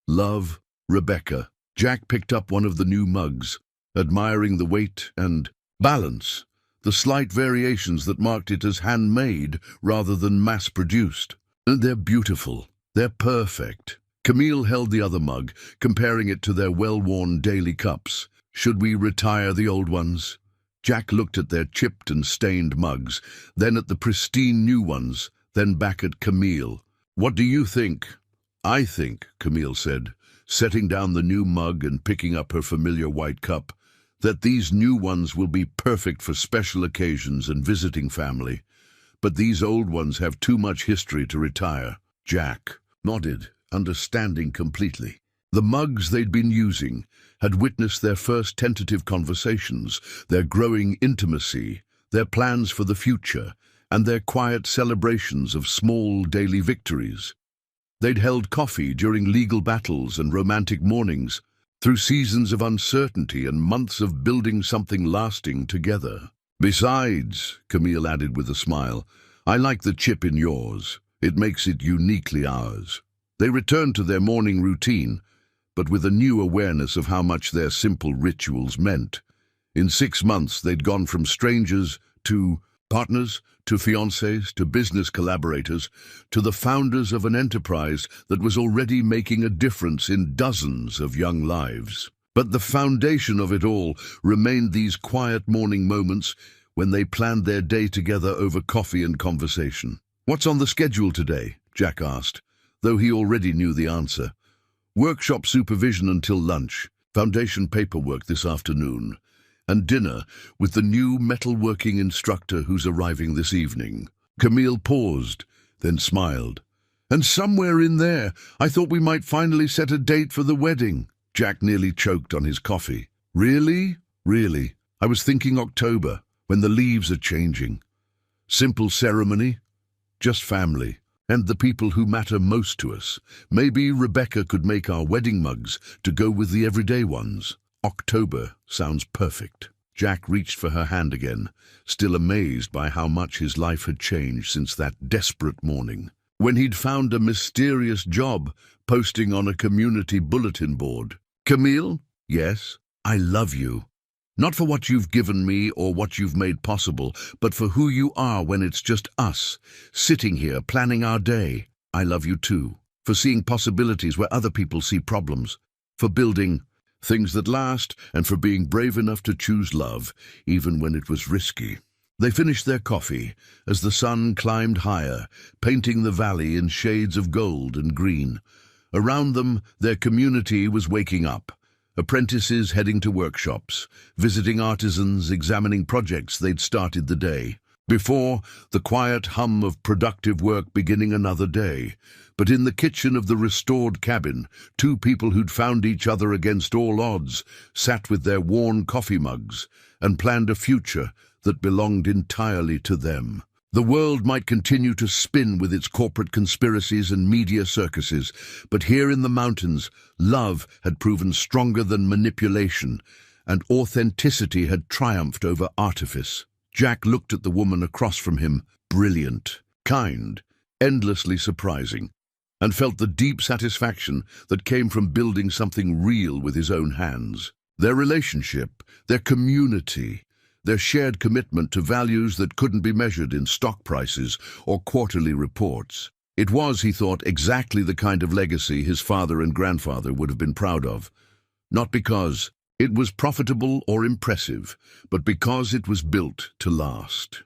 Love, Rebecca." Jack picked up one of the new mugs, admiring the weight and balance, the slight variations that marked it as handmade rather than mass-produced. "They're beautiful. They're perfect." Camille held the other mug, comparing it to their well-worn daily cups. "Should we retire the old ones?" Jack looked at their chipped and stained mugs, then at the pristine new ones, then back at Camille. "What do you think?" "I think," Camille said, setting down the new mug and picking up her familiar white cup, that these new ones will be perfect for special occasions and visiting family. But these old ones have too much history to retire. Jack nodded, understanding completely. The mugs they'd been using had witnessed their first tentative conversations, their growing intimacy, their plans for the future, and their quiet celebrations of small daily victories. They'd held coffee during legal battles and romantic mornings, through seasons of uncertainty and months of building something lasting together. Besides, Camille added with a smile, I like the chip in yours. It makes it uniquely ours. They returned to their morning routine, but with a new awareness of how much their simple rituals meant. In 6 months, they'd gone from strangers to partners, to fiancés, to business collaborators, to the founders of an enterprise that was already making a difference in dozens of young lives. But the foundation of it all remained these quiet morning moments when they planned their day together over coffee and conversation. What's on the schedule today? Jack asked, though he already knew the answer. Workshop supervision until lunch, foundation paperwork this afternoon, and dinner with the new metalworking instructor who's arriving this evening. Camille paused, then smiled. And somewhere in there, I thought we might finally set a date for the wedding. Jack nearly choked on his coffee. Really? Really? I was thinking October, when the leaves are changing. Simple ceremony, just family, and the people who matter most to us. Maybe Rebecca could make our wedding mugs to go with the everyday ones. October sounds perfect. Jack reached for her hand again, still amazed by how much his life had changed since that desperate morning, when he'd found a mysterious job posting on a community bulletin board. Camille? Yes, I love you. Not for what you've given me or what you've made possible, but for who you are when it's just us, sitting here planning our day. I love you too, for seeing possibilities where other people see problems, for building things that last, and for being brave enough to choose love, even when it was risky. They finished their coffee as the sun climbed higher, painting the valley in shades of gold and green. Around them, their community was waking up. Apprentices heading to workshops, visiting artisans, examining projects they'd started the day. Before, the quiet hum of productive work beginning another day. But in the kitchen of the restored cabin, 2 people who'd found each other against all odds sat with their worn coffee mugs and planned a future that belonged entirely to them. The world might continue to spin with its corporate conspiracies and media circuses, but here in the mountains, love had proven stronger than manipulation, and authenticity had triumphed over artifice. Jack looked at the woman across from him, brilliant, kind, endlessly surprising, and felt the deep satisfaction that came from building something real with his own hands. Their relationship, their community, their shared commitment to values that couldn't be measured in stock prices or quarterly reports. It was, he thought, exactly the kind of legacy his father and grandfather would have been proud of. Not because it was profitable or impressive, but because it was built to last.